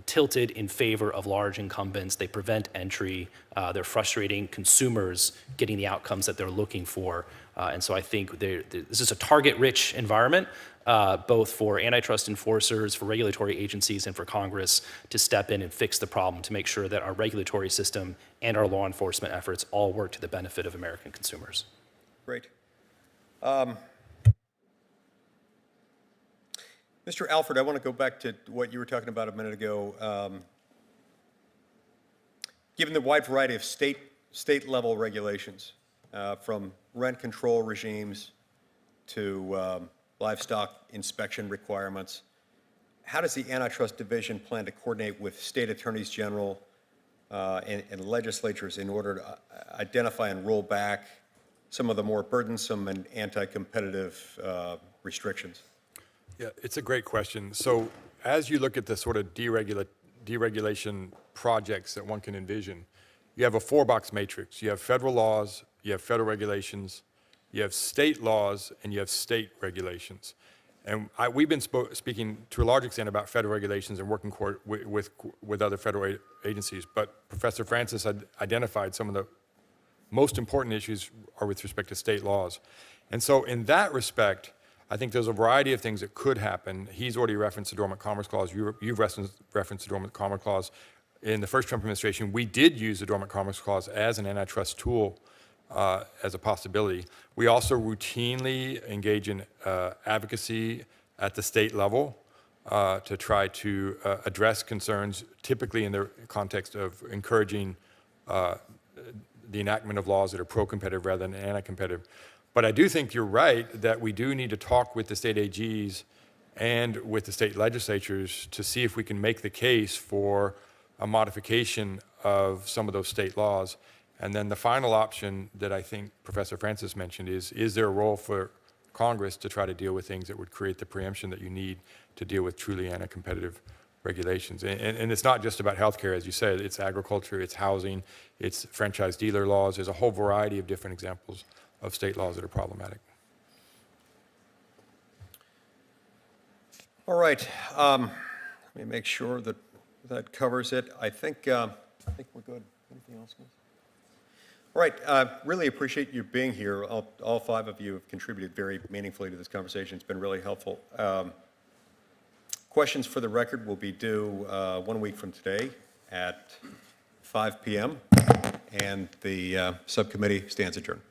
tilted in favor of large incumbents. They prevent entry. They're frustrating consumers getting the outcomes that they're looking for. And so I think this is a target-rich environment, both for antitrust enforcers, for regulatory agencies, and for Congress to step in and fix the problem, to make sure that our regulatory system and our law enforcement efforts all work to the benefit of American consumers. Great. Mr. Alford, I want to go back to what you were talking about a minute ago. Given the wide variety of state-level regulations, from rent control regimes to livestock inspection requirements, how does the Antitrust Division plan to coordinate with state attorneys general and legislatures in order to identify and roll back some of the more burdensome and anti-competitive restrictions? Yeah, it's a great question. So as you look at the sort of deregulation projects that one can envision, you have a four-box matrix. You have federal laws, you have federal regulations, you have state laws, and you have state regulations. And we've been speaking to a large extent about federal regulations and working with other federal agencies, but Professor Francis identified some of the most important issues are with respect to state laws. And so in that respect, I think there's a variety of things that could happen. He's already referenced the Dormant Commerce Clause. You've referenced the Dormant Commerce Clause. In the first Trump administration, we did use the Dormant Commerce Clause as an antitrust tool as a possibility. We also routinely engage in advocacy at the state level to try to address concerns, typically in the context of encouraging the enactment of laws that are pro-competitive rather than anti-competitive. But I do think you're right that we do need to talk with the state AGs and with the state legislatures to see if we can make the case for a modification of some of those state laws. And then the final option that I think Professor Francis mentioned is there a role for Congress to try to deal with things that would create the preemption that you need to deal with truly anti-competitive regulations? And it's not just about healthcare, as you said, it's agriculture, it's housing, it's franchise dealer laws. There's a whole variety of different examples of state laws that are problematic. All right. Let me make sure that that covers it. I think we're good. Anything else, guys? All right. Really appreciate you being here. All five of you have contributed very meaningfully to this conversation. It's been really helpful. Questions for the record will be due 1 week from today at 5 p.m. And the subcommittee stands adjourned.